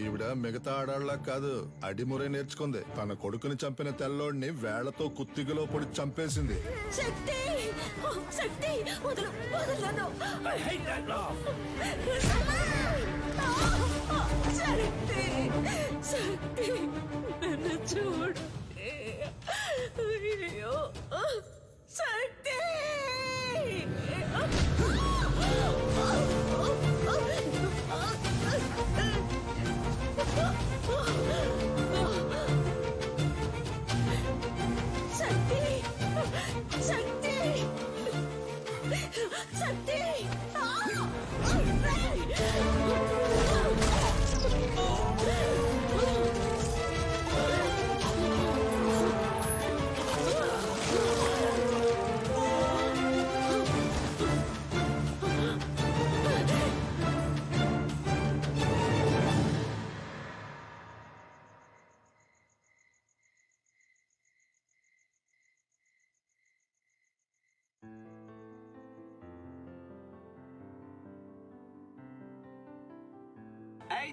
ఈవిడ మిగతా ఆడాళ్ళ కాదు, అడిమురే నేర్చుకుంది. తన కొడుకుని చంపిన తెల్లోడిని వేళ్లతో కుత్తిగలో పొడి చంపేసింది. శక్తి శక్తి వదలు వదలను. శక్తి శక్తి నన్ను చూడు. అయ్యో శక్తి. శక్తి శక్తి శక్తి.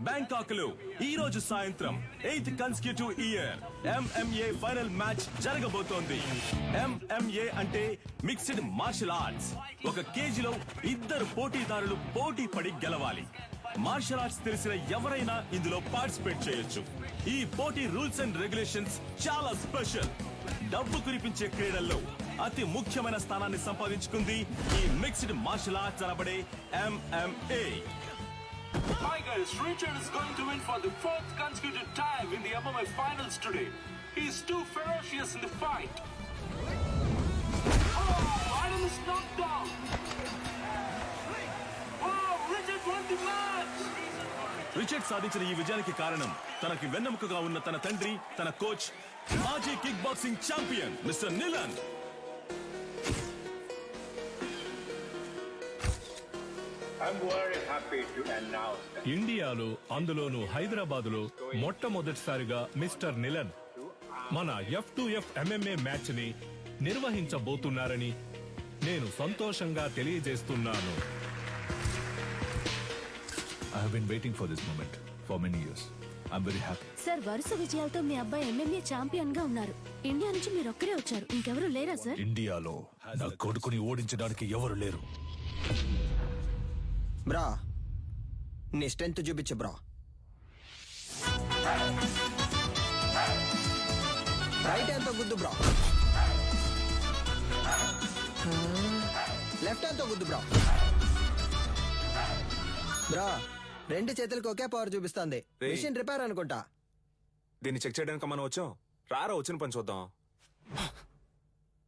బ్యాంకాక్ లో ఈ రోజు సాయంత్రం 8th consecutive year MMA final match జరగబోతోంది. MMA అంటే మిక్స్డ్ మార్షల్ ఆర్ట్స్. ఒక కేజీలో ఇద్దరు పోటీదారులు పోటీ పడి గెలవాలి. మార్షల్ ఆర్ట్స్ తెలిసిన ఎవరైనా ఇందులో పార్టిసిపేట్ చేయొచ్చు. ఈ పోటీ రూల్స్ అండ్ రెగ్యులేషన్స్ చాలా స్పెషల్. డబ్బు కురిపించే క్రీడల్లో అతి ముఖ్యమైన స్థానాన్ని సంపాదించుకుంది ఈ మిక్స్డ్ మార్షల్ ఆర్ట్స్ అనబడే MMA. Tigers, Richard is going to win for the 4th consecutive time in the MMA finals today. He's too ferocious in the fight. Oh, Adam is knocked down. Oh, Richard won the match. Richard సాధించిన ఈ విజయానికి కారణం తనకి వెన్నెముకగా ఉన్న తన తండ్రి, తన coach, మాజీ కిక్ బాక్సింగ్ ఛాంపియన్ మిస్టర్ నిలన్. ఇండియాలో, అందులోనూ హైదరాబాదులో మొట్టమొదటిసారిగా మిస్టర్ నిలన్ మన F2F MMA మ్యాచ్ ని నిర్వహించబోతున్నారని నేను సంతోషంగా తెలియజేస్తున్నాను. I have been waiting for this moment for many years. I'm very happy. Sir, వరుస విజయాలతో మీ అబ్బాయి MMA ఛాంపియన్ గా ఉన్నారు. ఇండియా నుంచి మీరు ఒక్కరే వచ్చారు, ఇంకెవరు లేరా సార్? ఇండియాలో నా కొడుకుని ఓడించడానికి ఎవరు లేరు. బ్రా, నీ స్ట్రెంత్ చూపించు బ్రా. రైట్ హ్యాండ్ తో గుద్దు బ్రా. లెఫ్ట్ హ్యాండ్ తో గుద్దు బ్రా. బ్రా, రెండు చేతులకు ఒకే పవర్ చూపిస్తుంది. మిషన్ రిపేర్ అనుకుంటా. దీన్ని చెక్ చేయడానికి మనం వచ్చాం. రారా వచ్చిన పని చూద్దాం.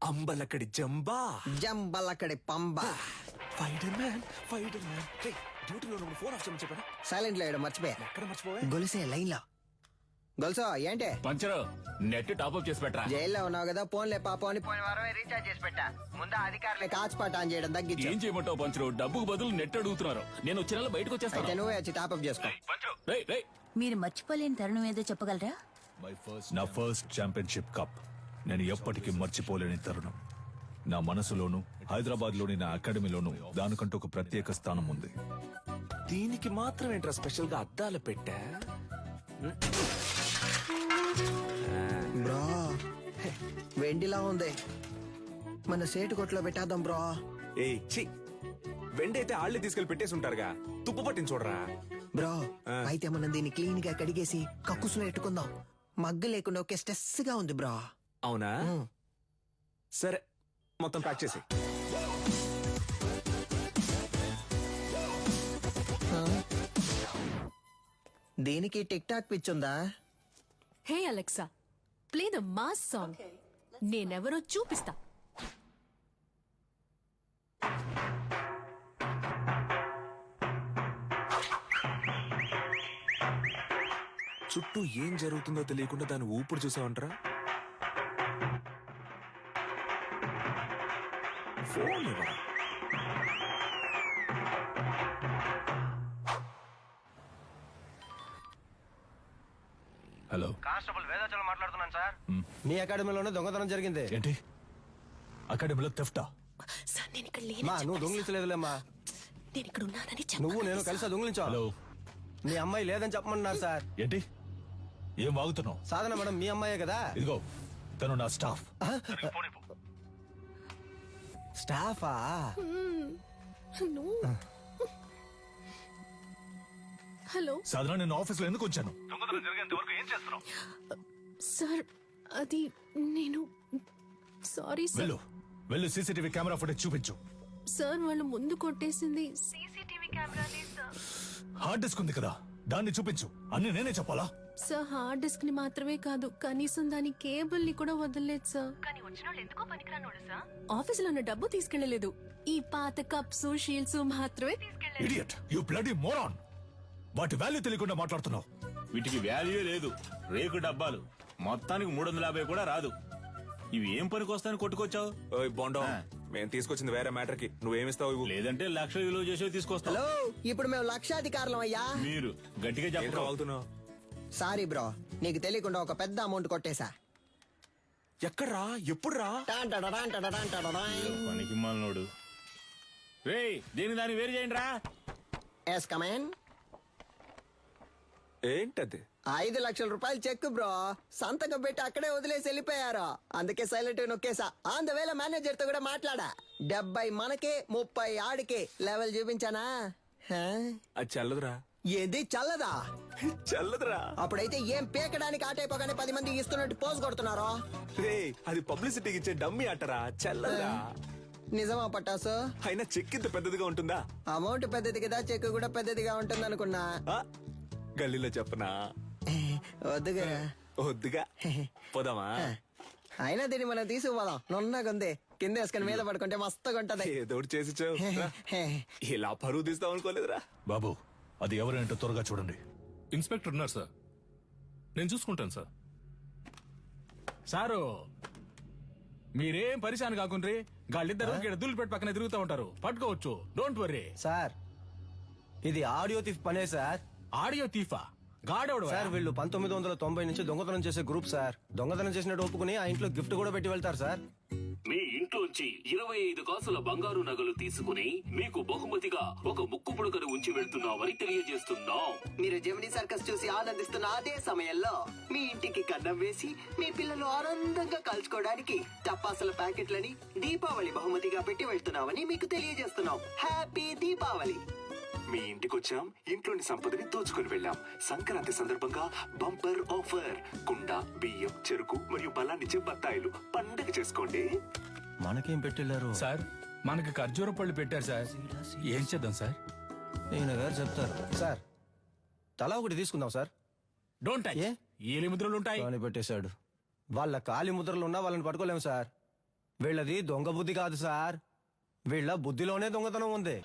అంబలక్కడి జంబా, జంబలక్కడి పంబ. Fighter man, fighter man. డ్యూటీలో ఉన్నప్పుడు ఫోన్ ఆఫ్ చేయమని చెప్పారా? సైలెంట్ లో మర్చిపోయా. ఎక్కడ మర్చిపోవా? గొలుసే లైన్ లో. గొలుసా ఏంటే? పంచరు, నెట్ టాప్అప్ చేసి పెట్టరా. జైల్లో ఉన్నావు కదా, ఫోన్లే పాపం అని పోయిన వారమే రీఛార్జ్ చేసి పెట్టా. ముందు అధికారులే కాచిపాట ఆన్ చేయడం తగ్గించు. ఏం చేయమంటావు పంచరు? డబ్బుకు బదులు నెట్ అడుగుతున్నారు. నేను వచ్చే నెల బయటకు అయితే వచ్చేస్తాను. నువ్వే వచ్చి టాప్అప్ చేసుకో. మీరు మర్చిపోలేని తరుణం ఏదో చెప్పగలరా? నా ఫస్ట్ ఛాంపియన్షిప్ కప్ నేను ఎప్పటికీ మర్చిపోలేని తరుణం. నా మనసులోను, హైదరాబాద్ లోని నా అకాడమీలోను దానికంటూ ఒక ప్రత్యేక స్థానం ఉంది. దీనికి మాత్రం ఏంట్రా స్పెషల్ గా అద్దాలు పెట్టా? బ్రో, వెండిలా ఉంది. మన సేటు కొట్లో పెట్టేద్దాం బ్రో. ఏ చి, వెండైతే ఆళ్ళే తీసుకెళ్లి పెట్టేసి ఉంటారుగా. తుప్పు పట్టించి చూడరా. బ్రో, అయితే మనం దీన్ని క్లీన్ గా కడిగేసి కక్కుసులో ఎట్టుకుందాం. మగ్గు లేకుండా ఒకే స్ట్రెస్ గా ఉంది బ్రో. అవునా? సరే, మొత్తం ప్యాక్ చేసి. దీనికి టిక్ టాక్ పిచ్చుందా? Hey Alexa, play the mass song. నేనెవరో చూపిస్తా. చుట్టూ ఏం జరుగుతుందో తెలియకుండా దాన్ని ఊపిరి చూసావంటరా. ఫోన్ ఇవ్వరా. హలో, కానిస్టేబుల్ వేదాచలం మాట్లాడుతున్నాను సార్. మీ అకాడమీలోనే దొంగతనం జరిగింది. ఏంటి? అకాడమీలో థెఫ్టా? సార్, నేను ఇక్కడ మా నువ్వు దొంగిలించలేదులేమ్మా. నేను ఇక్కడ ఉన్నానని నువ్వు నేను కలిసి దొంగిలించావు. హలో, మీ అమ్మాయి లేదని చెప్పమన్నారు సార్. ఏంటి ఏం వాగుతున్నావు? సాధన మేడం మీ అమ్మాయే కదా. ఇదిగో తను నా స్టాఫ్. స్టాఫా? హలో సాధారణ నేను ఆఫీస్లో ఎందుకు వచ్చాను? సార్, అది నేను సారీ సార్. వెళ్ళు వెళ్ళు సీసీటీవీ కెమెరా ఫుటేజ్ చూపించు. సార్ వాళ్ళు ముందు కొట్టేసింది హార్డ్ డిస్క్ ఉంది కదా, దాన్ని చూపించు. అన్ని నేనే చెప్పాలా? సార్ హార్డ్ డిస్క్ ని మాత్రమే కాదు, కనీసం దాని కేబుల్ ని కూడా వదలలేదు సార్. ఆఫీసులో ఉన్న డబ్బు తీసుకెళ్లలేదు, ఈ పాత కప్స్ షీల్డ్స్ మాత్రమే తీసుకెళ్లారు. Idiot, you bloody moron. వాటి వాల్యూ తెలియకుండా మాట్లాడుతున్నావు. వీటికి వాల్యూ లేదు, రేకు డబ్బాలు. మొత్తానికి 350 కూడా రాదు. ఇవి ఏం పనికి వస్తాయని కొట్టుకొచ్చావు? ఓయ్ బోండా, మేము తీసుకొచ్చింది వేరే మ్యాటర్ కి. నువ్వేమిస్తావు ఇవ్వు. లేదంటే 1,00,000 విలువ చేసేవి తీసుకొస్తావు. హలో, ఇప్పుడు మేము లక్షాధికారులం అయ్యా. మీరు గట్టిగా ఏంట్రా చెప్పరు. వాగుతున్నావు? సారీ బ్రో, నీకు తెలియకుండా ఒక పెద్ద అమౌంట్ కొట్టేశా. ఎక్కడ్రా? ఎప్పుడురా? పనికి మాలినోడు. రేయ్, దీని దాన్ని వేరు చేయండి రా. Yes come on. ఏంటది? 5 లక్షల రూపాయలు చెక్ బ్రో, సంతకం పెట్టి అక్కడే వదిలేసి వెళ్ళిపోయారు. అందుకే సైలెంట్ నొక్కేసా. ఆన్ ద వేళ మేనేజర్ తో కూడా మాట్లాడా. 70 మనకే 30 ఆడికే లెవెల్ చూపించానా? అది చల్లదురా. ఏంది చల్లదా? చల్లదురా. అప్పుడైతే ఏం పీకడానికి ఆటైపోగానే 10 మంది ఇస్తున్నట్టు పోజ్ కొడుతున్నారో. రే, అది పబ్లిసిటీకి ఇచ్చే డమ్మీ అట్టరా, చల్లదురా. నిజమా పట్టాసు? అయినా చెక్ ఇంత పెద్దదిగా ఉంటుందా? అమౌంట్ పెద్దది కదా, చెక్ కూడా పెద్దదిగా ఉంటుంది అనుకున్నా. ఆ, గల్లీలో చెప్పనా? వద్దుగా. వద్దుగా, పోదామా? అయినా దీన్ని మనం తీసుకుపోదాం. నున్నగుంది, కింద వేసుకుని మీద పడుకుంటే మస్తుగా ఉంటది. ఏదో ఒకటి చేసి చావు. ఇలా పరువు తీస్తాం అనుకోలేదురా. బాబు, అది ఎవరంటే త్వరగా చూడండి. ఇన్స్పెక్టర్ ఉన్నారు సార్, నేను చూసుకుంటాను సార్. సారు మీరేం పరిశాన్ కాకుండ్రి, గాళ్ళిద్దరు దుల్లు పెట్టి పక్కన తిరుగుతూ ఉంటారు, పట్టుకోవచ్చు. డోంట్ వర్రీ సార్, ఇది ఆడియో థీఫ్ పనే సార్. ఆడియో తీఫా? గాడెవడు సార్ వీళ్ళు 1990 నుంచి దొంగతనం చేసే గ్రూప్ సార్. దొంగతనం చేసినట్టు ఒప్పుకుని ఆ ఇంట్లో గిఫ్ట్ కూడా పెట్టి వెళ్తారు సార్. మీ ఇంట్లోంచి 25 కాసుల బంగారు నగలు తీసుకుని మీకు బహుమతిగా ఒక ముక్కు పుడకను ఉంచి వెళ్తున్నామని తెలియజేస్తున్నాం. మీరు జెమినీ సర్కస్ చూసి ఆనందిస్తున్న అదే సమయంలో మీ ఇంటికి కన్నం వేసి మీ పిల్లలు ఆనందంగా కలుసుకోవడానికి టపాసుల ప్యాకెట్లని దీపావళి బహుమతిగా పెట్టి వెళ్తున్నామని మీకు తెలియజేస్తున్నాం. హ్యాపీ దీపావళి. మీ ఇంటికి వచ్చాం, ఇంట్లోని సంపదని దోచుకుని వెళ్ళాం. సంక్రాంతి సందర్భంగా బంపర్ ఆఫర్. కుండ, బియ్యం, చెరుకు మరియు బలాన్నిచ్చే బత్తాయిలు. పండగ చేసుకోండి. మనకేం పెట్టెళ్ళారు సార్? మనకి ఖర్జూర పళ్ళు పెట్టారు సార్. ఏం చేద్దాం సార్? ఈయన గారు చెప్తారు సార్. తలా ఒకటి తీసుకుందాం సార్. Don't touch. ఏలి ముద్రలు ఉంటాయి. అని పెట్టేశాడు. వాళ్ళ కాలి ముద్రలు ఉన్నా వాళ్ళని పట్టుకోలేము సార్. వీళ్ళది దొంగ బుద్ధి కాదు సార్, వీళ్ళ బుద్ధిలోనే దొంగతనం ఉంది.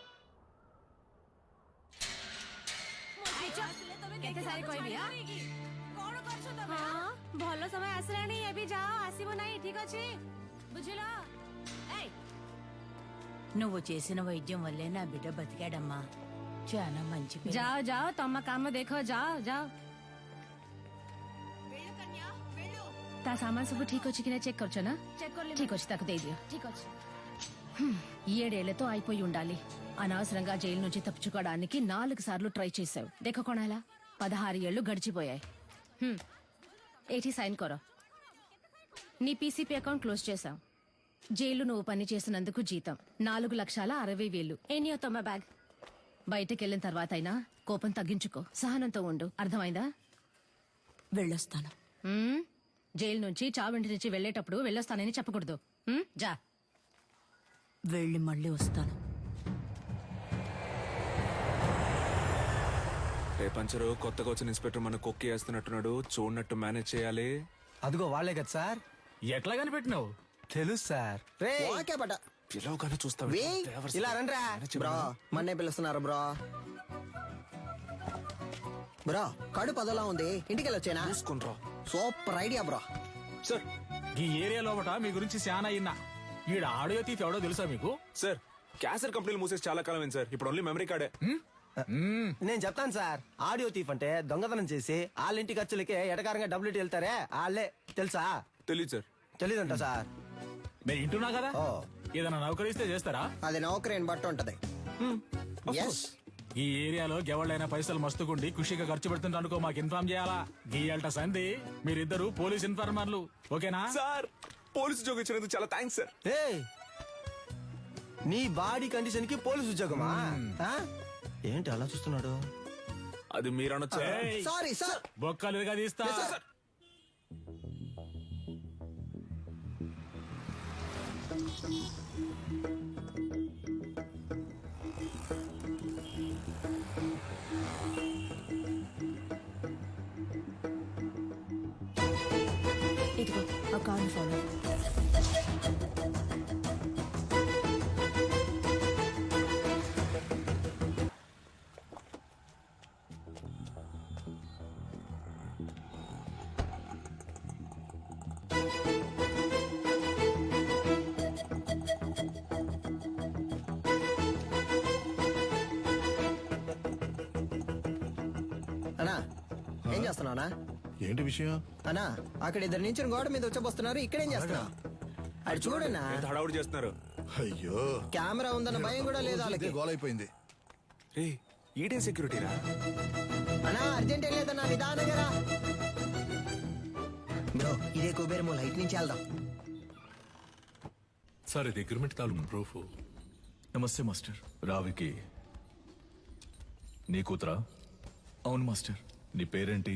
ଭଲ ସମୟ ଆସିଲାଣି, ଏବେ ଯାଅ, ଆସିବ ନାହିଁ, ଠିକ ଅଛି? ବୁଝିଲ? నువ్వు చేసిన వైద్యం వల్లే నా బిడ్డ బతికాడమ్మా. చాలా మంచి పిల్ల. ଯାଅ ଯାଅ, ତମ କାମ ଦେଖ, ଯାଅ ଯାଅ. ତା ସାମାନ ସବୁ ଠିକ ଅଛି କି ନା చెక్ କରୁଛ ନା? ଠିକ ଅଛି, ତାକୁ ଦେଇଦିଅ. ଠିକ ଅଛି. 7 ఏళ్లతో అయిపోయి ఉండాలి. అనవసరంగా జైలు నుంచి తప్పించుకోవడానికి 4 సార్లు ట్రై చేశావు. దేఖ కొనాలా, 16 ఏళ్లు గడిచిపోయాయి. ఏటి సైన్ కొరో. నీ పీసీపీ అకౌంట్ క్లోజ్ చేశాం. జైలు నువ్వు పని చేసినందుకు జీతం 4,60,000. Any తొమ్మ bag. బయటకెళ్ళిన తర్వాత అయినా కోపం తగ్గించుకో, సహనంతో ఉండు, అర్థమైందా? వెళ్ళొస్తాను. జైలు నుంచి చావింటి నుంచి వెళ్ళేటప్పుడు వెళ్ళొస్తానని చెప్పకూడదు. జా. వెళ్ళి మళ్ళీ వస్తాను. పంచరు కొత్తగా వచ్చిన ఇన్స్పెక్టర్ మన కొక్కి వేస్తున్నట్టున్నాడు. చూడనట్టు మేనేజ్ చేయాలి. అదిగో వాళ్ళే కదా సార్. ఎట్లా కనిపెట్టినావు? తెలుసు సార్. ఓకే పట. పిలవగానే చూస్తావు. ఇలా రండ్రా బ్రో, మన్నే పిలుస్తున్నారు బ్రో. బ్రో, కడుపు అదోలా ఉంది, ఇంటికి వెళ్ళొచ్చేనా? చూసుకుంట్రా. Super idea bro. సార్, ఈ ఏరియా లోపట మీ గురించి చాలా అయినా. ఈడ ఆడియో తీఫ్ ఎవడో తెలుసా మీకు? సార్, క్యాసెట్ కంపెనీలు మూసేసి చాలా కాలం అయింది సార్. ఇప్పుడు ఓన్లీ మెమరీ కార్డే. నేను చెప్తాను సార్. ఆడియో తీఫ్ అంటే దొంగతనం చేసి వాళ్ళ ఇంటి ఖర్చులకే ఎటకారంగా డబ్బులు వెళ్తారే వాళ్ళే. తెలుసా? తెలీదు సార్. తెలీదంట సార్. నేను ఇంటున్నా కదా, ఏదైనా నౌకరిస్తే చేస్తారా? అది నౌకరీని బట్టి ఉంటది. ఈ ఏరియాలో ఎవళ్ళైనా పైసలు మస్తుకుండి ఖుషిగా ఖర్చు పెడుతుంటే అనుకో మాకు ఇన్ఫార్మ్ చేయాలా గీయాలట సంధి మీరిద్దరు పోలీస్ ఇన్ఫార్మర్లు ఓకేనా సార్ పోలీసు ఉద్యోగం ఇచ్చినందుకు చాలా థ్యాంక్స్ సార్. ఏయ్, నీ బాడీ కండిషన్ కి పోలీసు ఉద్యోగమా? ఆ? ఏంటి అలా చూస్తున్నాడు? అది మీరు అనొచ్చా? Sorry sir. బొక్కలుగా తీస్తా. ఇదిగో ఆ కార్డు ఫాలో. అన్నా ఏం చేస్తున్నావునా? ఏంటి విషయం? అన్నా అక్కడ ఇద్దరు నుంచి గోడ మీద వచ్చబోస్తున్నారు. ఇక్కడేం చేస్తున్నావు? అది చూడన్నా. ఎంత హడావుడి చేస్తున్నారు? అయ్యో, కెమెరా ఉందన్న భయం కూడా లేదు వాళ్ళకి. గోలైపోయింది. రే ఈడేం సెక్యూరిటీరా? అన్నా అర్జెంట్ ఏం లేదన్నా, నిదానంగా రా. బ్రో ఇదే కుబేరమో, లైట్ నుంచి వెళ్దాం. సార్ ఇది అగ్రిమెంట్ తాలూకు ప్రూఫ్. నమస్తే మాస్టర్. రావికి నీ కూతురా? అవును మాస్టర్. నీ పేరేంటి?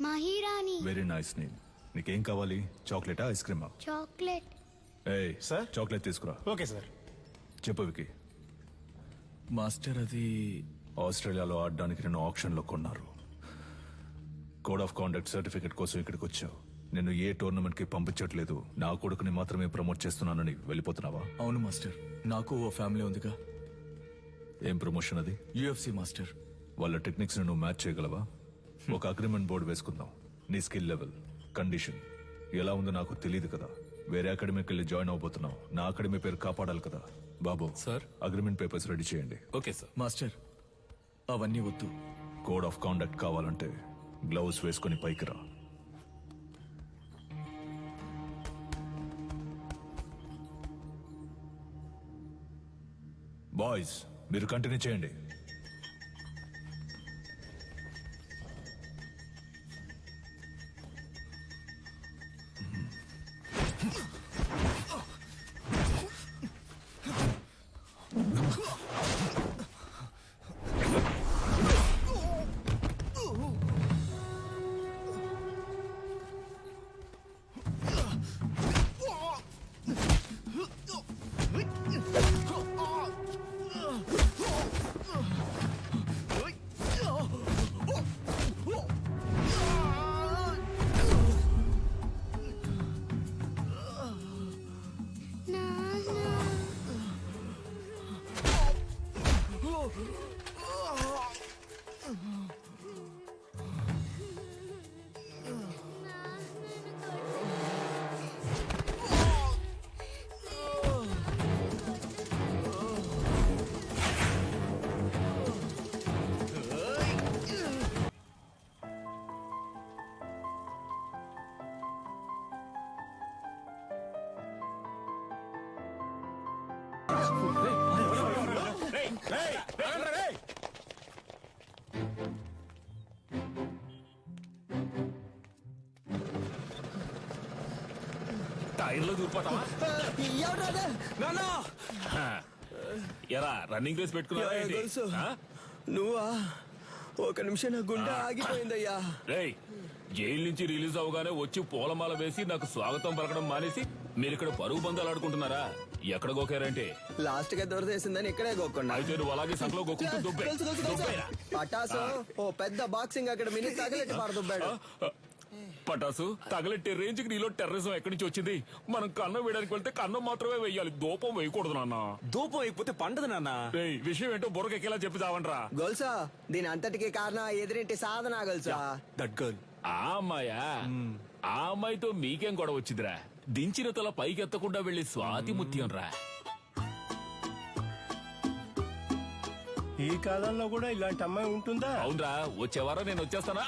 మహిరాణి. Very nice name. నీకేం కావాలి? చాక్లెటా, ఐస్ క్రీమా? చాక్లెట్. ఏయ్ సార్, చాక్లెట్ తీసుకురా. Okay sir. చెప్పు వికి. మాస్టర్ అది ఆస్ట్రేలియాలో ఆడడానికి నిన్ను ఆప్షన్ లో కొన్నారు. కోడ్ ఆఫ్ కాండక్ట్ సర్టిఫికెట్ కోసం ఇక్కడికి వచ్చావు. నిన్ను ఏ టోర్నమెంట్ కి పంపించట్లేదు, నా కొడుకుని మాత్రమే ప్రమోట్ చేస్తున్నానని వెళ్ళిపోతున్నావా? అవును మాస్టర్. నాకు ఓ ఫ్యామిలీ ఉందిగా. ఏం ప్రమోషన్ అది? UFC master. వాళ్ళ టెక్నిక్స్ ను నువ్వు మ్యాచ్ చేయగలవా? ఒక అగ్రిమెంట్ బోర్డు వేసుకుందాం. నీ స్కిల్ లెవెల్, కండిషన్ ఎలా ఉందో నాకు తెలియదు కదా. వేరే అకాడమీకి వెళ్ళి జాయిన్ అవబోతున్నావు. నా అకాడమీ పేరు కాపాడాలి కదా. బాబు సార్, అగ్రిమెంట్ పేపర్స్ రెడీ చేయండి. Okay sir. మాస్టర్ అవన్నీ వద్దు. కోడ్ ఆఫ్ కాండక్ట్ కావాలంటే గ్లౌస్ వేసుకొని పైకి రా. బాయ్స్ మీరు కంటిన్యూ చేయండి. టైర్లో దూరిపోతావా? ఎరా రన్నింగ్ రేస్ పెట్టుకున్నా? నువ్వా? ఒక నిమిషం నా గుండె ఆగిపోయిందయ్యా. రేయ్, జైలు నుంచి రిలీజ్ అవగానే వచ్చి పూలమాల వేసి నాకు స్వాగతం పలకడం మానేసి మీరు ఇక్కడ పరుగు బంధాలు ఆడుకుంటున్నారా? ఎక్కడ గోకారంటే లాస్ట్ గా దొరదేసిందని ఇక్కడే గోక్కున్నా. అయితే నువ్వు అలాగే సంకలో గోకుంటూ దుబ్బే. పటాసు ఓ పెద్ద బాక్సింగ్ అకాడమీని తగలెట్టి పారదుబ్బాడు. పటాసు తగలెట్టే రేంజ్ కి నీలో టెర్రరిజం ఎక్కడి నుంచి వచ్చింది? మనం కన్నం వేయడానికి వెళ్తే కన్నం మాత్రమే వేయాలి, దూపం వేయకూడదు నాన్న. దూపం అయిపోతే పండదు నాన్న. విషయం ఏంటో బుర్రకెక్కేలా చెప్పి చావంట్రా. గొలుసా దీని అంతటికి కారణం ఎదురింటి సాధన గొలుసా. That girl. ఆ అమ్మాయా? ఆ అమ్మాయితో మీకేం గొడవ వచ్చిందిరా? దించిన తల పైకెత్తకుండా వెళ్లి స్వాతి ముత్యం రా. ఈ కాలంలో కూడా ఇలాంటి అమ్మాయి ఉంటుందా? అవునరా, వచ్చేవారం నేను వచ్చేస్తానా?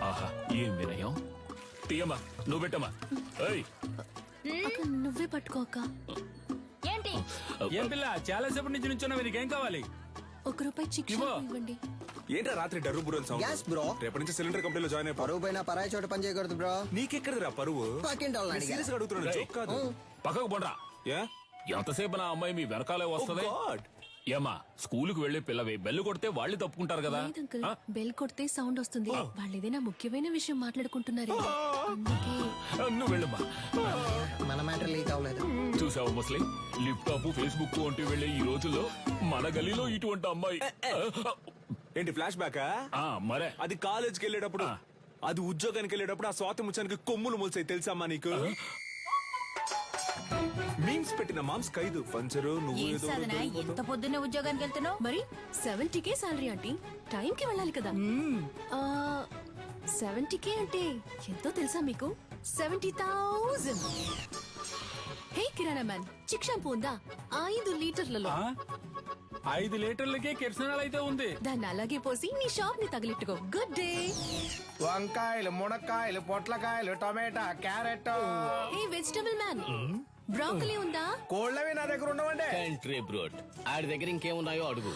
ఆహా ఏం వినయం. తీయమ్మా, నువ్వు పెట్టమ్మా. నువ్వే పట్టుకోక. ఏంటి ఏంటి ఏం పిల్ల చాలా సేపటి నుంచి నుంచున్నావు, నీకేం కావాలి? ₹1 చిక్ ఇవ్వు. ఇవ్వండి. ఏంట్రా రాత్రి డర్రు బుర్రలు సౌండ్? Yes, bro. రేపటి నుంచి సిలిండర్ కంపెనీలో జాయిన్ అయిపో. పరువు పైన పరాయి చోట పని చేయకూడదు బ్రో. నీకెక్కడరా పరువు? పక్కింటి వాళ్ళని అడిగా. సీరియస్ గా అడుగుతున్నాను, జోక్ కాదు. పక్కకు పోండ్రా. ఏ? ఎంతసేపు నా అమ్మాయి మీ వెనకాలే వస్తుంది? Oh God. ఏమా స్కూలుకు వెళ్లి పిల్లవి బెల్లు కొడితే వాళ్ళు తప్పుకుంటారు కదా. లేదు అంకుల్, బెల్ కొడితే సౌండ్ వస్తుంది. వాళ్ళు ఏదైనా ముఖ్యమైన విషయం మాట్లాడుకుంటున్నారు, అందుకే. నువ్వు వెళ్ళమ్మా. మన మ్యాటర్ లీక్ అవ్వలేదు. చూసావు ముస్లిం, లిప్టాప్ ఫేస్బుక్ వంటి వెళ్ళే ఈ రోజుల్లో మన గలీలో ఇటువంటి అమ్మాయి. ఏంటి ఫ్లాష్ బ్యాకా? మరే అది కాలేజ్కి వెళ్ళేటప్పుడు, అది ఉద్యోగానికి వెళ్ళేటప్పుడు ఆ స్వాతి ముచ్చానికి కొమ్ములు మొలిసాయి తెలుసమ్మా నీకు? మీమ్స్ పెట్టిన మామ్స్ ఖైదు పంచరు. నువ్వు ఏం ఏదో సాధన ఎంత పొద్దున్నే ఉద్యోగానికి వెళ్తున్నావు? మరి 70K సాలరీ ఆంటీ, టైంకి వెళ్ళాలి కదా. 70K అంటే ఎంతో తెలుసా మీకు? 70,000. హే కిరాణా మ్యాన్, చిక్ షాంపూ ఉందా? 5 లీటర్లలో. 5 లీటర్లకే కిరసనాలు అయితే ఉంది. దాన్ని అలాగే పోసి నీ షాప్ ని తగిలిట్టుకో. Good day. వంకాయలు, మునక్కాయలు, పొట్లకాయలు, టమాటా, carrot. Hey vegetable man, broccoli ఉందా? కోళ్ళవి నా దగ్గర ఉండవండి. కంట్రీ బ్రోడ్, ఆడి దగ్గర ఇంకేమున్నాయో అడుగు.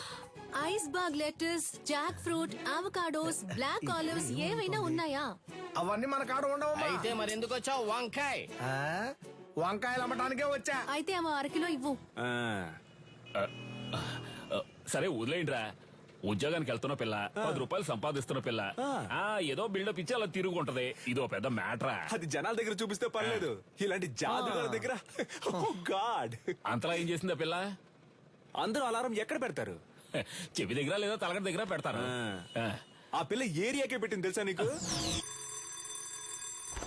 Iceberg lettuce, jackfruit, avocados, black olives ఏవైనా ఉన్నాయా? అవన్నీ మన కాడ ఉండవమ్మా. అయితే మరి ఎందుకు వచ్చావు? వంకాయ్. వంకాయలు అమ్మటానికే వచ్చా. అయితే అవ 1 కిలో ఇవ్వు. సరే వదిలేయండిరా. ఉద్యోగానికి వెళ్తున్న పిల్ల, ₹10 సంపాదిస్తున్న పిల్ల, ఏదో బిల్డప్ ఇచ్చి అలా తిరుగుంటది. ఇదో పెద్ద మ్యాటరా? అది జనాల దగ్గర చూపిస్తే పర్లేదు, ఇలాంటి జాదుగాల దగ్గర గాడ్. అంతలా ఏం చేసిందా పిల్ల? అందరూ అలారం ఎక్కడ పెడతారు? చెవి దగ్గర లేదా తలగడ దగ్గర పెడతారు. ఆ పిల్ల ఏరియాకే పెట్టింది తెలుసా నీకు?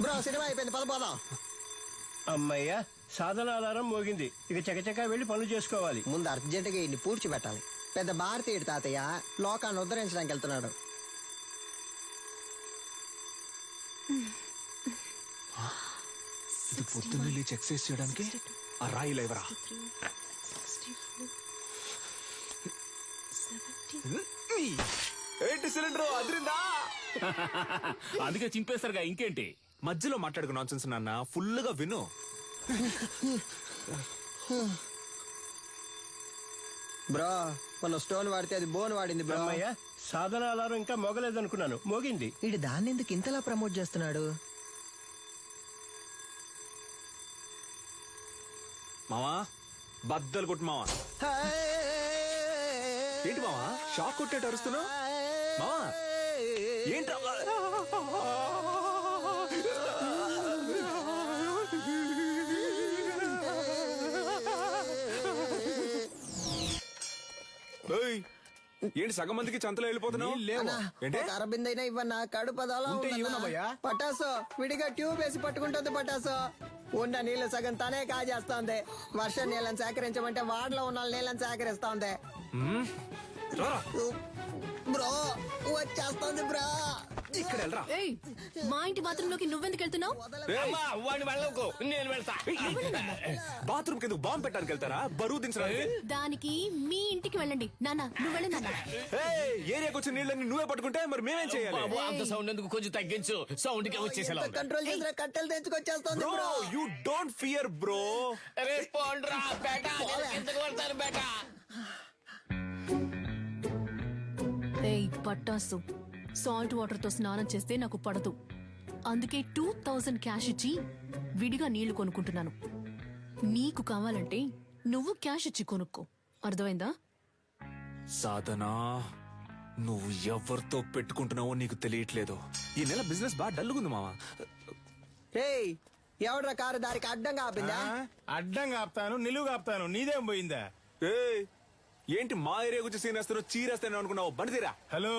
బ్రో సినిమా అయిపోయింది, పదపోదాం. అమ్మయ్యా, సాధన అలారం మోగింది. ఇక చకచకా వెళ్లి పనులు చేసుకోవాలి. ముందు అర్జెంటుగా ఇన్ని పూడ్చిపెట్టాలి. పెద్ద భారతీయుడు తాతయ్య లోకాన్ని ఉద్ధరించడానికి వెళ్తున్నాడు. ఇది పొద్దున్న వెళ్ళి ఎక్సైజ్ చేయడానికి ఆ రాయి లేవరా? ఏంటి సిలిండర్ అదిరిందా? అందుకే చింపేస్తారుగా, ఇంకేంటి? మధ్యలో మాట్లాడుకు నాన్సెన్స్ నాన్న, ఫుల్ గా విను. బ్రో మన స్టోన్ వాడితే అది బోన్ వాడింది బ్రో. అమ్మయ్యా, సాధన అలారం ఇంకా మోగలేదనుకున్నాను, మోగింది. వీడు దాన్ని ఎందుకు ఇంతలా ప్రమోట్ చేస్తున్నాడు? మావా బద్దలు కొట్టు మావా. ఏంటి మావా షాక్ కొట్టేట అరుస్తున్నావు? మావా ఏంట్రా? ఏంటి సగం మందికి చంతలో వెళ్ళిపోతున్నావు? అరబిందైనా ఇవ్వన్నా, కడుపు అదోలా ఉందన్నా. పటాసు విడిగా ట్యూబ్ వేసి పట్టుకుంటుంది. పటాసు ఉన్న నీళ్లు సగం తనే కాజేస్తోంది. వర్షం నీళ్ళని సేకరించమంటే వాడలో ఉన్న నీళ్ళని సేకరిస్తోంది. బ్రో వచ్చేస్తోంది బ్రో. ఇక్కడ వెళ్ళరా. ఏయ్, మా ఇంటి బాత్రూంలోకి నువ్వెందుకు వెళ్తున్నావు? వాడిని వెళ్ళకు, నేను వెళ్తా. బాత్రూమ్ కింద బాంబు పెట్టడానికి వెళ్తారా? బరువు దించడానికి? దానికి మీ ఇంటికి వెళ్ళండి. నాన్న నువ్వు వెళ్ళి నాన్న. ఏరియాకి వచ్చిన నీళ్ళని నువ్వే పట్టుకుంటే మరి మేమేం చేయాలి? బాబు అంత సౌండ్ ఎందుకు, కొంచెం తగ్గించు. సౌండ్ కి వచ్చేసేలా కంట్రోల్ చేసిన కట్టెలు తెచ్చుకొచ్చేస్తోంది bro. You don't fear bro. పోండ్రా బేటా, ఎందుకు వెళ్తారు బేటా? ఏయ్ పట్టాసు, సాల్ట్ వాటర్ తో స్నానం చేస్తే నాకు పడదు. అందుకే 2000 క్యాష్ ఇచ్చి విడిగా నీళ్లు కొనుక్కుంటున్నాను. నీకు కావాలంటే నువ్వు క్యాష్ ఇచ్చి కొనుక్కో, అర్థమైందా? సాధనా, నువ్వు ఎవరితో పెట్టుకుంటున్నావో నీకు తెలియట్లేదు. ఈ నెల బిజినెస్ బాగా డల్లుగుంది మావా. ఏయ్ ఎవడ్రా కారు దారికి అడ్డంగా ఆపిందా? అడ్డంగా ఆపుతాను, నిలువుగా ఆపుతాను, నీదేం పోయిందా? ఏంటి మా ఏరియా గురించి సీన్ వేస్తాను, చీరేస్తాను అనుకున్నావు? బండి తీరా. హలో,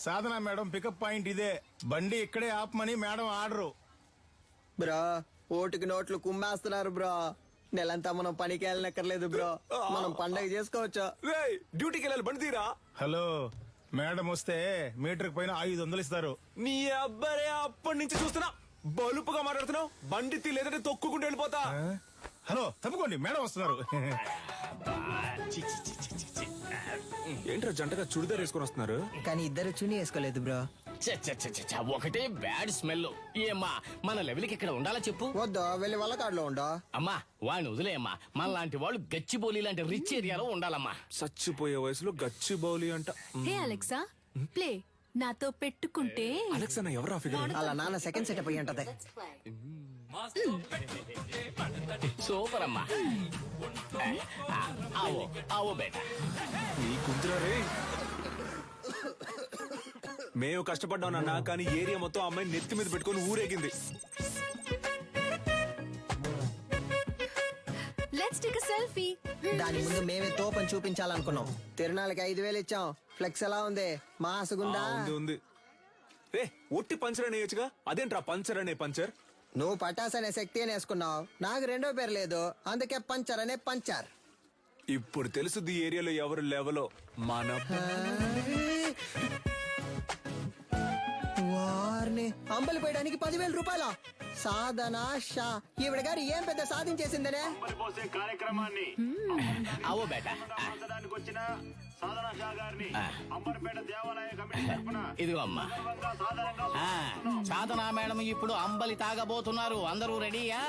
సాధన మేడం పికప్ పాయింట్ ఇదే. బండి ఇక్కడే ఆపమని మేడం ఆర్డరు. బ్రో ఓటుకి నోట్లు కుమ్మేస్తున్నారు బ్రో. నెలంతా మనం పనికి వెళ్ళనక్కర్లేదు బ్రో, మనం పండగ చేసుకోవచ్చు. డ్యూటీకి వెళ్ళాలి, బండి తీరా. హలో, మేడం వస్తే మీటర్ పైన 500 ఇస్తారు. నీ అబ్బారే అప్పటి నుంచి చూస్తున్నా బలుపుగా మాట్లాడుతున్నావు. బండి తీ, లేదంటే తొక్కుకుంటూ వెళ్ళిపోతా. హలో తప్పుకోండి, మేడం వస్తున్నారు. ఏంట్రా జంటగా చుడిదార్ వేసుకొని వస్తున్నారు? కానీ ఇద్దరు చుని వేసుకోలేదు బ్రో. ఒకటే బ్యాడ్ స్మెల్. ఏమ్మా మన లెవెల్కి ఇక్కడ ఉండాలా చెప్పు. వద్దా వెళ్ళి వాళ్ళ కాడలో ఉండో. అమ్మా వాడిని వదిలేయమ్మా. మన లాంటి వాళ్ళు గచ్చిబౌలి లాంటి రిచ్ ఏరియాలో ఉండాలమ్మా. చచ్చిపోయే వయసులో గచ్చి బౌలి అంట. హే అలెక్సా ప్లే నాతో పెట్టుకుంటే. అలెక్సా నా ఎవరా ఫిగర్? అలా నాన్న సెకండ్ సెటప్ అయ్యి ఉంటది. సూపర్ అమ్మా. ఆవో ఆవో బేటా. ఈ కుంతురా రే. మేము కష్టపడ్డాం నాన్న, కానీ ఏరియా మొత్తం అమ్మాయి నెత్తి మీద పెట్టుకొని ఊరేగింది. Let's take a selfie. దాని ముందు మేమే తోపని చూపించాలనుకున్నాం. తిరునాళ్ళకి 5,000 ఇచ్చాం. ఫ్లెక్స్ ఎలా ఉంది? మాసుగుందా? ఉంది. రే ఒట్టి పంచర్ అని వేయచ్చుగా, అదేంట్రా పంచర్ అనే పంచర్? నువ్వు పటాస్ అనే శక్తి అని వేసుకున్నావు. నాకు రెండో పేరు లేదు, అందుకే పంచర్ అనే పంచర్. ఇప్పుడు తెలుసుది ఈ ఏరియాలో ఎవరు లెవలో. మన వారిని అంబలి పోయడానికి 10,000 రూపాయల సాధన షా. ఈవిడ గారు ఏం పెద్ద సాధించేసిందనే. కార్యక్రమాన్ని ఆవో బేటా. వచ్చిన సాధన షా గారిని అంబర్పేట దేవాలయ కమిటీ తరపున ఇదిగో అమ్మా. సాధనా మేడం ఇప్పుడు అంబలి తాగబోతున్నారు. అందరూ రెడీయా?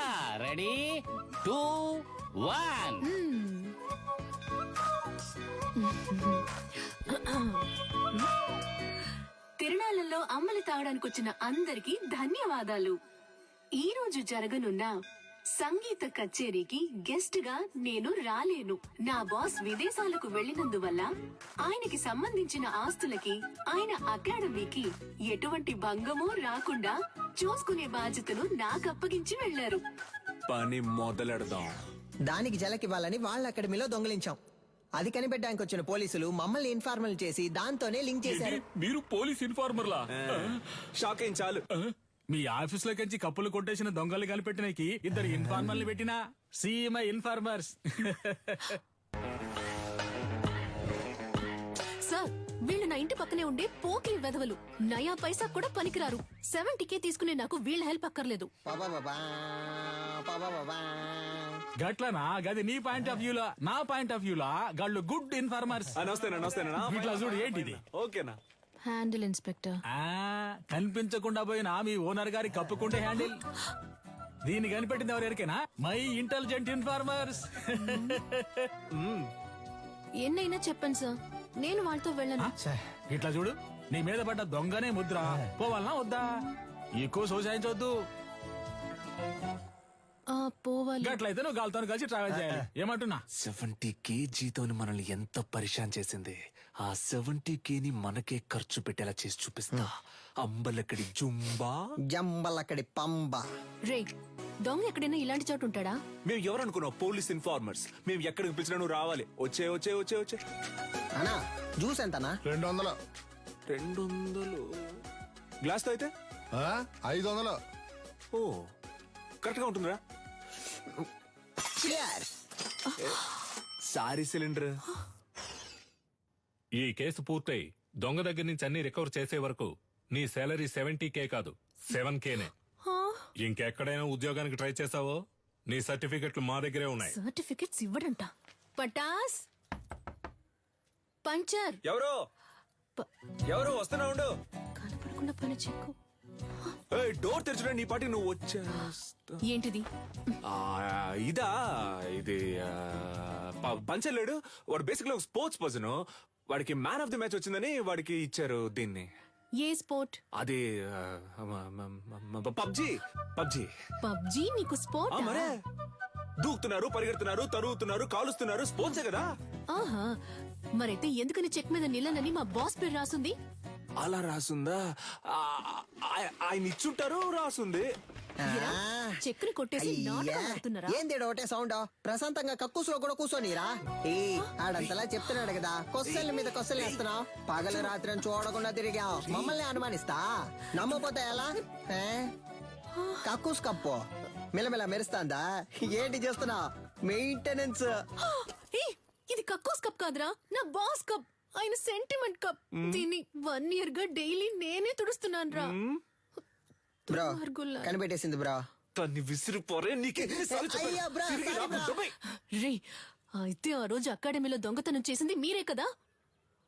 రెడీ 2 1. తిరునాళ్ళలో అమ్మలి తాగడానికి వచ్చిన అందరికీ ధన్యవాదాలు. ఈ రోజు జరగనున్న సంగీత కచేరీకి గెస్ట్ గా నేను రాలేను. నా బాస్ విదేశాలకు వెళ్లినందువల్ల ఆయనకి సంబంధించిన ఆస్తులకి ఆయన అకాడమీకి ఎటువంటి భంగమూ రాకుండా చూసుకునే బాధ్యతను నాకు అప్పగించి వెళ్లారు. పని మొదలెడదాం. దానికి జలకివ్వాలని వాళ్ళ అకాడమీలో దొంగిలించాం. అది కనిపెట్టడానికి వచ్చిన పోలీసులు మమ్మల్ని ఇన్ఫార్మల్ చేసి దాంతోనే లింక్ చేశారు. మీరు పోలీస్ ఇన్ఫార్మర్లా? షాక్ ఏం చాలు. మీ ఆఫీస్ లోకి కప్పులు కొట్టేసిన దొంగలు కనిపెట్టినకి 2 ఇన్ఫార్మర్లు పెట్టినా సీఎంఐ ఇన్ఫార్మర్స్. సార్ వీళ్ళు నా ఇంటి పక్కనే ఉండే పోకిరి వెధవలు. నయా పైసా కూడా పనికిరారు. 70K తీసుకునే నాకు వీళ్ళ హెల్ప్ అక్కర్లేదు. గట్లనా? గది నీ పాయింట్ ఆఫ్ వ్యూలా. నా పాయింట్ ఆఫ్ వ్యూలా గాళ్ళు గుడ్ ఇన్ఫార్మర్స్. నమస్తేనా. ఇట్లా చూడు ఏంటిది. ఓకేనా? Handle inspector. కనిపించకుండా పోయినా మీ ఓనర్ గారి కప్పుకుంటే హ్యాండిల్. దీన్ని కనిపెట్టింది ఎవరికైనా? My intelligent informers. ఎన్నైనా చెప్పండి సార్, నేను వాళ్ళతో వెళ్ళను. ఇట్లా చూడు, నీ మీద పడ్డ దొంగనే ముద్ర. పోవాలనా వద్దా? ఎక్కువ సోసాయించవద్దు. పోవాలి. గట్లయితే నువ్వు గాలితో కలిసి ట్రావెల్ చేయాలి. ఏమంటున్నా? 70K జీతోని మనల్ని ఎంత పరిశాన్ చేసింది. ఆ 70K ని మనకే ఖర్చు పెట్టేలా చేసి చూపిస్తా. అంబలక్కడి జుంబా, జంబలక్కడి పంబ. రే దొంగ ఎక్కడైనా ఇలాంటి చోటు ఉంటాడా? మేము ఎవరనుకున్నావు? Police informers. మేము ఎక్కడికి పిలిచినా నువ్వు రావాలి. వచ్చే అన్నా జ్యూస్ ఎంతనా? 200. 200 గ్లాస్ తో అయితే 500. ఓ కరెక్ట్ గా ఉంటుందిరా. Sorry cylinder. ఈ కేసు పూర్తయి దొంగ దగ్గర నుంచి అన్ని రికవర్ చేసే వరకు నీ సాలరీ 70K కాదు 7Kనే. ఇంకెక్కడైనా ఉద్యోగానికి ట్రై చేసావో నీ సర్టిఫికెట్లు మా దగ్గరే ఉన్నాయి. సర్టిఫికెట్స్ ఇవ్వడంట. పటాస్ పంచర్. ఎవరు వస్తున్నా ఉండు. కనపడకుండా పని చెక్కు. డోర్ తెరచుడా, నీ పాటికి నువ్వు వచ్చేస్తా. ఏంటిది? ఇదా? ఇది పంచలేడు. వాడు బేసిక్లీ ఒక స్పోర్ట్స్ పర్సన్. వాడికి మ్యాన్ ఆఫ్ ది మ్యాచ్ వచ్చిందని వాడికి ఇచ్చారు దీన్ని. ఏ స్పోర్ట్? అది పబ్జీ. పబ్జీ నీకు స్పోర్ట్? మరే దూకుతున్నారు, పరిగెడుతున్నారు, తరుగుతున్నారు, కాలుస్తున్నారు. స్పోర్ట్సే కదా. ఆహా, మరైతే ఎందుకని చెక్ మీద నిలనని మా బాస్ పేరు రాసుంది? అలా రాసుందా? ఆయన ఇచ్చుంటారు, రాసుంది. చెక్కుని కొట్టేసి నాటకం ఆడుతున్నారా? ఏంది ఒకటే సౌండ్? ప్రశాంతంగా కక్కుసులో కూడా కూర్చోనిరా. ఆడంతలా చెప్తున్నాడు కదా, కొస్సల మీద కొస్సలు వేస్తున్నావు. పగలు రాత్రి చూడకుండా తిరిగావు. మమ్మల్ని అనుమానిస్తా. నమ్మపోతే ఎలా? కక్కుస్ కప్పు మిలమిల మెరుస్తాందా? ఏంటి చేస్తున్నావు? మెయింటెనెన్స్. ఇది కక్కోస్ కప్ కాదురా, నా బాస్ కప్. ఆయన సెంటిమెంట్ కప్. దీన్ని 1 year గా డైలీ నేనే తుడుస్తున్నాను రా. బ్రో కనిపెట్టేసింది బ్రో. తన్ని విసిరిపోరే. రే అయితే ఆ రోజు అకాడమీలో దొంగతనం చేసింది మీరే కదా?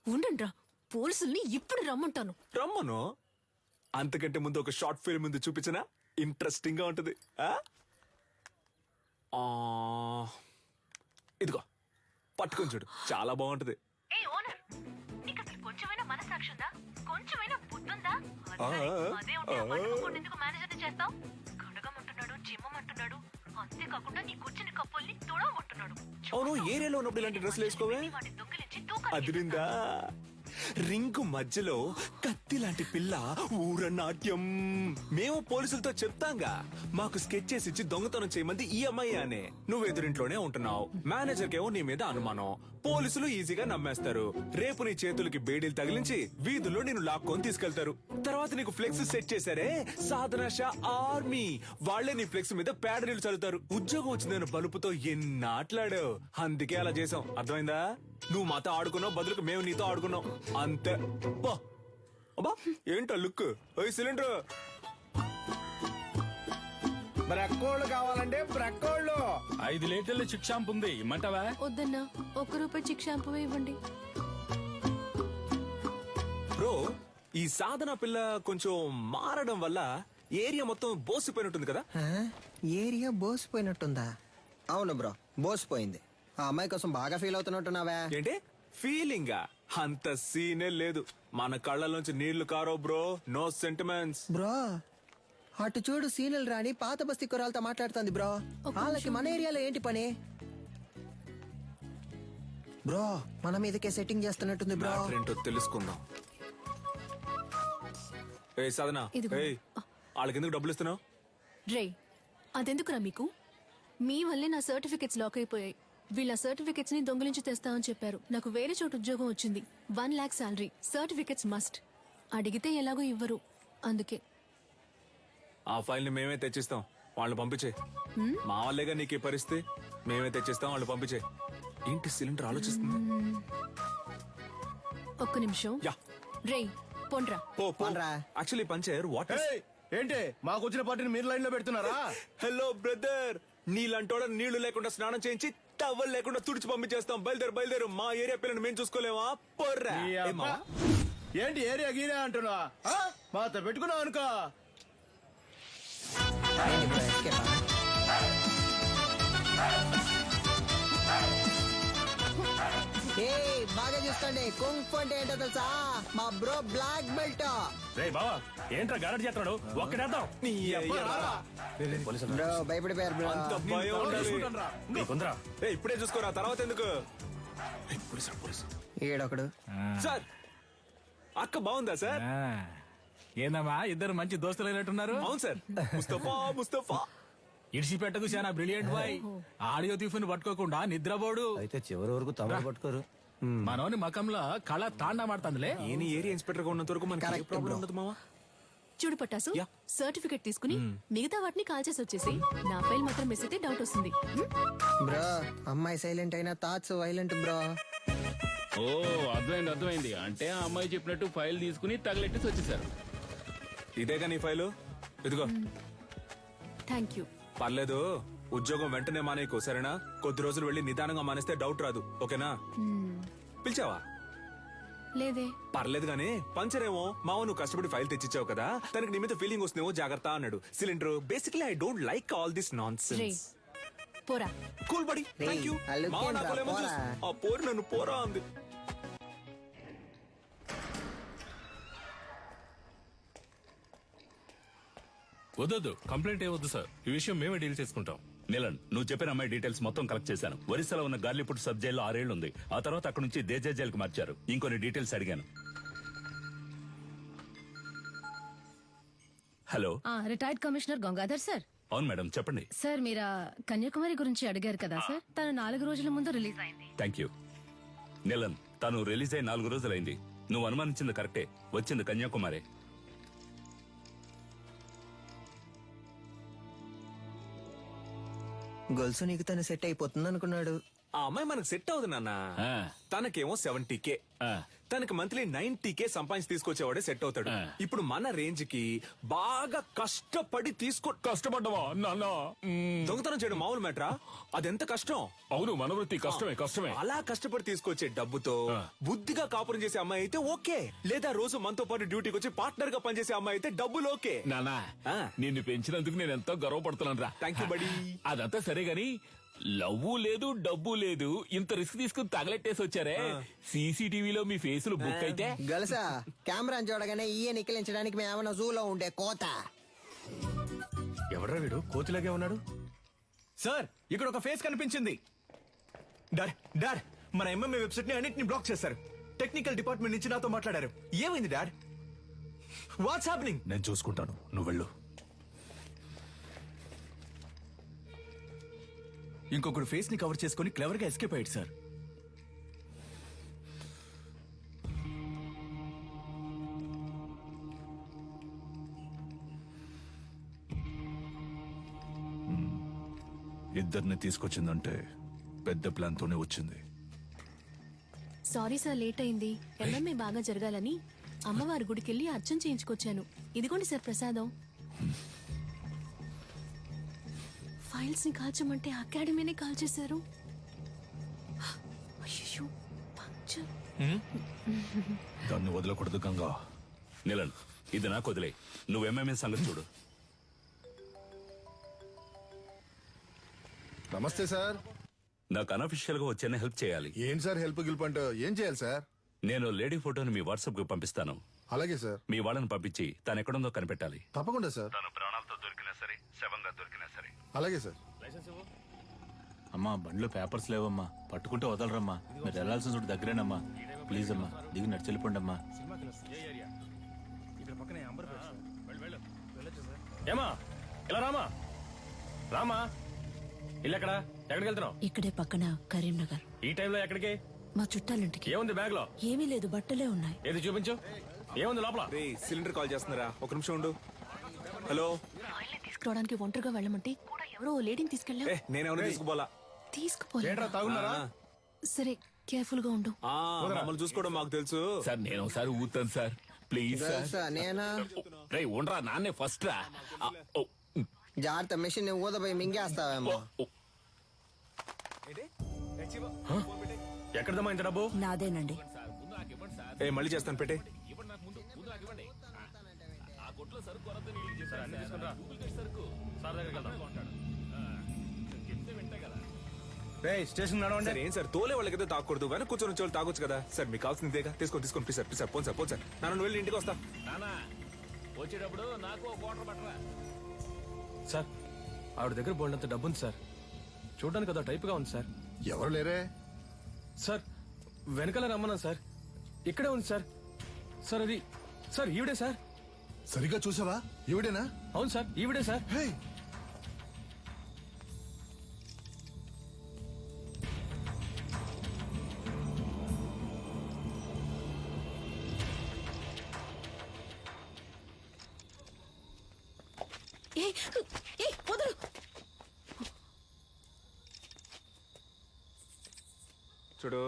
ఉండండి రా, పోలీసుల్ని ఇప్పుడు రమ్మంటాను. రమ్మను. అంతకంటే ముందు ఒక షార్ట్ ఫిల్మ్ ముందు చూపించనా? ఇంట్రెస్టింగ్ గా ఉంటుంది. ఇదిగో పట్టుకొని చూడు, చాలా బాగుంటది. అవును, ఏరియాలో ఉన్నప్పుడు ఇలాంటి డ్రెస్సులు వేసుకోవే? అదిరిందా? రింగు మధ్యలో కత్తి లాంటి పిల్ల ఊరనాట్యం. మేము పోలీసులతో చెప్తాంగా, మాకు స్కెచ్ చేసి ఇచ్చి దొంగతనం చేయమంది ఈ అమ్మాయి అనే. నువ్వు ఎదురింట్లోనే ఉంటున్నావు, మేనేజర్ కేమో నీ మీద అనుమానం. పోలీసులు ఈజీగా నమ్మేస్తారు. రేపు నీ చేతులకి బేడీలు తగిలించి వీధుల్లో నేను లాక్కొని తీసుకెళ్తారు. తర్వాత నీకు ఫ్లెక్స్ సెట్ చేశారే, సాధన షా ఆర్మీ, వాళ్లే నీ ఫ్లెక్స్ మీద పేడ నీళ్లు చల్లుతారు. ఉద్యోగం వచ్చిందని బలుపుతో ఎన్నాట్లాడావు, అందుకే అలా చేసాం. అర్థమైందా? నువ్వు మాతో ఆడుకున్నావు, బదులుకు మేము నీతో ఆడుకున్నాం అంతే. అబ్బా ఏంటో లుక్. సిలిండర్ బ్రక్కోళ్ళు కావాలంటే బ్రక్కోళ్ళు. 5 లీటర్ల చిక్ షాంపూ ఉంది, ఇమ్మంటావా? వద్దన్నా, ₹1 చిక్ షాంపూ ఇవ్వండి. బ్రో, ఈ సాధన పిల్ల కొంచెం మారడం వల్ల ఏరియా మొత్తం బోసిపోయినట్టుంది కదా? ఏరియా బోసిపోయినట్టుందా? అవును బ్రో, బోసిపోయింది. ఆ అమ్మాయి కోసం బాగా ఫీల్ అవుతున్నట్టున్నావా? ఏంటి ఫీలింగా? అంత సీనే లేదు. మన కళ్ళలోంచి నీళ్లు కారో బ్రో. No sentiments bro. అటు చూడు, సీనియల్ రాణి పాత బస్తీ కురాలతో మాట్లాడుతుంది బ్రో. వాళ్ళకి మన ఏరియాలో ఏంటి పని బ్రో? మన మీదకే సెట్టింగ్ చేస్తున్నట్టుంది బ్రో. ఏంటో తెలుసుకుందాం. ఏ సాధన, ఇదిగో. వాళ్ళకి ఎందుకు డబ్బులు ఇస్తున్నావు? రే, అదెందుకురా మీకు? మీ వల్లే నా సర్టిఫికెట్స్ లాక్ అయిపోయాయి. వీళ్ళ సర్టిఫికెట్స్ ని దొంగిలించి తెస్తామని చెప్పారు. నాకు వేరే చోటు ఉద్యోగం వచ్చింది. 1 lakh శాలరీ. Certificates must. అడిగితే ఎలాగో ఇవ్వరు, అందుకే. ఆ ఫైల్ ని మేమే తెచ్చిస్తాం, వాళ్ళు పంపించే. మా వాళ్ళేగా నీకు పరిస్థితి. మేమే తెచ్చిస్తాం, వాళ్ళు పంపించే. ఏంటి సిలిండర్ ఆలోచిస్తుంది? ఒక్క నిమిషం. యా. రే, పోండ్రా. యాక్చువల్లీ పంచర్ వాట్ ఏంటి మాకు వచ్చిన పార్టీని మీరు లైన్ లో పెడుతున్నారా? హలో బ్రదర్, నీళ్ళంటోడ నీళ్లు లేకుండా స్నానం చేయించి టవల్ లేకుండా తుడిచి పంపించేస్తాం. బయలుదేరు. మా ఏరియా పిల్లని మేము చూసుకోలేమా? పొర్రా. ఏంటి ఏరియా గీరియా అంటున్నా? మాతో పెట్టుకున్నావు అనుకో. బాగా చూసుకోండి. కుంఫ్ అంటే ఏంటో తెలుసా? మా బ్రో బ్లాక్ బెల్ట్. రే బావా, ఏంట్రా గారడి చేస్తున్నాడు? ఒక్కడేద్దాం. బ్రో భయపడిపోయారు బ్రో. అంత భయం ఉండాలి. ఇప్పుడే చూసుకోరా, తర్వాత ఎందుకు? ఈడొకడు. సార్, అక్క బాగుందా సార్? ఏందమ్మా, ఇద్దరు మంచి దోస్తులు అయినట్టున్నారు. అవును సార్. ముస్తఫా ఇడిచిపెట్టకు, చాలా బ్రిలియంట్ బాయ్. ఆడియో తీఫుని పట్టుకోకుండా నిద్రపోడు. అయితే చివరి వరకు తమ పట్టుకోరు. మనోని మకంలో కళ తాండా మాడుతుందిలే. ఏని ఏరియా ఇన్స్పెక్టర్ గా ఉన్నంత వరకు మనకి ప్రాబ్లం ఉండదు మావా. చూడు పట్టాసు, సర్టిఫికెట్ తీసుకుని మిగతా వాటిని కాల్ చేసి వచ్చేసి నా ఫైల్ మాత్రం మిస్ అయితే డౌట్ వస్తుంది. బ్రో, అమ్మాయి సైలెంట్ అయినా థాట్స్ వైలెంట్ బ్రో. ఓ, అర్థమైంది. అంటే ఆ అమ్మాయి చెప్పినట్టు ఫైల్ తీసుకుని తగలెట్టేసి వచ్చేసారు. ఇదేగా నీ ఫైలు, ఇదిగో. Thank you. పర్లేదు, ఉద్యోగం వెంటనే మానేయకు, సరేనా? కొద్ది రోజులు వెళ్ళి నిదానంగా మానేస్తే డౌట్ రాదు, ఓకేనా? పిలిచావా? లేదే. పర్లేదు గానీ, పంచరేమో మావ నువ్వు కష్టపడి ఫైల్ తెచ్చిచ్చావు కదా, తనకి నీ మీద ఫీలింగ్ వస్తుందేమో, జాగ్రత్త అన్నాడు. Cylinder, basically I don't like all this nonsense. పోరా. Cool buddy, thank you. మావ నాకు ఆ పోరు నన్ను పోరా అంది. వద్దు, కంప్లైంట్ ఏవద్దు సార్. ఈ విషయం మేమే డీల్ చేసుకుంటాం. నీలన్, నువ్వు చెప్పిన అమ్మాయి డీటెయిల్స్ మొత్తం కలెక్ట్ చేశాను. ఒరిస్సాలో ఉన్న గార్లీపుట్ సబ్ జైల్లో 6 ఏళ్లు ఉంది. ఆ తర్వాత అక్కడ నుంచి దేజా జైలుకు మార్చారు. ఇంకొన్ని డీటెయిల్స్ అడిగాను. Hello, retired commissioner Gangadhar sir. అవును మేడం, చెప్పండి. సార్, మీరు కన్యాకుమారి గురించి అడిగారు కదా సార్. తను 4 రోజుల ముందు రిలీజ్ అయింది. Thank you. నీలన్, తను రిలీజ్ అయి 4 రోజులైంది. నువ్వు అనుమానించింది కరెక్టే, వచ్చింది కన్యాకుమారి. గొలుసు నీకు తను సెట్ అయిపోతుంది అనుకున్నాడు. ఆ అమ్మాయి మనకు సెట్ అవుతుంది నాన్న. తనకేమో 70K, తనకి మంత్లీ 90K సంపాదించి తీసుకొచ్చేవాడే సెట్ అవుతాడు. ఇప్పుడు మన రేంజ్ కి బాగా కష్టపడి కష్టపడ్డవా నాన్న? దొంగతనం చేయడం మామూలు మ్యాటరా? అదెంత కష్టం. అవును, మన వృత్తి కష్టమే. అలా కష్టపడి తీసుకొచ్చే డబ్బుతో బుద్ధిగా కాపురం చేసే అమ్మాయి అయితే ఓకే, లేదా రోజు మనతో పాటు డ్యూటీకి వచ్చి పార్ట్నర్ గా పనిచేసే అమ్మాయి అయితే డబ్బులు ఓకే. నానా, నిన్ను పెంచినందుకు నేను ఎంతో గర్వపడుతున్నాను రా. థ్యాంక్ యూ బడి. అదంతా సరే గాని లవ్వు లేదు, డబ్బు లేదు, ఇంత రిస్క్ తీసుకుని తగలెట్టేసి వచ్చారే. సీసీటీవీలో మీ ఫేసులు బుక్ అయితే గలసా కెమెరా చూడగానే ఈయ నిక్కిలించడానికి మేమన్నా జూలో ఉండే కోత. ఎవడ్రా వీడు కోతిలాగే ఉన్నాడు? సార్, ఇక్కడ ఒక ఫేస్ కనిపించింది. డాడ్, మన ఎంఎంఏ వెబ్సైట్ ని అన్నిటిని బ్లాక్ చేశారు. టెక్నికల్ డిపార్ట్మెంట్ నుంచి నాతో మాట్లాడారు. ఏమైంది డాడ్? What's happening? నేను చూసుకుంటాను, నువ్వు వెళ్ళు. ఇంకొకడు ఫేస్ ని కవర్ చేసుకుని క్లవర్ గా ఎస్కేప్ అయ్యాడు సార్. ఇద్దరిని తీసుకొచ్చిందంటే పెద్ద ప్లాన్ తోనే వచ్చింది. సారీ సార్, లేట్ అయింది. ఎంఎంఏ బాగా జరగాలని అమ్మవారి గుడికెళ్ళి అర్చన చేయించుకొచ్చాను. ఇదిగోండి సార్ ప్రసాదం. ఫైల్స్ ని కాల్చమంటే అకాడమీనే కాల్చేశారు. అయ్యో, పంక్చర్. దాన్ని వదలకూడదు గంగా. నిలన్, ఇది నాకు వదిలే. నువ్వు ఎంఎంఏ సంగతి చూడు. నమస్తే సార్. నాకు అనఫిషియల్ గా వచ్చేనే హెల్ప్ చేయాలి. ఏం సార్ హెల్ప్ గిల్ప్ ఏం చేయాలి సార్? నేను లేడీ ఫోటోని మీ వాట్సాప్ కి పంపిస్తాను. అలాగే సార్. మీ వాళ్ళని పంపించి తను ఎక్కడుందో కనిపెట్టాలి. తప్పకుండా సార్. తను ప్రాణాలతో దొరికినా సరే, శవంగా దొరికినా సరే. అలాగే సార్. అమ్మా, బండ్లో పేపర్స్ లేవమ్మా, పట్టుకుంటే వదలరమ్మా. మీరు వెళ్లాల్సిన చోటు దగ్గరేనమ్మా. ప్లీజ్ అమ్మా, దిగి నడిచెళ్ళిపోండి అమ్మా. ఏమా, ఇలా రామా. ఇల్లు ఎక్కడికి వెళ్తున్నావు? ఇక్కడే పక్కన కరీంనగర్. ఈ టైంలో ఎక్కడికి? మా చుట్టాలింటికి. ఏముంది బ్యాగ్ లో? ఏమీ లేదు, బట్టలే ఉన్నాయి. ఏది చూపించు. ఏముంది లోపల? సిలిండర్ కాల్ చేస్తున్నారా? ఒక నిమిషం ఉండు. హలో. తీసుకురావడానికి ఒంటరిగా వెళ్ళమంటే కూడా ఎవరో లేడీని తీసుకెళ్ళా. నేనేమన్నా తీసుకుపోలా. తీసుకుపోలే. సరే, కేర్ఫుల్ గా ఉండు. మమ్మల్ని చూసుకోవడం మాకు తెలుసు సార్. నేను ఒకసారి ఊతాను సార్, ప్లీజ్ సార్. నేనా? రే ఉండరా, నాన్నే ఫస్ట్ రా. జాగ్రత్త, మెషిన్ ఊదపోయి మింగేస్తావేమో. ఎక్కడదమ్మా ఇంత డబ్బు? నాదేనండి. మళ్ళీ చేస్తాను, పెట్టే. స్టేషన్ సార్, ఏం సార్ తోలే వాళ్ళకైతే తాగకూడదు, వెనక కూర్చొని వచ్చే వాళ్ళు తాగొచ్చు కదా సార్. మీకు కావాల్సిందేగా, తీసుకోండి please sir. Please sir, phone sir. నన్ను వెళ్ళి ఇంటికి వస్తా. వచ్చేటప్పుడు నాకు ఒక వాటర్ పట్టరా. సార్, ఆవిడ దగ్గర బోల్డంత డబ్బు ఉంది సార్. చూడడానికి అదో టైప్ గా ఉంది సార్. ఎవరు లేరే సార్? వెనకాల రమ్మన్నా సార్. ఇక్కడే ఉంది సార్. సార్, అది సార్ ఈవిడే సార్. సరిగ్గా చూసావా? ఈవిడేనా? అవును సార్, ఈవిడే సార్. చూడు,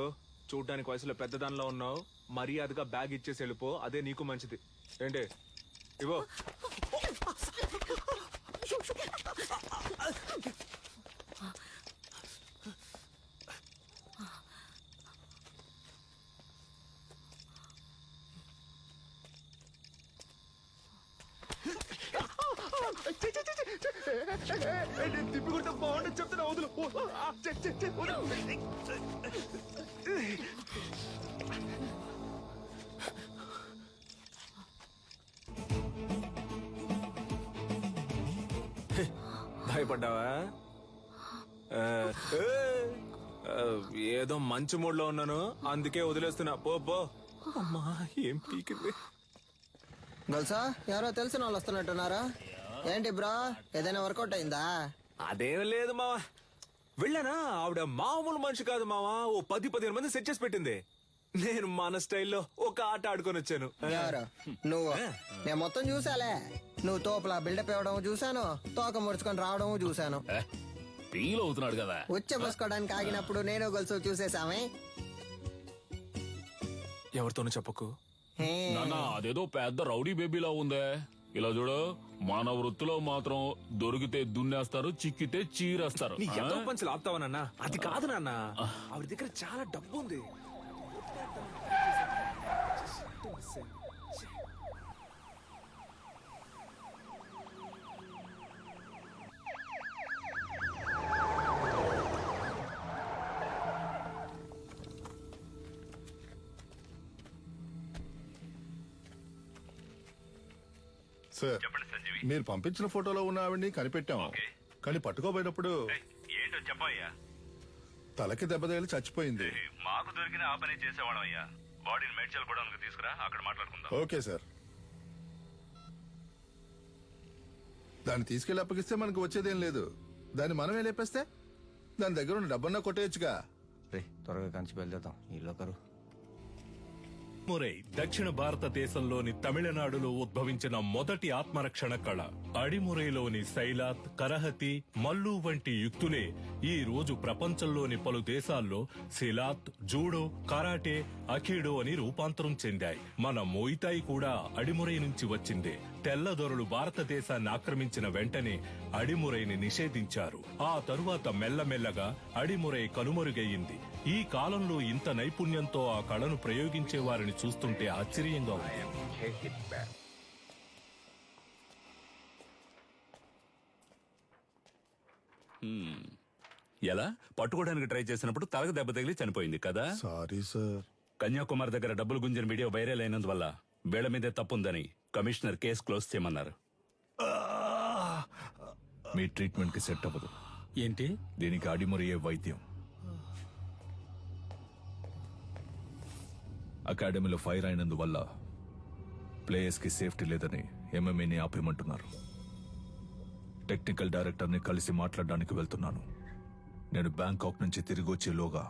చూడ్డానికి వయసులో పెద్దదానిలో ఉన్నావు. మర్యాదగా బ్యాగ్ ఇచ్చేసి వెళ్ళిపో, అదే నీకు మంచిది. ఏంటి ఇవో. తిప్పుకుంటే బాగుండదు చెప్తున్నా, వదులు. భయపడ్డావా? ఏదో మంచి మూడ్ లో ఉన్నాను, అందుకే వదిలేస్తున్నా. పో. అమ్మా, ఏం పీకింది. గల్సా, ఎవరో తెలిసిన వాళ్ళు వస్తున్నట్టున్నారా? ఏంటి బ్రో, ఏదైనా వర్కౌట్ అయిందా? అదేం లేదు మావా. వెళ్ళానా, ఆవిడ మామూలు మనిషి కాదు మావా. ఓ 10-15 మంది సెట్ చేసి పెట్టింది. నేను మన స్టైల్లో ఒక ఆట ఆడుకొని వచ్చాను. ఎవరు? నువ్వు? నేను మొత్తం చూసాలే. నువ్వు తోపులా బిల్డప్ ఇవ్వడం చూసాను, తోక ముడుచుకొని రావడం చూసాను. ఫీల్ అవుతున్నాడు కదా. ఉచ్చ పోసుకోవడానికి ఆగినప్పుడు నేను గొలుసు చూసేసామే. ఎవరితోనూ చెప్పకు. నానా అదేదో పెద్ద రౌడీ బేబీలా ఉందే. ఇలా చూడు, మన వృత్తిలో మాత్రం దొరికితే దున్నేస్తారు, చిక్కితే చీరేస్తారు. నీ ఎంతో పంచులు ఆపుతావా నాన్న? అది కాదు నాన్న, ఆవిడ దగ్గర చాలా డబ్బు ఉంది. సార్, మీరు పంపించిన ఫోటోలో ఉన్న ఆవిడ్ని కనిపెట్టాము, కానీ పట్టుకోబోయేటప్పుడు ఏంటో చెప్పయ్యా. తలకి దెబ్బ తగిలి చచ్చిపోయింది. మాకు దొరికిన ఆ పని చేసేవాళ్ళం అయ్యా. బాడీని మేడ్చల్ గోడౌన్కి తీసుకురా, అక్కడ మాట్లాడుకుందాం. Okay sir. దాన్ని తీసుకెళ్లి అప్పగిస్తే మనకు వచ్చేదేం లేదు. దాన్ని మనమే లేపేస్తే దాని దగ్గర ఉన్న డబ్బన్నా కొట్టేయచ్చుగా. రే త్వరగా కంచి బయలుదేద్దాం. ఈ లోకరు మురై దక్షిణ భారతదేశంలోని తమిళనాడులో ఉద్భవించిన మొదటి ఆత్మరక్షణ కళ. అడిమురైలోని సైలాత్, కరహతి, మల్లు వంటి యుక్తులే ఈ రోజు ప్రపంచంలోని పలు దేశాల్లో సిలాత్, జూడో, కరాటే, అఖీడో అని రూపాంతరం చెందాయి. మన మోయితాయి కూడా అడిమురై నుంచి వచ్చిందే. తెల్లదొరలు భారతదేశాన్ని ఆక్రమించిన వెంటనే అడిమురైని నిషేధించారు. ఆ తరువాత మెల్లమెల్లగా అడిమురై కనుమరుగయ్యింది. ఈ కాలంలో ఇంత నైపుణ్యంతో ఆ కళను ప్రయోగించే వారిని చూస్తుంటే ఆశ్చర్యంగా ఉంది. ఎలా పట్టుకోవడానికి ట్రై చేసినప్పుడు తలకు దెబ్బ తగిలి చనిపోయింది కదా. Sorry sir. కన్యాకుమారి దగ్గర డబ్బులు గుంజిన వీడియో వైరల్ అయినందువల్ల వీళ్ల మీదే తప్పుందని కమిషనర్ కేసు క్లోజ్ చేయమన్నారు. మీ ట్రీట్మెంట్ కి సెట్ అవ్వదు. ఏంటి? దీనికి అడిమురయ్యే వైద్యం. అకాడమీలో ఫైర్ అయినందువల్ల ప్లేయర్స్ కి సేఫ్టీ లేదని ఎంఎంఏని ఆపేయమంటున్నారు. టెక్నికల్ డైరెక్టర్ ని కలిసి మాట్లాడడానికి వెళ్తున్నాను. నేను బ్యాంకాక్ నుంచి తిరిగి వచ్చేలోగా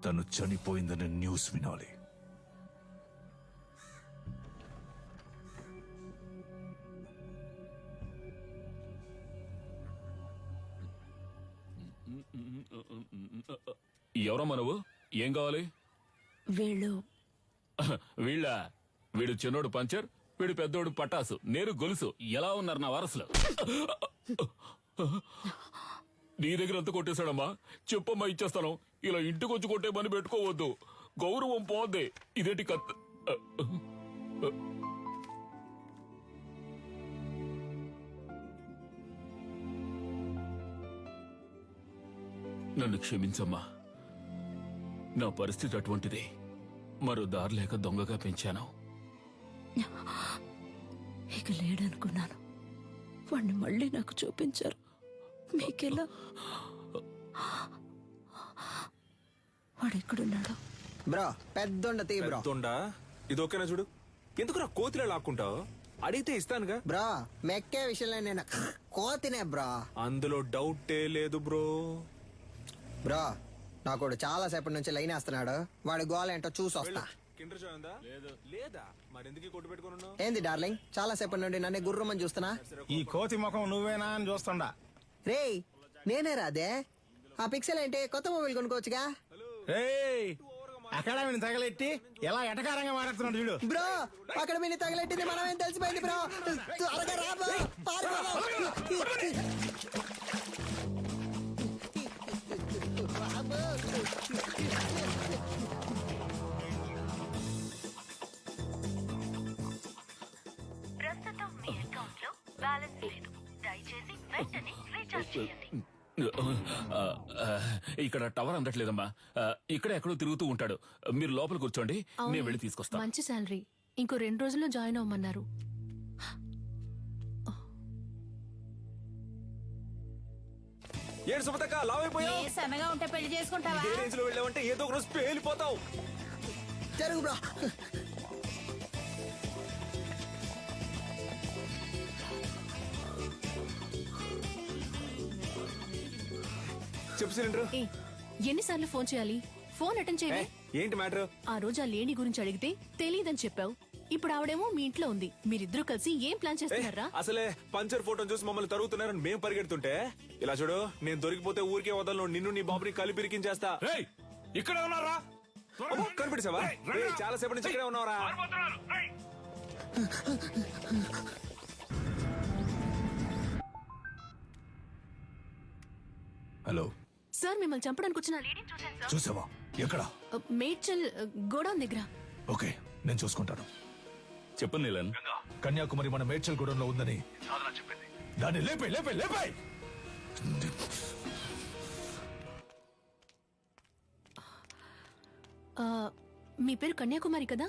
తను చనిపోయిందనే న్యూస్ వినాలి. ఎవరమ్మా నువ్వు? ఏం కావాలి? వీడు చిన్నోడు పంచర్, వీడు పెద్దోడు పటాసు, నేను గొలుసు. ఎలా ఉన్నారు నా వారసులు? నీ దగ్గర ఎంత కొట్టేశాడమ్మా? చెప్పమ్మా, ఇచ్చేస్తాను. ఇలా ఇంటికి వచ్చి కొట్టే పని పెట్టుకోవద్దు, గౌరవం పోద్ది. ఇదేంటి కత్ నన్ను క్షమించమ్మా, నా పరిస్థితి అటువంటిది. మరో దారి లేక దొంగగా పెంచాను. ఇక లేడనుకున్నాను. వాణ్ణి మళ్ళీ నాకు చూపించారు. మీకెలా? వాడెక్కడున్నాడు? బ్రో పెద్దొండ తీ బ్రో. పెద్దొండా? ఇది ఓకేనా చూడు. ఎందుకు నా కోతిలో లాక్కుంటావు? అడిగితే ఇస్తానుగా. బ్రో మెక్కే విషయంలో నేను కోతినే బ్రో. అందులో డౌటే లేదు బ్రో. బ్రో నాకు చాలా సేపటి నుంచి లైన్ వేస్తున్నాడు. వాడి గోల్ ఏంటో చూసి వస్తా. కిండర్ జాయ్ ఉందా? లేదా? మరెందుకు కొట్టు పెట్టుకుని? ఏంది డార్లింగ్, చాలా సేపటి నుండి నన్ను గుర్రమని చూస్తున్నా. ఈ కోతి ముఖం నువ్వేనా అని చూస్తుండా. రేయ్ నేనే రాదే. ఆ పిక్సెల్ ఏంటి? కొత్త మొబైల్ కొనుక్కోవచ్చుగా. అకాడమీని తగలెట్టి ఎలా ఎటకారంగా మాట్లాడుతున్నాడు చూడు. బ్రో అక్కడ మీరు తగలెట్టింది మనమేం తెలిసిపోయింది బ్రో. త్వరగా రా బ్రో. ప్రస్తుతం మీ అకౌంట్ లో బ్యాలెన్స్ లేదు. దయచేసి వెంటనే రీఛార్జ్ చేయండి. ఇక్కడ టవర్ అందట్లేదమ్మా. ఇక్కడ ఎక్కడో తిరుగుతూ ఉంటాడు. మీరు లోపల కూర్చోండి, నేను వెళ్ళి తీసుకొస్తాను. మంచి శాలరీ. ఇంకో 2 రోజుల్లో జాయిన్ అవ్వమన్నారు. ఏడు సుమతక్క లావైపోయావు. సన్నగా ఉంటే పెళ్లి చేసుకుంటావా? ఏ రేంజ్ లో వెళ్ళావంటే ఏదో ఒక రోజు పేలిపోతావు. జరుగు బ్రో. చెప్పు సిలిండర్. ఎన్నిసార్లు ఫోన్ చేయాలి? ఫోన్ అటెండ్ చేయాలి. ఏంటి మ్యాటర్? ఆ రోజు ఆ లేడీ గురించి అడిగితే తెలియదని చెప్పావు. ఇప్పుడు ఆవిడేమో మీ ఇంట్లో ఉంది. మీరిద్దరూ కలిసి ఏం ప్లాన్ చేస్తున్నారా? అసలే పంచర్ ఫోటో చూసి మమ్మల్ని తరుగుతున్నారని మేము పరిగెడుతుంటే, ఇలా చూడు, నేను దొరికిపోతే ఊరికే వదలను. నిన్ను నీ బాబుని కలిపి ఇరికించేస్తా. ఇక్కడే ఉన్నారా? కనిపెట్టేసావా? చాలా సేపటి నుంచి ఇక్కడే ఉన్నావరా? హలో సార్ మిమ్మల్ని చంపడానికి వచ్చిన లేడీని చూశాను సార్. చూసావా? ఎక్కడ? మేడ్చల్ గోడౌన్ దగ్గర. ఓకే, నేను చూసుకుంటాను. చెప్పు నీలన్. కన్యాకుమారి మన మేడ్చల్ గూడెంలో ఉందని చెప్పింది. దాన్ని లేపే లేపే లేపే. మీ పేరు కన్యాకుమారి కదా?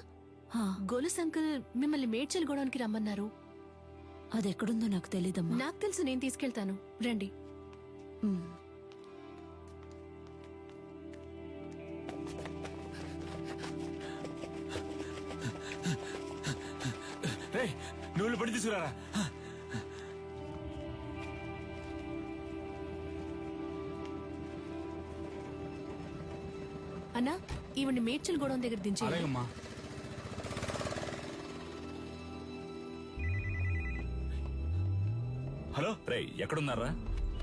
గోలుస్ అంకుల్ మిమ్మల్ని మేడ్చల్ గోడౌన్కి రమ్మన్నారు. అది ఎక్కడుందో నాకు తెలీదమ్మా. నాకు తెలుసు, నేను తీసుకెళ్తాను, రండి. నువ్వు పడి తీసుకురారా. అన్నా, ఈవిడ్ని మేడ్చల్ గోడౌన్ దగ్గర దించే. హలో రే, ఎక్కడున్నారా?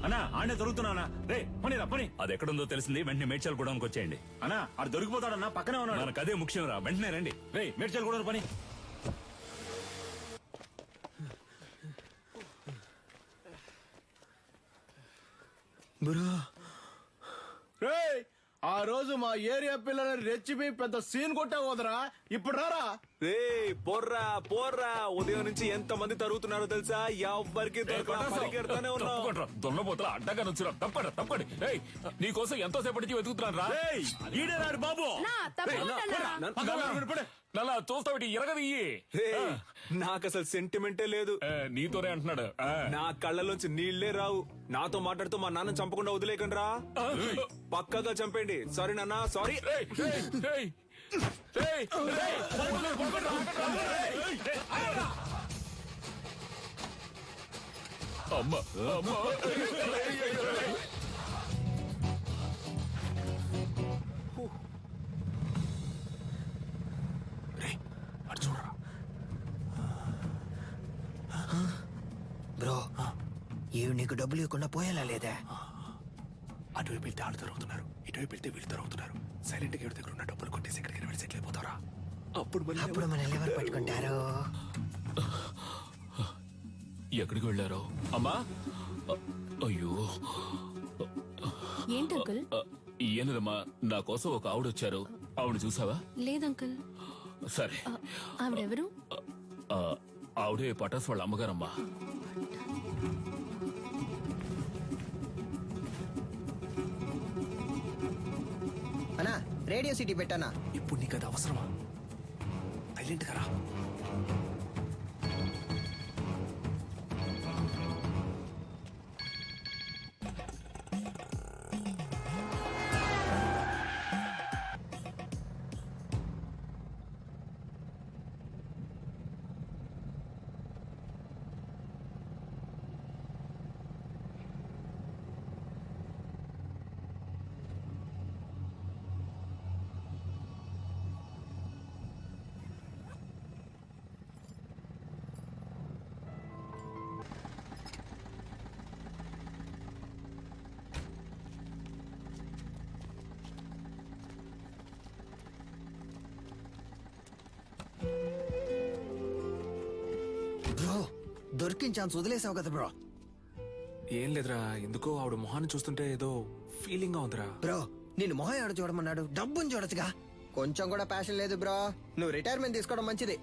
అన్నా ఆడే దొరుకుతున్నా. రే పనిరా పని. అది ఎక్కడుందో తెలిసింది, వెంటనే మేడ్చల్ గూడెంకి వచ్చేయండి. అన్నా ఆడు దొరికిపోతాడన్నా, పక్కనే ఉన్నాడు. మనకు అదే ముఖ్యం రా, వెంటనే రండి. రే మేడ్చల్ కూడా పని. రేయ్, ఆ రోజు మా ఏరియా పిల్లలని రెచ్చిపి పెద్ద సీన్ కొట్టావు వదరా. ఇప్పుడు రారా. రే పోర్రా పోర్రా, ఉదయం నుంచి ఎంత మంది తరుగుతున్నారో తెలుసా? ఎవ్వరికి పరిగెడతానే ఉన్నావు. దొన్నపోతల అడ్డగా నుంచురా. తప్పండి తప్పండి. నీకోసం ఎంతో సేపటి నుంచి వెతుకుతున్నాను రా. ఈడే రాడు బాబు. నల్లా చూస్తావిటి ఎరగదియ్యి. నాకు అసలు సెంటిమెంటే లేదు. నీతోనే అంటున్నాడు. నా కళ్ళలోంచి నీళ్లే రావు. నాతో మాట్లాడుతూ మా నాన్న చంపకుండా వదిలేకండి రా. పక్కగా చంపండి. సారీ నాన్న, సారీ. అమ్మ అమ్మ. బ్రో, ఇవి నీకు డబ్బులు ఇవ్వకుండా పోయేలా లేదా? అటువైపు వెళ్తే ఆడు తరుగుతున్నారు, ఇటువైపు వెళ్తే వీళ్ళు తరుగుతున్నారు. సైలెంట్ గా ఎవరి దగ్గర ఉన్న డబ్బులు కొట్టేసి ఎక్కడికి వెళ్ళి సెటిల్ అయిపోతారా? అప్పుడు మన ఎవరు పట్టుకుంటారు? ఎక్కడికి వెళ్ళారో? అమ్మా, అయ్యో. ఏంటి అంకుల్? ఏనదమ్మా, నా కోసం ఒక ఆవిడ వచ్చారు. ఆవిడ చూసావా? లేదంకుల్. సరే. ఆవిడెవరు? ఆవిడే పటాస్ వాళ్ళ అమ్మగారమ్మా. అన్నా, రేడియో సిటీ పెట్టానా? ఇప్పుడు నీకు అది అవసరమా? సైలెంట్ గా రా. బ్రో, దొరికిన ఛాన్స్ వదిలేసావు కదా బ్రో. ఏం లేదురా, ఎందుకో ఆవిడ మొహాన్ని చూస్తుంటే ఏదో ఫీలింగ్ గా ఉందిరా. బ్రో, నేను మొహం ఆడ చూడమన్నాడు, డబ్బుని చూడొచ్చుగా. కొంచెం కూడా ప్యాషన్ లేదు బ్రో. నువ్వు రిటైర్మెంట్ తీసుకోవడం మంచిది.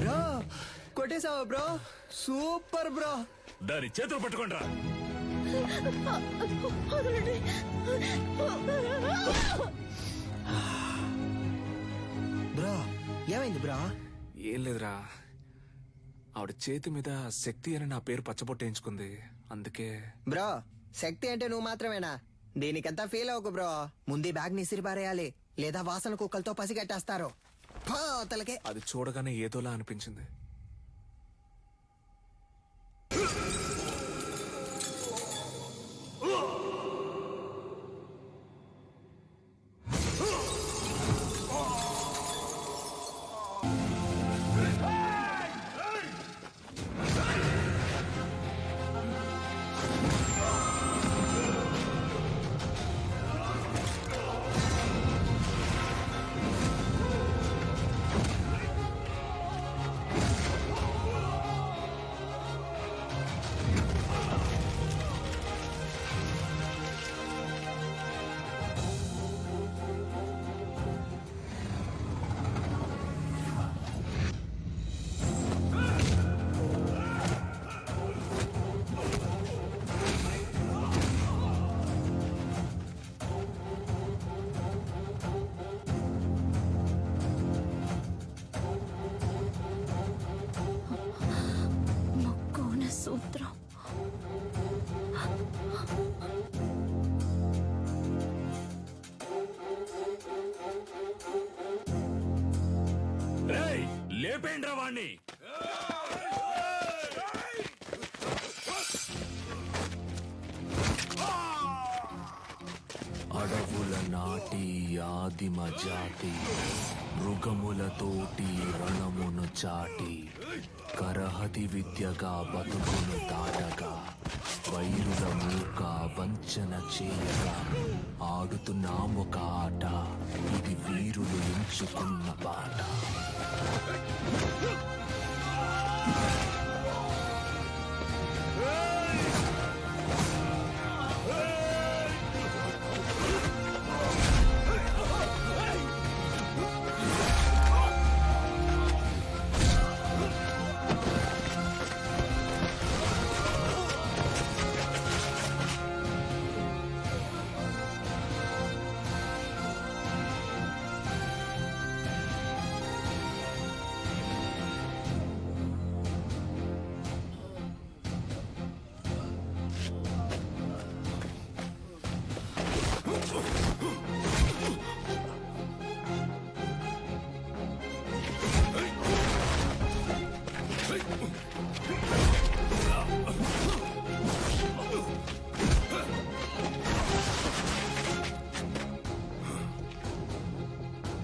బ్రో, కొట్టేసావా బ్రో? Super bro. దాని చేతులు పట్టుకోండి రా. బ్రో, ఏమైంది బ్రో? ఏం లేదురా, ఆవిడ చేతి మీద శక్తి అని నా పేరు పచ్చబొట్టేయించుకుంది, అందుకే. బ్రో, శక్తి అంటే నువ్వు మాత్రమేనా? దీనికంతా ఫీల్ అవ్వకు బ్రో. ముందు బ్యాగ్ ని ఇసిరిపారేయాలి, లేదా వాసన కుక్కలతో పసిగట్టేస్తారు. తలకే. అది చూడగానే ఏదోలా అనిపించింది. లేపేండ్రా వాణ్ణి. అడవుల నాటి ఆదిమ జాతి మృగములతోటి రణమును చాటి కరహతి విద్యగా బతుకును దాటగా వైరుల మూక వంచన చేయగా ఆడుతున్నామొక ఆట, ఇది వీరులు ఎంచుకున్న బాట.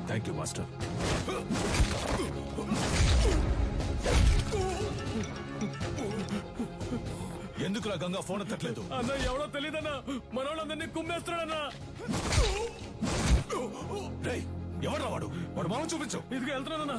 Thank you master. ఎందుకులా గంగా ఫోన్ ఎత్తట్లేదు? అన్న ఎవడో తెలియదన్నా, మనోళ్ళందరినీ కుమ్మేస్తున్నాడన్నా. ఎవడ్రా వాడు? వాడు మామూలు చూపించు. ఇదిగా వెళ్తున్నానన్నా.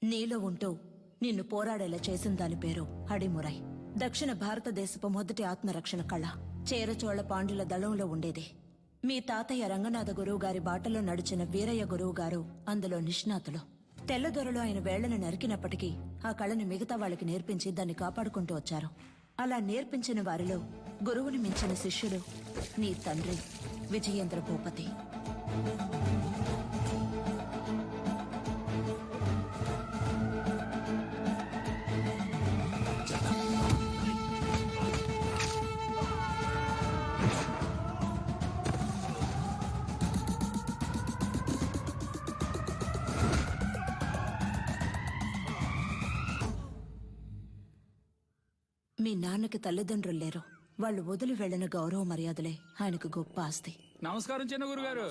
నీలో ఉంటూ నిన్ను పోరాడేలా చేసిన దాని పేరు అడిమురై. దక్షిణ భారతదేశపు మొదటి ఆత్మరక్షణ కళ చేరచోళ పాండ్యుల దళంలో ఉండేది. మీ తాతయ్య రంగనాథ గురువు గారి బాటలో నడిచిన వీరయ్య గురువు గారు అందులో నిష్ణాతులు. తెల్లదొరలు ఆయన వేళ్లను నరికినప్పటికీ ఆ కళని మిగతా వాళ్ళకి నేర్పించి దాన్ని కాపాడుకుంటూ వచ్చారు. అలా నేర్పించిన వారిలో గురువుని మించిన శిష్యుడు నీ తండ్రి విజయేంద్ర భూపతి. మీ నాన్నకి తల్లిదండ్రులు లేరు. వాళ్ళు వదిలి వెళ్లిన గౌరవ మర్యాదలే ఆయనకు గొప్ప ఆస్తి. నమస్కారం చిన్న గురుగారు.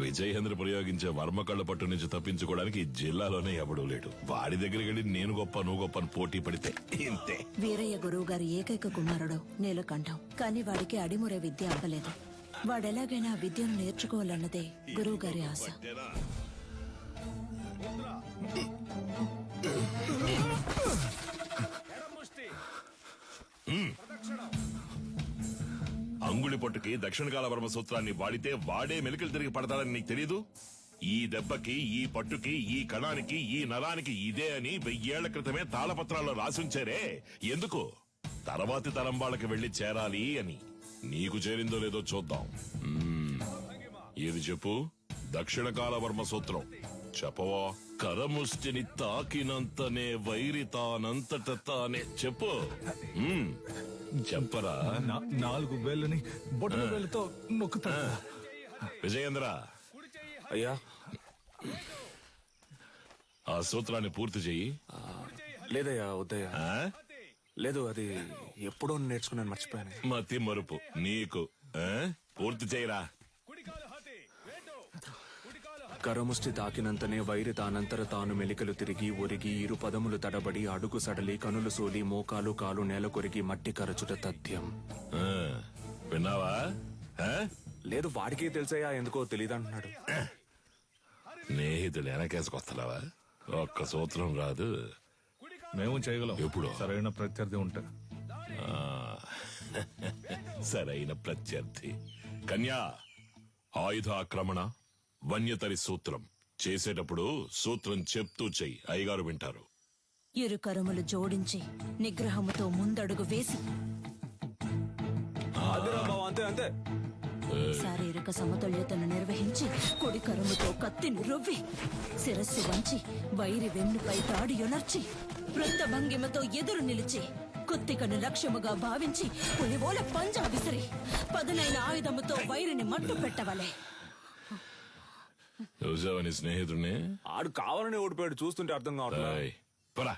విజయేంద్ర ప్రయోగించే వర్మ కళ్ళ పట్టు నుంచి తప్పించుకోవడానికి ఈ జిల్లాలోనే ఎవడూ లేడు. వాడి దగ్గరికి వెళ్ళి నేను గొప్ప నువ్వు గొప్ప అని పోటీ పడితే ఇంతే. వీరయ్య గురువు గారి ఏకైక కుమారుడు నీలకంఠం. కానీ వాడికి అడిమురే విద్య అవ్వలేదు. వాడెలాగైనా విద్యను నేర్చుకోవాలన్నదే గురువు గారి ఆశ. అంగుళి పొట్టుకి దక్షిణ కాల వర్మ సూత్రాన్ని వాడితే వాడే మెలికలు తిరిగి పడతాడని నీకు తెలీదు? ఈ దెబ్బకి, ఈ పట్టుకి, ఈ కణానికి, ఈ నరానికి ఇదే అని 1000 ఏళ్ల క్రితమే తాళపత్రాల్లో రాసుంచారే. ఎందుకు? తర్వాతి తరం వాళ్ళకి వెళ్లి చేరాలి అని. నీకు చేరిందో లేదో చూద్దాం. ఏది చెప్పు? దక్షిణ కాల వర్మ సూత్రం చెప్పవా? కరముష్టిని తాకినంతనే వైరి తానంతట తానే. చెప్పు. చెప్పరా? 4 వేళ్ళని బొట్టల వేళ్ళతో నొక్కుతా. విజయేంద్ర, అయ్యా ఆ సూత్రాన్ని పూర్తి చెయ్యి. లేదయ్యా, వద్దయ్యా. లేదు, అది ఎప్పుడో నేర్చుకున్నాను, మర్చిపోయాను. మతి మరుపు నీకు. పూర్తి చేయరా. కరముష్టి తాకినంతనే వైరి తానంతర తాను మెలికలు తిరిగి ఒరిగి ఇరు పదములు తడబడి అడుగు సడలి కనులు సోలి మోకాలు కాలు నేల కొరిగి మట్టి కరచుట తథ్యం. విన్నావా? లేదు, వాడికే తెలుసయ్యా, ఎందుకో తెలియదంటున్నాడు. స్నేహితుడు వెనకేసుకొస్తున్నావా? ఒక్క సూత్రం రాదు. మేము చేయగలం. ఎప్పుడు? సరైన ప్రత్యర్థి ఉంటా. సరైన ప్రత్యర్థి. కన్యా, ఆయుధ ఆక్రమణ వన్యతరి సూత్రం చేసేటప్పుడు సూత్రం చెప్తూ చెయ్యి. అయ్యగారు వింటారు. ఇరు కరములు జోడించి నిగ్రహముతో ముందడుగు వేసి అంతే. శారీరక సమతుల్యతను నిర్వహించి కుడి కరుముతో కత్తిని రువ్వి శిరస్సు వంచి వైరి వెన్నుపై తాడి యొనర్చి వృత్త భంగిమతో ఎదురు నిలిచి కుత్తికను లక్ష్యముగా భావించి పులివోల పంజా విసిరి పదునైన ఆయుధముతో వైరిని మట్టు పెట్టవలే. చూసావని స్నేహితుడిని ఆడు కావాలని ఓడిపోయాడు, చూస్తుంటే అర్థం కావట్లేదు.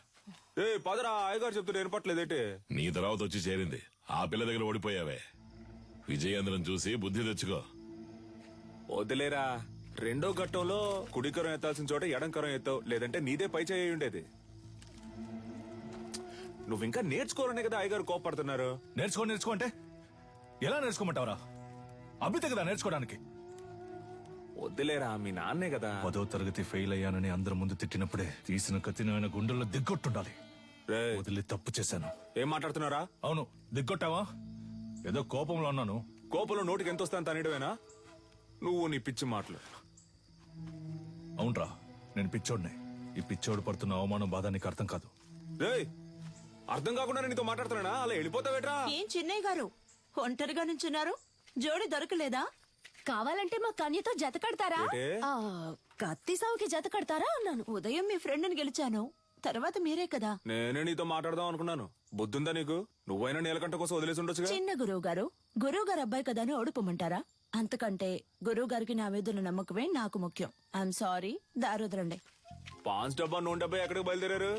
ఏ పదరా, అయ్యగారు చెప్తుంటే వినపట్లేదేంటి? నీ తర్వాత వచ్చి చేరింది ఆ పిల్ల దగ్గర ఓడిపోయావే. విజయేంద్రం చూసి బుద్ధి తెచ్చుకో. వదిలేరా, రెండో ఘట్టంలో కుడికరం ఎత్తాల్సిన చోట ఎడంకరం ఎత్తావు, లేదంటే నీదే పై చేయి ఉండేది. నువ్వు ఇంకా నేర్చుకోరనే కదా అయ్యగారు కోపడుతున్నారు. నేర్చుకో అంటే ఎలా నేర్చుకోమంటావరా? అభితే కదా నేర్చుకోవడానికి. వద్దులేరా, మీ నాన్నే కదా. 10వ తరగతి ఫెయిల్ అయ్యానని అందరి ముందు తిట్టినప్పుడే తీసిన కత్తిని ఆయన గుండెల్లో దిగ్గొట్టుండాలి. వదిలి తప్పు చేశాను. ఏం మాట్లాడుతున్నారా? అవును, దిగ్గొట్టావా? ఏదో కోపంలో ఉన్నాను. కోపంలో నోటికి ఎంత వస్తాను తనేయడమేనా? నువ్వు నీ పిచ్చి మాటలు. అవునరా, నేను పిచ్చోడిని. ఈ పిచ్చోడు పడుతున్న అవమానం బాధ నీకు అర్థం కాదు. అర్థం కాకుండా నీతో మాట్లాడుతున్నానా? అలా వెళ్ళిపోతావేట్రా? ఏం చిన్నయ్య గారు ఒంటరిగా నుంచున్నారు? జోడి దొరకలేదా? కావాలంటే మా కన్యతో జత కడతారా? కత్తి సావుకి జత కడతారా అన్నాను. ఉదయం మీ ఫ్రెండ్ని గెలిచాను, తర్వాత మీరే కదా. నేనే నీతో మాట్లాడదాం అనుకున్నాను. బుద్ధుందా నీకు? నువ్వైనా నీలకంట కోసం వదిలేసి ఉండొచ్చుగా. చిన్న గురువు గారు అబ్బాయి కదా అని ఓడిపోమంటారా? అంతకంటే గురువు గారికి నా మీద ఉన్న నమ్మకమే నాకు ముఖ్యం. I'm sorry, దారుదరండి. పాన్స్ డబ్బా నూనె డబ్బా ఎక్కడికి బయలుదేరారు?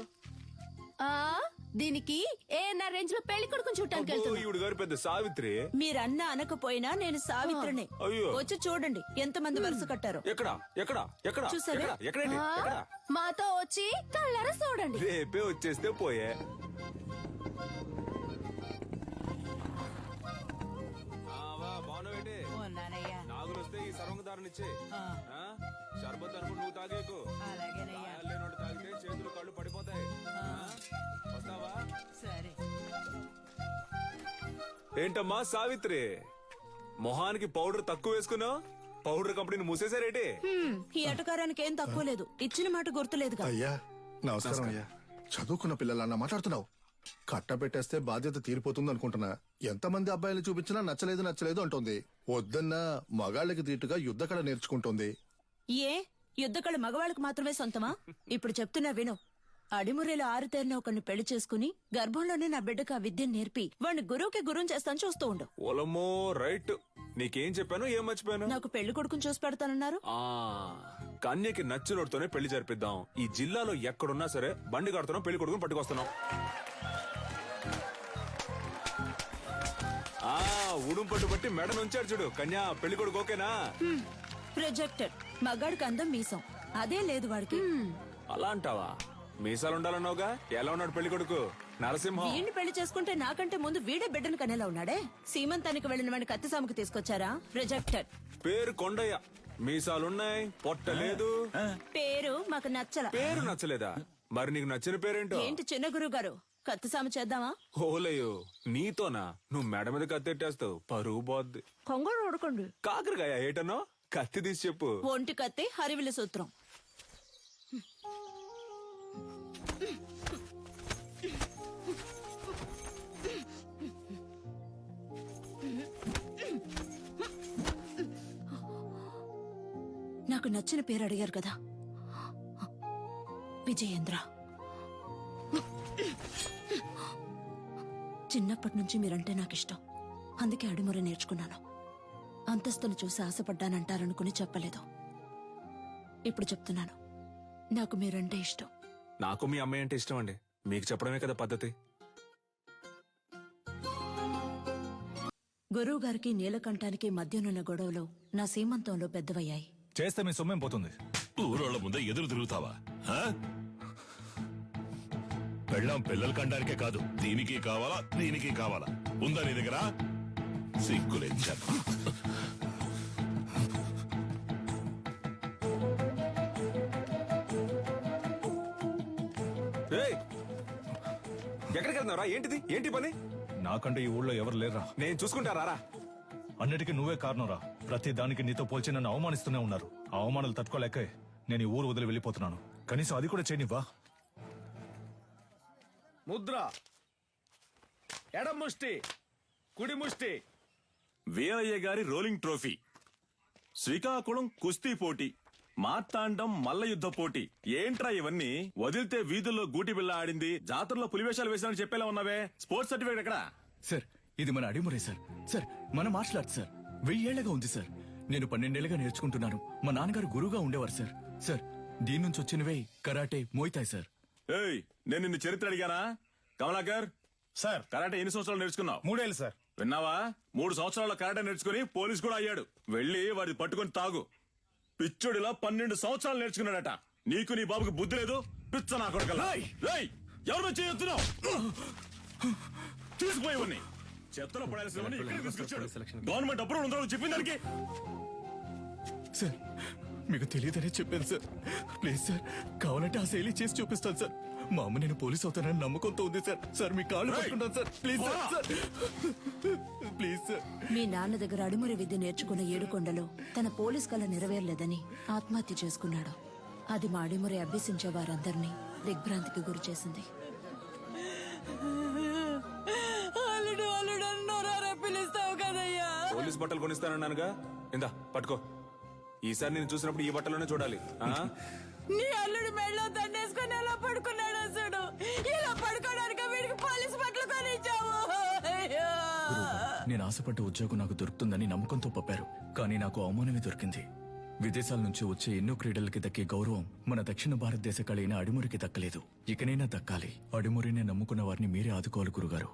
దీనికి ఏఎన్ఆర్ రేంజ్ లో పెళ్లి కొడుకుని చూడటానికి వెళ్తున్నా. ఈవిడ గారు పెద్ద సావిత్రి. మీరన్నా అనకపోయినా నేను సావిత్రిని. అయ్యో. వచ్చి చూడండి ఎంతమంది వరుస కట్టారు. ఎక్కడ చూసారా? మాతో వచ్చి కళ్ళారా చూడండి. రేపే వచ్చేస్తే పోయే. నాగులు వస్తే ఈ సర్వంగదారునిచ్చే. షర్బత్ అనుకుని నువ్వు తాగేకు. లేనోడు తాగితే చేతులు కళ్ళు పడిపోతాయి. వస్తావా? సరే. ఏంటమ్మా సావిత్రి, మొహానికి పౌడర్ తక్కువ వేసుకున్నావు? పౌడర్ కంపెనీని మూసేశారేటి? ఈ అటకారానికి ఏం తక్కువ లేదు. ఇచ్చిన మాట గుర్తులేదుగా. అయ్యా నమస్కారం అయ్యా. చదువుకున్న పిల్లలన్నా మాట్లాడుతున్నావు. కట్టబెట్టేస్తే బాధ్యత తీరిపోతుంది అనుకుంటున్నా. ఎంతమంది అబ్బాయిలు చూపించినా నచ్చలేదు అంటుంది. వద్దన్నా మగాళ్ళకి తీటుగా యుద్ధకళ నేర్చుకుంటుంది. ఏ యుద్ధకళ మగవాళ్ళకి మాత్రమే సొంతమా? ఇప్పుడు చెప్తున్నా విను. అడిమురేలో ఆరుతేరిన ఒకరిని పెళ్లి చేసుకుని గర్భంలోనే నా బిడ్డకు ఆ విద్యను నేర్పి వాడిని గురువుకి గురువుని చేస్తాను, చూస్తూ ఉండు. ఓలమ్మో రైట్. నీకేం చెప్పాను, ఏం మర్చిపోయాను? నాకు పెళ్లి కొడుకుని చూసి పెడతానన్నారు. కన్యకి నచ్చినోడితోనే పెళ్లి జరిపిద్దాం. ఈ జిల్లాలో ఎక్కడున్నా సరే బండి కడుతున్నాం, పెళ్లి కొడుకుని పట్టుకొస్తున్నాం. ఉడుం పట్టు బట్టి మెడ నుంచాడు చూడు. కన్యా, పెళ్లి కొడుకు ఓకేనా? రిజెక్టెడ్. మగాడికి అందం మీసం, అదే లేదు వాడికి. అలా అంటావా? మీసాలు ఉండాలన్నావుగా. ఎలా ఉన్నాడు పెళ్లి కొడుకు? నరసింహం. వీడిని పెళ్లి చేసుకుంటే నాకంటే ముందు వీడే బిడ్డను కనేలా ఉన్నాడే. సీమంతానికి వెళ్లిన వాడిని కత్తి సాముకు తీసుకొచ్చారా? రిజెక్టెడ్. పేరు కొండయ్య, మీసాలున్నాయి, పొట్ట లేదు. పేరు మాకు నచ్చల. పేరు నచ్చలేదా? మరి నీకు నచ్చిన పేరేంటో? ఏంటి చిన్న గురువు గారు, కత్తి సాము చేద్దామా? ఓలయ్యో, నీతోనా? నువ్వు మెడ మీద కత్తెట్టేస్తావు, పరువు పోద్ది. కొంగడు ఉడకండి. కాకరకాయ ఏటనో? కత్తి తీసి చెప్పు. ఒంటి కత్తి, హరివిల సూత్రం. నాకు నచ్చిన పేరు అడిగారు కదా, విజయేంద్ర. చిన్నప్పటి నుంచి మీరంటే నాకు ఇష్టం, అందుకే అడిముర నేర్చుకున్నాను. అంతస్తును చూసి ఆశపడ్డానంటారనుకుని చెప్పలేదు. ఇప్పుడు చెప్తున్నాను, నాకు మీరంటే ఇష్టం. నాకు మీ అమ్మాయి అంటే ఇష్టం అండి. మీకు చెప్పడమే కదా పద్ధతి. గురువు గారికి నీలకంఠానికి మధ్యనున్న గొడవలు నా సీమంతంలో పెద్దవయ్యాయి. చేస్తే మీ సొమ్మేం పోతుంది? ఊరోళ్ళ ముందే ఎదురు తిరుగుతావా? పెళ్ళాం పిల్లలు కండానికే కాదు, దీనికి కావాలా దీనికి కావాలా? ఉందా నీ దగ్గర? సిగ్గులేంచాను. ఎక్కడికి వెళ్తున్నారా? ఏంటిది? ఏంటి పని? నాకంటే ఈ ఊళ్ళో ఎవరు లేరా? నేను చూసుకుంటారా? అన్నిటికీ నువ్వే కారణంరా. ప్రతి దానికి నీతో పోల్చి నన్ను అవమానిస్తూనే ఉన్నారు. ఆ అవమానాలు తట్టుకోలేకే నేను ఈ ఊరు వదిలి వెళ్ళిపోతున్నాను. కనీసం అది కూడా చేయనివ్వా? ముద్ర, ఎడం ముష్టి, కుడి ముష్టి. వీరయ్య గారి రోలింగ్ ట్రోఫీ, శ్రీకాకుళం కుస్తీ పోటీ, మార్తాండం మల్ల యుద్ధ పోటీ. ఏంట్రా ఇవన్నీ? వదిలితే వీధుల్లో గూటి బిళ్ళ ఆడింది, జాతరలో పులివేషాలు వేసానని చెప్పేలా ఉన్నావే. స్పోర్ట్స్ సర్టిఫికేట్ ఎక్కడా? సార్ ఇది మన అడిమురే సార్. సార్ మన మార్షల్ ఆర్ట్స్ సార్ 1000 ఏళ్లుగా ఉంది సార్. నేను 12 ఏళ్లుగా నేర్చుకుంటున్నాను. మా నాన్నగారు గురువుగా ఉండేవారు సార్. సార్ దీని నుంచి వచ్చినవే కరాటే, మోయితాయ్ సార్. ఏయ్, నేను నిన్ను చరిత్ర అడిగానా? కమలాకర్ సార్, కరాటే ఎన్ని సంవత్సరాలు నేర్చుకున్నావు? 3 ఏళ్ళు సార్. విన్నావా? 3 సంవత్సరాల కరాటే నేర్చుకుని పోలీస్ కూడా అయ్యాడు. వెళ్ళి వాడిని పట్టుకొని తాగు. పిచ్చుడిలా 12 సంవత్సరాలు నేర్చుకున్నాడట. నీకు నీ బాబుకి బుద్ధి లేదు. పిచ్చ నా కొడుకల్లా. ఎవరు చేయొద్దున్నావు? తీసుకుపోయేవన్నీ చెత్తలో పడాల్సినవన్నీ ఇక్కడికి తీసుకొచ్చాడు. గవర్నమెంట్ అప్రూవల్ ఉందో చెప్పింది దానికి. సార్ మీకు తెలియదనే చెప్పాను సార్. ప్లీజ్ సార్, కావాలంటే ఆ శైలి చేసి చూపిస్తాను సార్. మా అమ్మ నేను పోలీస్ అవుతానని నమ్మకంతో ఉంది సార్. సార్ మీ కాళ్ళు పట్టుకుంటాను sir. Please sir, please sir. మీ నాన్న దగ్గర అడిమురి విద్య నేర్చుకున్న ఏడుకొండలో తన పోలీస్ కళ నెరవేరలేదని ఆత్మహత్య చేసుకున్నాడు. అది మా అడిమురి అభ్యసించే వారందరినీ దిగ్భ్రాంతికి గురి చేసింది. పోలీస్ బట్టలు కొనిస్తానన్నానుగా, ఇందా పట్టుకో. ఈసారి నేను చూసినప్పుడు ఈ బట్టలోనే చూడాలి. నీ అల్లుడు మెడలో దండేసుకుని ఎలా పడుకున్నాడు అసలు? ఇలా పడుకోవడానికి వీడికి పోలీస్ బట్టలు కొనిచ్చావు. నేను ఆశపడ్డ ఉద్యోగం నాకు దొరుకుతుందని నమ్మకంతో పంపారు. కానీ నాకు అవమానమే దొరికింది. విదేశాల నుంచి వచ్చే ఎన్నో క్రీడలకి దక్కే గౌరవం మన దక్షిణ భారతదేశ కళైన అడిమురికి దక్కలేదు. ఇకనైనా దక్కాలి. అడిమురిని నమ్ముకున్న వారిని మీరే ఆదుకోవాలి గురుగారు.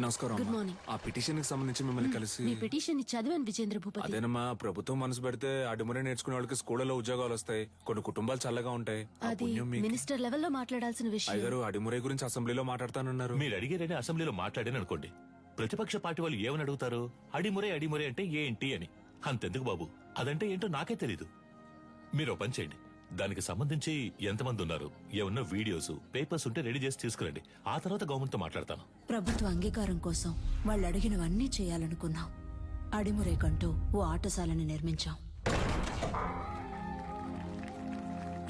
నమస్కారం. Good morning. ఆ పిటిషన్ కి సంబంధించి మిమ్మల్ని కలిసి. మీ పిటిషన్ చదివాను విజేంద్ర భూపతి. అదేనమ్మా, ప్రభుత్వం మనసు పెడితే అడిమురే నేర్చుకునే వాళ్ళకి స్కూళ్ళలో ఉద్యోగాలు వస్తాయి. కొన్ని కుటుంబాలు చల్లగా ఉంటాయి. ఆ అది పుణ్యం మీకు. మినిస్టర్ లెవెల్లో మాట్లాడాల్సిన విషయం. అయ్యగారు అడిమురే గురించి అసెంబ్లీలో మాట్లాడతానన్నారు. మీరు అడిగారని అసెంబ్లీలో మాట్లాడాను అనుకోండి, ప్రతిపక్ష పార్టీ వాళ్ళు ఏమని అడుగుతారు? అడిమురే అడిమురే అంటే ఏంటి అని. అంతెందుకు బాబు, అదంటే ఏంటో నాకే తెలీదు. మీరు పని చేయండి, దానికి సంబంధించి ఎంతమంది ఉన్నారు, ఏమన్నా వీడియోస్, పేపర్స్ ఉంటే రెడీ చేసి తీసుకురండి. ఆ తర్వాత గవర్నమెంట్ తో మాట్లాడతాను. ప్రభుత్వ అంగీకారం కోసం వాళ్ళు అడిగినవన్నీ చేయాలనుకున్నాం. అడిమురేకంటూ ఓ ఆటశాలని నిర్మించాం.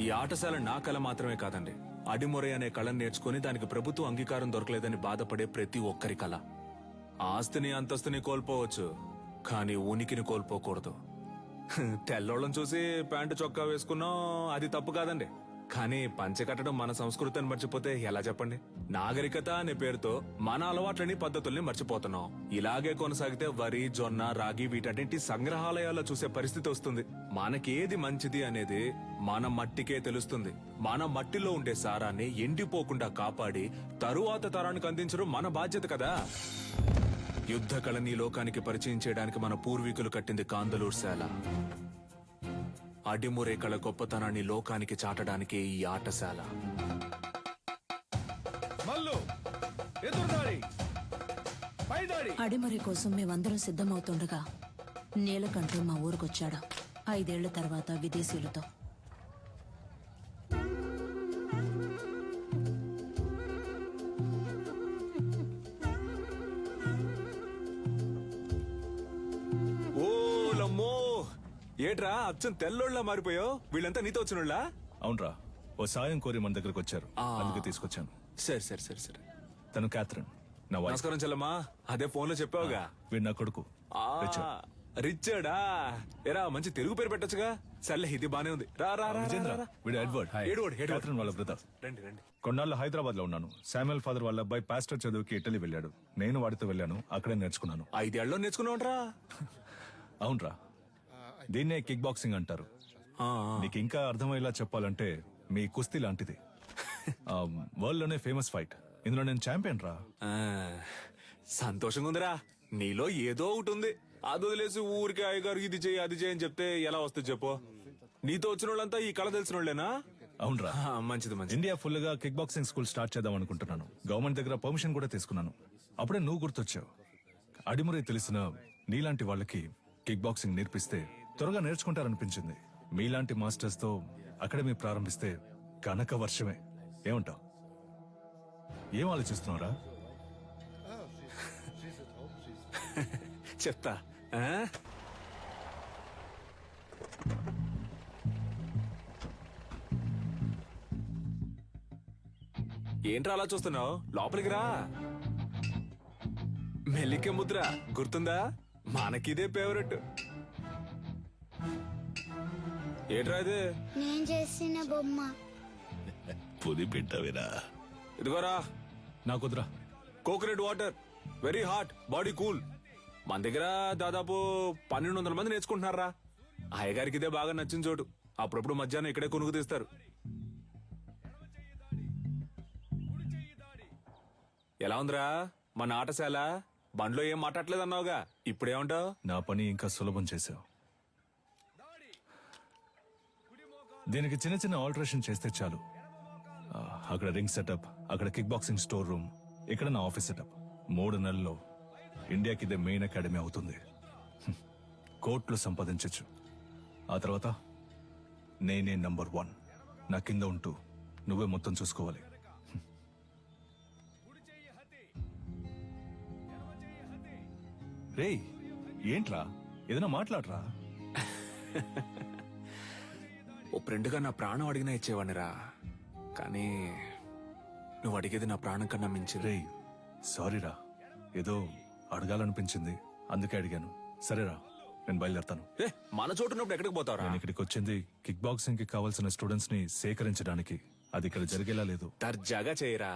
ఈ ఆటశాల నా కళ మాత్రమే కాదండి. అడిమురే అనే కళను నేర్చుకుని దానికి ప్రభుత్వ అంగీకారం దొరకలేదని బాధపడే ప్రతి ఒక్కరి కళ. ఆస్తిని అంతస్తుని కోల్పోవచ్చు, కానీ ఉనికిని కోల్పోకూడదు. తెల్లోళ్ళని చూసి ప్యాంటు చొక్కా వేసుకున్నాం, అది తప్పు కాదండి. కానీ పంచె కట్టడం మన సంస్కృతిని మర్చిపోతే ఎలా చెప్పండి? నాగరికత అనే పేరుతో మన అలవాట్లని, పద్ధతుల్ని మర్చిపోతున్నాం. ఇలాగే కొనసాగితే వరి, జొన్న, రాగి వీటన్నింటి సంగ్రహాలయాల్లో చూసే పరిస్థితి వస్తుంది. మనకేది మంచిది అనేది మన మట్టికే తెలుస్తుంది. మన మట్టిలో ఉండే సారాన్ని ఎండిపోకుండా కాపాడి తరువాత తరానికి అందించడం మన బాధ్యత కదా. యుద్ధ కళని లోకానికి పరిచయం చేయడానికి మన పూర్వీకులు కట్టింది కాందలూరు శాల. అడిమురే కళ గొప్పతనాన్ని లోకానికి చాటడానికి ఈ ఆటశాల. అడిమరి కోసం మేమందరం సిద్ధమవుతుండగా నీలకంఠు మా ఊరికొచ్చాడు. 5 ఏళ్ల తర్వాత విదేశీయులతో. ఓలమ్మో, ఏట్రా అచ్చం తెల్లోళ్ళ మారిపోయావు? వీళ్ళంతా నీతో వచ్చినోళ్ళా? అవునరా, ఓ సాయం కోరి మన దగ్గరకు వచ్చారు, అందుకే తీసుకొచ్చాను. సరే సరే సరే సరే. తను క్యాథరిన్, నా వైఫ్. నమస్కారం చెల్లమ్మా. అదే ఫోన్ లో చెప్పావుగా. వీడు నా కొడుకు రిచర్డా. ఎరా మంచి తెలుగు పేరు పెట్టొచ్చుగా. సర్లే, ఇది బానే ఉంది. రా రా రా, విజేంద్ర, రా. వీడు ఎడ్వర్డ్, క్యాథరిన్ వాళ్ళ బ్రదర్. రండి రండి. కొన్నాళ్ళు హైదరాబాద్ లో ఉన్నాను. శామ్యుల్ ఫాదర్ వాళ్ళ అబ్బాయి పాస్టర్ చదువుకి ఇటలీ వెళ్ళాడు. నేను వాడితో వెళ్ళాను, అక్కడే నేర్చుకున్నాను. 5 ఏళ్ళలో నేర్చుకున్నావుంట్రా? అవునరా, దీన్నే కిక్ బాక్సింగ్ అంటారు. నీకు ఇంకా అర్థమయ్యేలా చెప్పాలంటే మీ కుస్తీ లాంటిది. వరల్డ్ లోనే ఫేమస్ ఫైట్. ఇందులో నేను ఛాంపియన్ రా. సంతోషంగా ఉందిరా. నీలో ఏదో ఒకటి ఉంది. అది వదిలేసి ఊరికి అయ్యగారు ఇది చేయి అది చేయని చెప్తే ఎలా వస్తుంది చెప్పు? నీతో వచ్చిన వాళ్ళంతా ఈ కళ తెలిసిన వాళ్ళేనా? అవునరా, మంచిది మంచిది. ఇండియా ఫుల్ గా కిక్ బాక్సింగ్ స్కూల్ స్టార్ట్ చేద్దాం అనుకుంటున్నాను. గవర్నమెంట్ దగ్గర పర్మిషన్ కూడా తీసుకున్నాను. అప్పుడే నువ్వు గుర్తొచ్చావు. అడిమురే తెలిసిన నీలాంటి వాళ్ళకి కిక్ బాక్సింగ్ నేర్పిస్తే త్వరగా నేర్చుకుంటారనిపించింది. మీలాంటి మాస్టర్స్ తో అకాడమీ ప్రారంభిస్తే కనక వర్షమే. ఏమంటావు? ఏం ఆలోచిస్తున్నారా? చెప్తా. ఏంట్రా అలా చూస్తున్నావు? లోపలికి రా. మెల్లిక ముద్ర గుర్తుందా? మనకిదే ఫేవరెట్. ఏట్రా ఇది? నేను చేసిన బొమ్మ. పుది పెట్టవిరా. ఇదిగోరా నాకుద్రా coconut water, very hot, body cool. మన దగ్గర దాదాపు 1200 మంది నేర్చుకుంటున్నారా. అయ్యగారికి ఇదే బాగా నచ్చిన చోటు. అప్పుడప్పుడు మధ్యాహ్నం ఇక్కడే కొనుక్కు తీస్తారు. ఎలా ఉందిరా మన ఆటశాల? బండ్లో ఏం మాట్లాడలేదు అన్నావుగా, ఇప్పుడేమంటావు? నా పని ఇంకా సులభం చేశావు. దీనికి చిన్న చిన్న ఆల్టరేషన్ చేస్తే చాలు. అక్కడ రింగ్ సెటప్, అక్కడ కిక్ బాక్సింగ్ స్టోర్ రూమ్, ఇక్కడ నా ఆఫీస్ సెటప్. 3 నెలల్లో ఇండియాకి ఇదే మెయిన్ అకాడమీ అవుతుంది. కోట్లు సంపాదించచ్చు. ఆ తర్వాత నేనే నంబర్ 1. నా కింద ఉంటూ నువ్వే మొత్తం చూసుకోవాలి. రేయ్ ఏంట్రా, ఏదైనా మాట్లాడరా. ఓ ఫ్రెండ్గా నా ప్రాణం అడిగినా ఇచ్చేవాడినిరా, కానీ నువ్వు అడిగేది నా ప్రాణం కన్నా మించి. రేయ్ సారీరా, ఏదో అడగాలనిపించింది అందుకే అడిగాను. సరేరా, నేను బయలుదేరతాను. మన చోటు ఉన్నప్పుడు ఎక్కడికి పోతావురా? నేను ఇక్కడికి వచ్చింది కిక్ బాక్సింగ్ కి కావాల్సిన స్టూడెంట్స్ ని సేకరించడానికి. అది ఇక్కడ జరిగేలా లేదు. దర్జాగా చేయరా,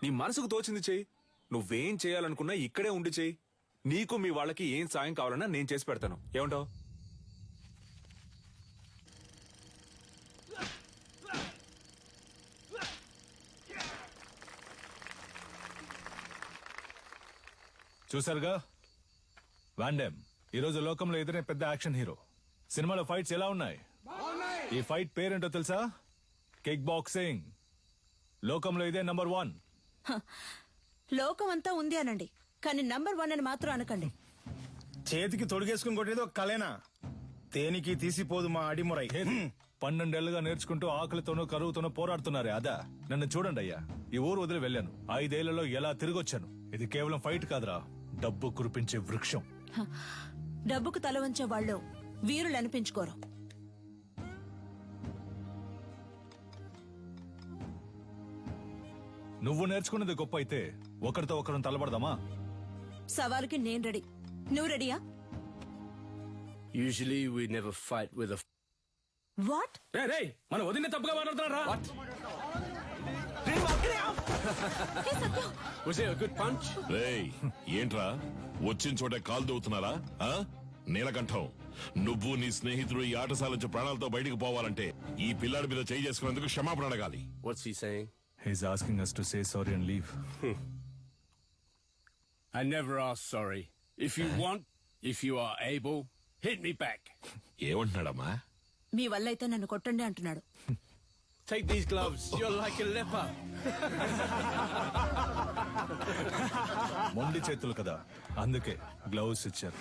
నీ మనసుకు తోచింది చెయ్యి. నువ్వేం చేయాలనుకున్నా ఇక్కడే ఉండి చెయ్యి. నీకు మీ వాళ్ళకి ఏం సాయం కావాలన్నా నేను చేసి పెడతాను. ఏమంటావు? చూసారుగా, వాండెమ్ ఈరోజు లోకంలో ఎదురే పెద్ద యాక్షన్ హీరో. సినిమాలో ఫైట్స్ ఎలా ఉన్నాయి? ఈ ఫైట్ పేరేంటో తెలుసా? Kick boxing. లోకంలో ఇదే నంబర్ 1. లోకం అంతా ఉంది అనండి, కానీ నంబర్ 1 అని మాత్రం అనకండి. చేతికి తొడిగేసుకుని కొట్టేది ఒక కలేనా? తేనికి తీసిపోదు మా అడిమురై. 12 ఏళ్లుగా నేర్చుకుంటూ ఆకలితోనూ కరువుతోనూ పోరాడుతున్నారే అదా? నన్ను చూడండి అయ్యా, ఈ ఊరు వదిలి వెళ్ళాను. 5 ఏళ్లలో ఎలా తిరిగొచ్చాను. ఇది కేవలం ఫైట్ కాదురా, డబ్బు కురిపించే వృక్షం. డబ్బుకు తల వంచే వాళ్ళు వీరులు అనిపించుకోరు. నువ్వు నేర్చుకున్నది గొప్ప అయితే ఒకరితో ఒకరిని తలబడదామా? సవాలుకి నేను రెడీ. నువ్వు రెడీయా? Usually we never fight with a... what? మన వదిన తప్పుగా మాట్లాడుతున్నారా? Was it a good punch? రేయ్ ఏంట్రా వచ్చిన చోట కాలు దూవుతున్నారా? నీలకంఠం, నువ్వు నీ స్నేహితుడు ఈ ఆటశాల నుంచి ప్రాణాలతో బయటకు పోవాలంటే ఈ పిల్లాడి మీద చేయి చేసుకున్నందుకు క్షమాపణ అడగాలి. What's he saying? He's asking us to say sorry and leave. I never ask sorry. If you want, if you are able, hit me back. ఏమంటున్నాడమ్మా? మీ వల్ల అయితే నన్ను కొట్టండి అంటున్నాడు. Take these gloves. You're like a leper. మొండి చేతులు కదా, అందుకే gloves ఇచ్చారు.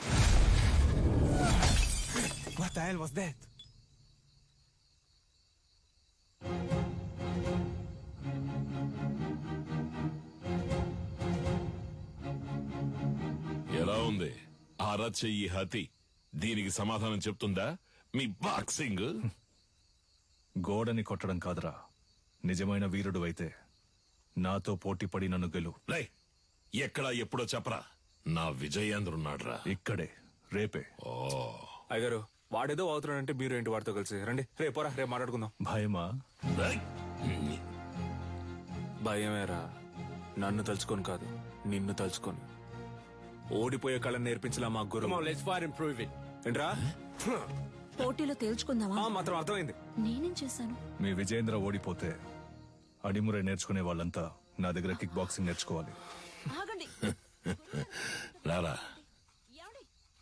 What the hell was that? ఎలా ఉంది అరచెయ్యి హతి? దీనికి సమాధానం చెప్తుందా మీ బాక్సింగ్? గోడని కొట్టడం కాదురా, నిజమైన వీరుడు అయితే నాతో పోటీ పడి నన్ను గెలు. ఎక్కడా ఎప్పుడో చెప్పరా, నా విజయేంద్రున్నాడ్రా ఇక్కడే, రేపే. అయ్యగారు, వాడేదో అవుతున్నాడంటే మీరు ఏంటి వాడితో కలిసి రండి. రేపోరా, రేపు మాట్లాడుకుందాం. భయమా? భయమేరా, నన్ను తలుచుకొని కాదు, నిన్ను తలుచుకొని. ఓడిపోయే కళను నేర్పించలా మా గురు. Let's fight and prove it. ఏంట్రా? పోటీలో తేల్చుకుందామా? మాత్రం అర్థమైంది. నేనేం చేశాను? మీ విజయేంద్ర ఓడిపోతే అడిమురే నేర్చుకునే వాళ్ళంతా నా దగ్గర కిక్ బాక్సింగ్ నేర్చుకోవాలి. ఆగండి. రారా,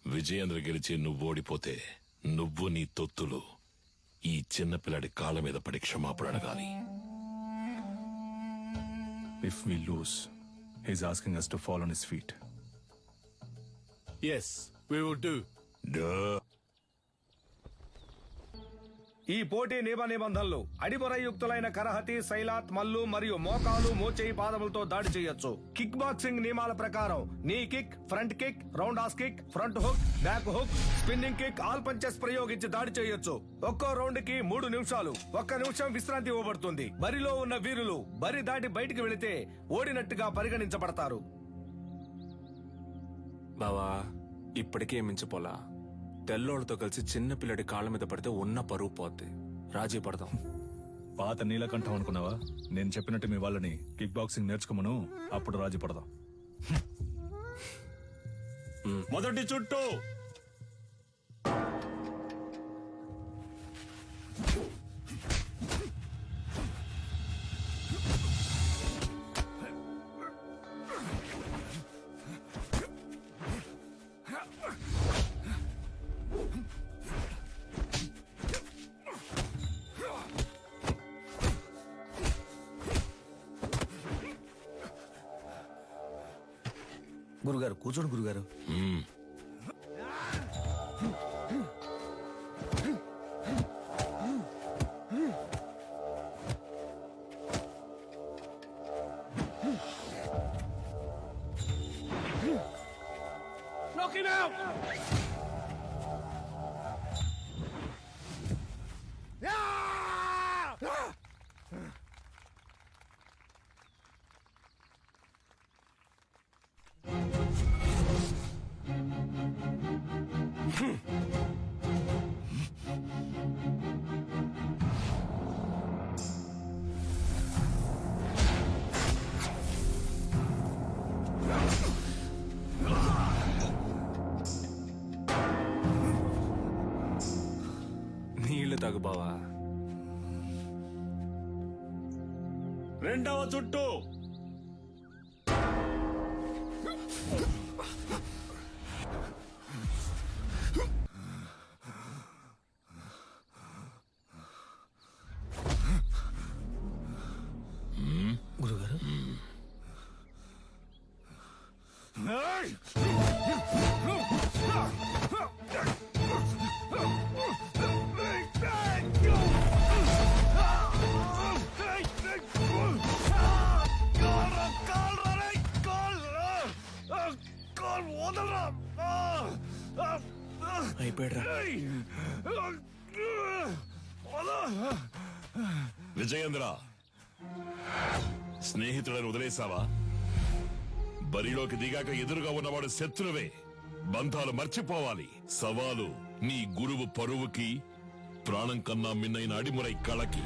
విజయేంద్ర గెలిచి నువ్వు ఓడిపోతే నువ్వు నీ తొత్తులు ఈ చిన్నపిల్లాడి కాళ్ళ మీద పడి క్షమాపణ అడగాలి. If we lose, he's asking us to fall on his feet. Yes, we will do. ఈ పోటీ నియమ నిబంధనలు: అడిమురయుక్తులైన కరహతి, శైలాత్, మల్లు మరియు మోకాలు, మోచేయి పాదములతో దాడి చేయొచ్చు. కిక్ బాక్సింగ్ నియమాల ప్రకారం నీ kick, front kick, round has kick, front hook, back hook, spinning kick, all punches ప్రయోగించి దాడి చేయొచ్చు. ఒక్కో రౌండ్ కి 3 నిమిషాలు. 1 నిమిషం విశ్రాంతి ఇవ్వబడుతుంది. బరిలో ఉన్న వీరులు బరి దాటి బయటికి వెళితే ఓడినట్టుగా పరిగణించబడతారు. బావా ఇప్పటికే మించిపోలా. తెల్లోడితో కలిసి చిన్న పిల్లడి కాళ్ళ మీద పడితే ఉన్న పరువు పోద్ది. రాజీ పడదాం. పాత నీలకంఠం అనుకున్నావా? నేను చెప్పినట్టు మీ వాళ్ళని కిక్ బాక్సింగ్ నేర్చుకోమను, అప్పుడు రాజీ పడదాం. మొదటి చుట్టూ గురుగారు కూర్చోండి గురుగారు. Knock him out! నీళ్లు తాగు బావా. రెండవ చుట్టూ గురుగారు అయిపోయాడు. విజయేంద్ర, స్నేహితులను వదిలేసావా? బరిలోకి దిగాక ఎదురుగా ఉన్నవాడు శత్రువే. బంధాలు మర్చిపోవాలి. సవాలు నీ గురువు పరువుకి, ప్రాణం కన్నా మిన్నైన అడిమురై కళకి.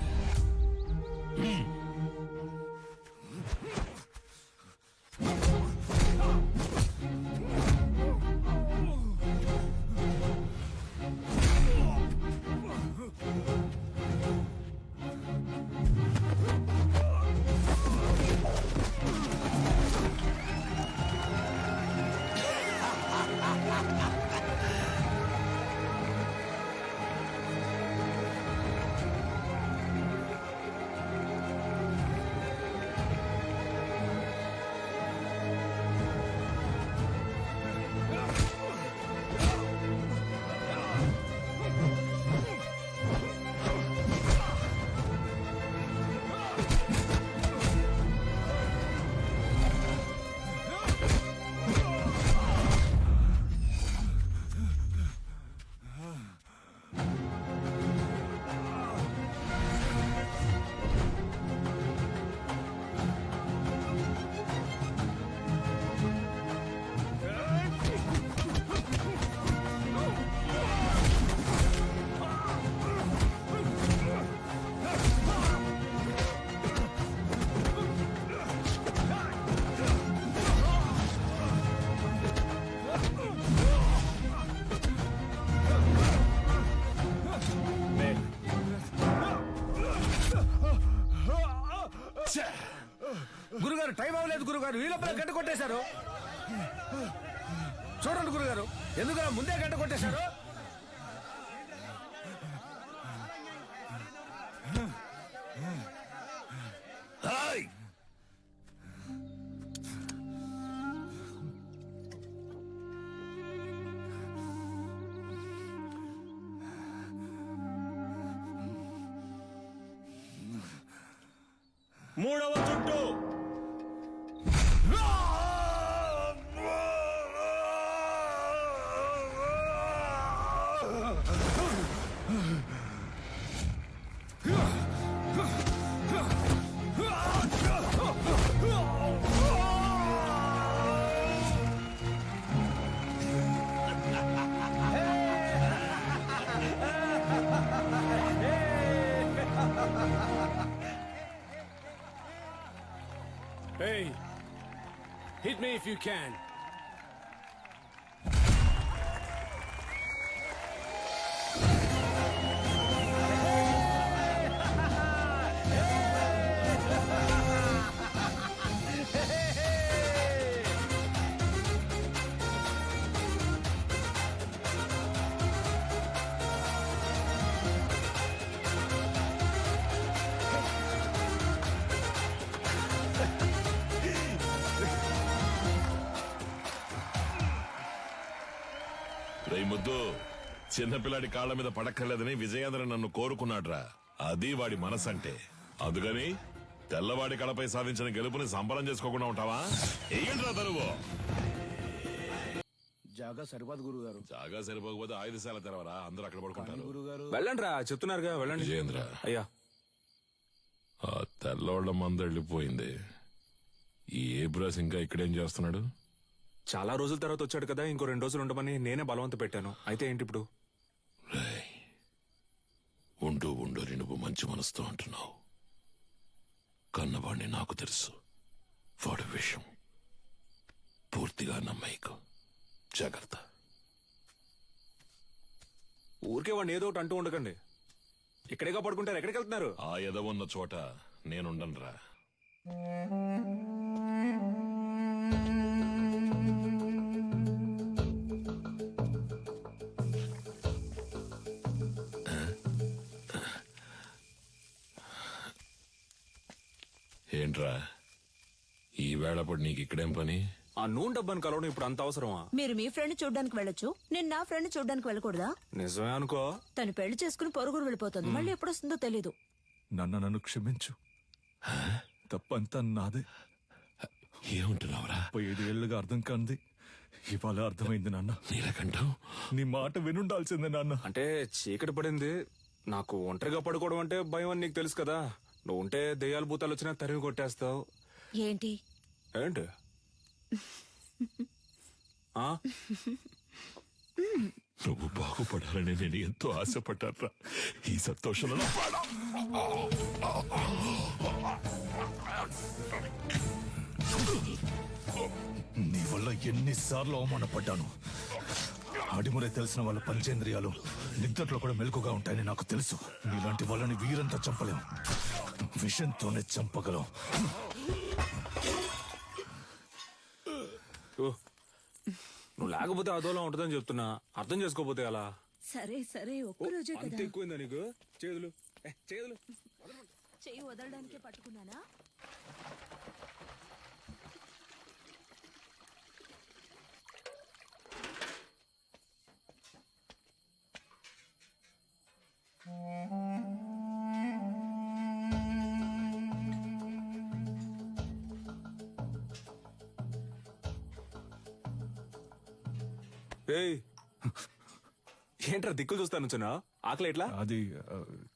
గురుగారు టైం అవ్వలేదు గురుగారు, ఈ లోపల గంట కొట్టేశారు. చూడండి గురుగారు, ఎందుకు ముందే గంట కొట్టేశారు? మూడవ చుట్టూ Hit me if you can. రేయ్ ముద్దు, చిన్నపిల్లాడి కాళ్ళ మీద పడక్కర్లేదని విజయేంద్ర నన్ను కోరుకున్నాడ్రా. అది వాడి మనసంటే. అందుకని తెల్లవాడి కళపై సాధించిన గెలుపుని సంబరం చేసుకోకుండా ఉంటావా? ఏంట్రా తరువు? జాగా సరిపోదు గురుగారు. జాగా సరిపోకపోతే ఆయుధశాల తెరవరా, అందరూ అక్కడ పడుకుంటారు. వెళ్ళండి రా, చెప్తున్నారుగా వెళ్ళండి. విజయేంద్ర, అయ్యా ఆ తెల్లవాళ్ళ మంద వెళ్ళిపోయింది. ఈ ఏబ్రాస్ ఇంకా ఇక్కడేం చేస్తున్నాడు? చాలా రోజుల తర్వాత వచ్చాడు కదా, ఇంకో 2 రోజులు ఉండమని నేనే బలవంత పెట్టాను. అయితే ఏంటి ఇప్పుడు? ఉంటూ ఉండని నువ్వు మంచి మనసుతో అంటున్నావు. కన్నవాడిని నాకు తెలుసు. వాడి విషయం పూర్తిగా నమ్మేకు. జాగ్రత్త. ఊరికే వాడిని ఏదో ఒకటి అంటూ ఉండకండి. ఇక్కడేగా పడుకుంటారు, ఎక్కడికి వెళ్తున్నారు? ఆ ఎదవున్న చోట నేనుండనురా. ఏంట్రా ఈ వేళప్పుడు నీకు ఇక్కడేం పని? ఆ నూనె డబ్బాని కలవడం ఇప్పుడు అంత అవసరమా? మీరు మీ ఫ్రెండ్ చూడడానికి వెళ్ళొచ్చు, నేను నా ఫ్రెండ్ చూడడానికి వెళ్ళకూడదా? నిజమే అనుకో. తను పెళ్లి చేసుకుని పొరుగురు వెళ్ళిపోతుంది, మళ్ళీ ఎప్పుడు వస్తుందో తెలీదు. నన్ను క్షమించు. తప్పంతా నాదే. ఏముంటున్నావురా? 5 ఏళ్లుగా అర్థం కాంది ఇవాళ అర్థమైంది నాన్న. నీలకంఠం, నీ మాట వినుండాల్సిందే నాన్న. అంటే చీకటి పడింది, నాకు ఒంటరిగా పడుకోవడం అంటే భయం అని నీకు తెలుసు కదా. నువ్వు ఉంటే దెయ్యాలు భూతాలు వచ్చినా తరిమి కొట్టేస్తావు. ఏంటి ఏంటి? నువ్వు బాగుపడాలని నేను ఎంతో ఆశపడ్డారా. ఈ సంతోషంలో నీ వల్ల ఎన్నిసార్లు అవమానపడ్డాను. అడిమురే తెలిసిన వాళ్ళ పంచేంద్రియాలు నిద్రలో కూడా మెలకుగా ఉంటాయని నాకు తెలుసు. నీలాంటి వాళ్ళని వీరంతా చంపలేం, విషంతోనే చంపగలం. నువ్వు లేకపోతే అదోలా ఉంటుందని చెప్తున్నా, అర్థం చేసుకోపోతే అలా. సరే సరే, ఒక్కరోజే అంత కదా. ఎక్కువైందా నీకు? చేతులు చేతులు చెయ్యి వదలడానికే పట్టుకున్నానా? ఏంట్రా దిక్కులు చూస్తాను చిన్నా? ఆకలి ఎట్లా? అది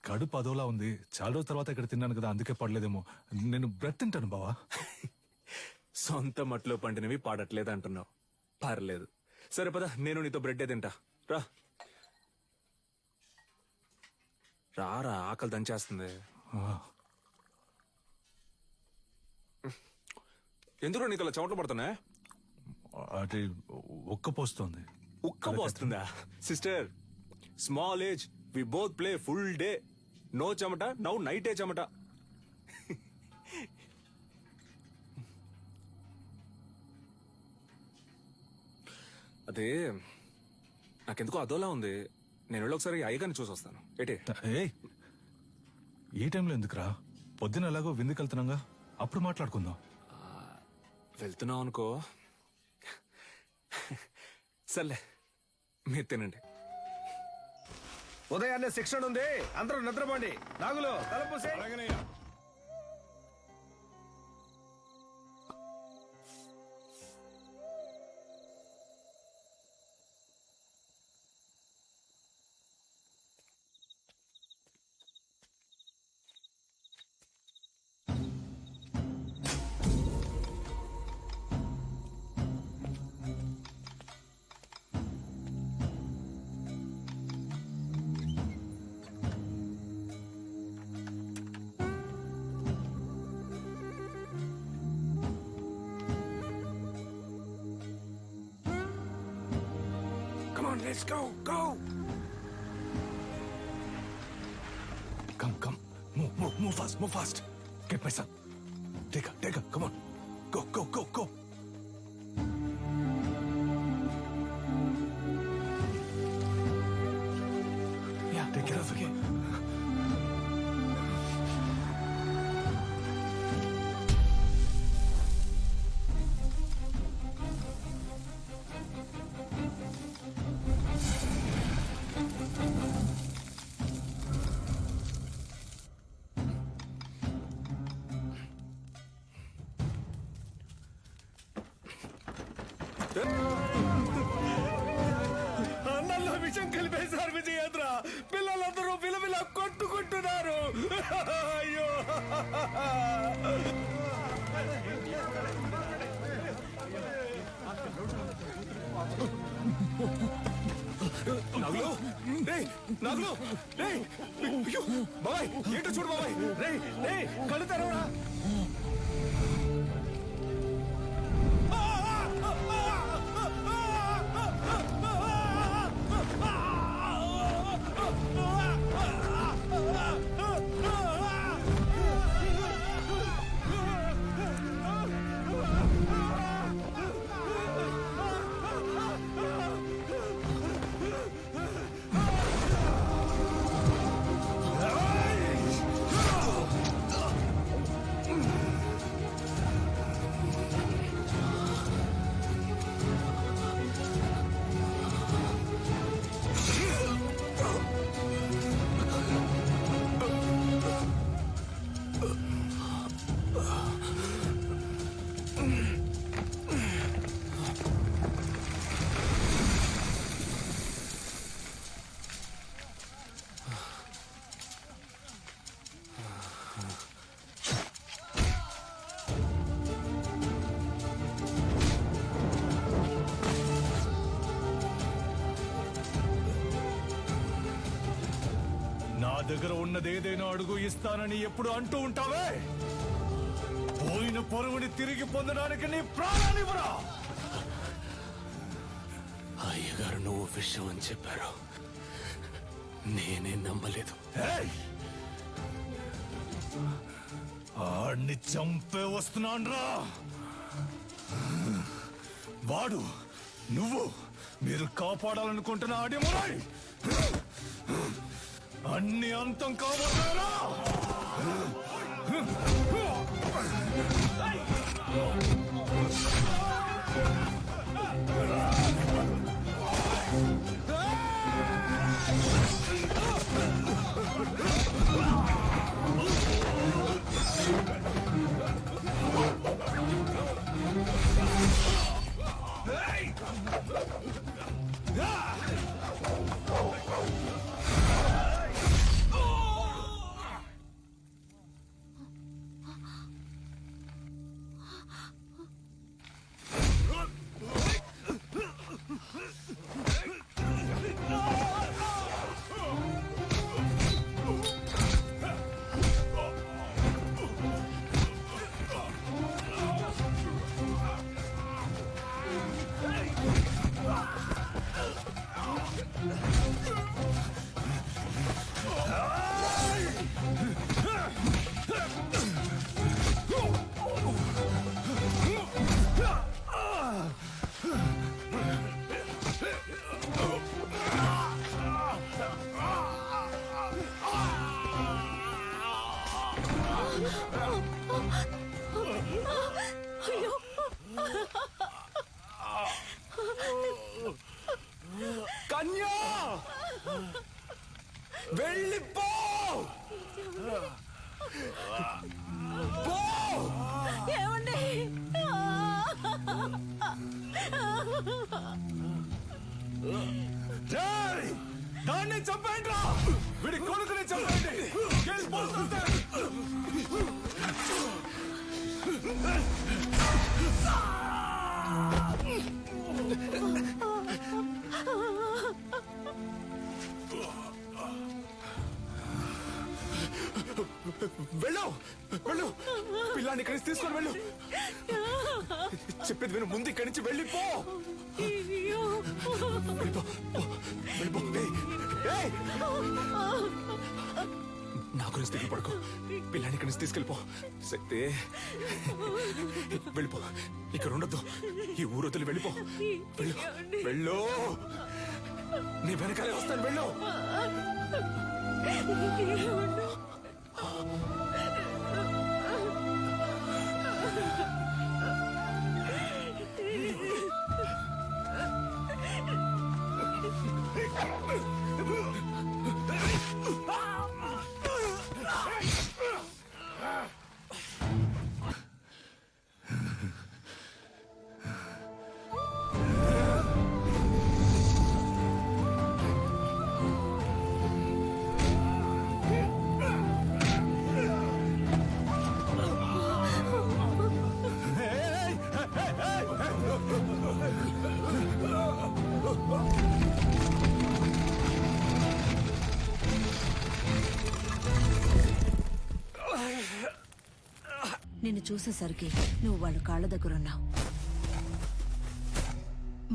కడుపు అదోలా ఉంది. చాలా రోజుల తర్వాత ఇక్కడ తిన్నాను కదా, అందుకే పడలేదేమో. నేను బ్రెడ్ తింటాను బావా. సొంత మట్లో పండినవి పాడట్లేదు అంటున్నావు. పర్లేదు, సరే పద, నేను నీతో బ్రెడ్డే తింటా. రా రారా, ఆకలి దంచేస్తుంది. ఎందుకు నీకు అలా చెమటలు పడుతున్నా? అది ఉక్కపోస్తుంది. ఉక్కపోస్తుందా? Sister, small age, we both play full day. No చెమట, నౌ నైటే చెమట. అదే నాకెందుకో అదోలా ఉంది. నేను వెళ్ళి ఒకసారి అయ్యగారిని చూసి వస్తాను. ఏటే? ఏ టైంలో ఎందుకురా? పొద్దున ఎలాగో విందుకు వెళ్తున్నాగా, అప్పుడు మాట్లాడుకుందాం. వెళ్తున్నావు అనుకో. సర్లే, మీరు తినండి. ఉదయాన్నే శిక్షణ ఉంది, అందరూ నిద్రపోండి. నాగులు తలపూసే. Let's go, go. Come. Move fast. Get my son. Take her, come on. Go. Yeah, take care of her. అన్నంలో విషం కలిపేశారు విజయేంద్ర. పిల్లలందరూ విలవిల కొట్టుకుంటున్నారు. అయ్యో నాగులు బాబాయ్ ఏంటో చూడు బాబాయ్. రే కళ్ళు తెరవరా. నా దగ్గర ఉన్నదేదైనా అడుగు ఇస్తానని ఎప్పుడు అంటూ ఉంటావే. పోయిన పరువుని తిరిగి పొందడానికి నీ ప్రాణాన్నివ్వరా. అయ్యగారు నువ్వు విషయం అని చెప్పారు, నేనే నమ్మలేదు. ఆడిని చంపే వస్తున్నాన్రా. వాడు నువ్వు మీరు కాపాడాలనుకుంటున్న అడిమురై అన్ని అంతం కాబోతారా. కన్యా వెళ్ళిపో. ఏమండి దాన్ని చంపేయండి రా. వీడి కొడుకుని చంపేయండి. వెళ్ళిపోతుంటే వెళ్ళు వెళ్ళు పిల్లాన్ని ఇక్కడి నుంచి తీసుకొని వెళ్ళు. చెప్పేది విను, ముందు ఇక్కడి నుంచి వెళ్ళిపో. వెళ్ళిపో, వెళ్ళిపో. ఏయ్! నా గురించి దగ్గర పడుకో. పిల్లాన్ని ఇక్కడి నుంచి తీసుకెళ్ళిపో. శక్తి, వెళ్ళిపో. ఇక్కడ ఉండొద్దు. ఈ ఊరు వదిలి వెళ్ళిపో. వెళ్ళు, వెళ్ళు. నీ వెనకాలే వస్తాను. వెళ్ళు. నిన్ను చూసేసరికి నువ్వు వాళ్ళ కాళ్ళ దగ్గరున్నావు.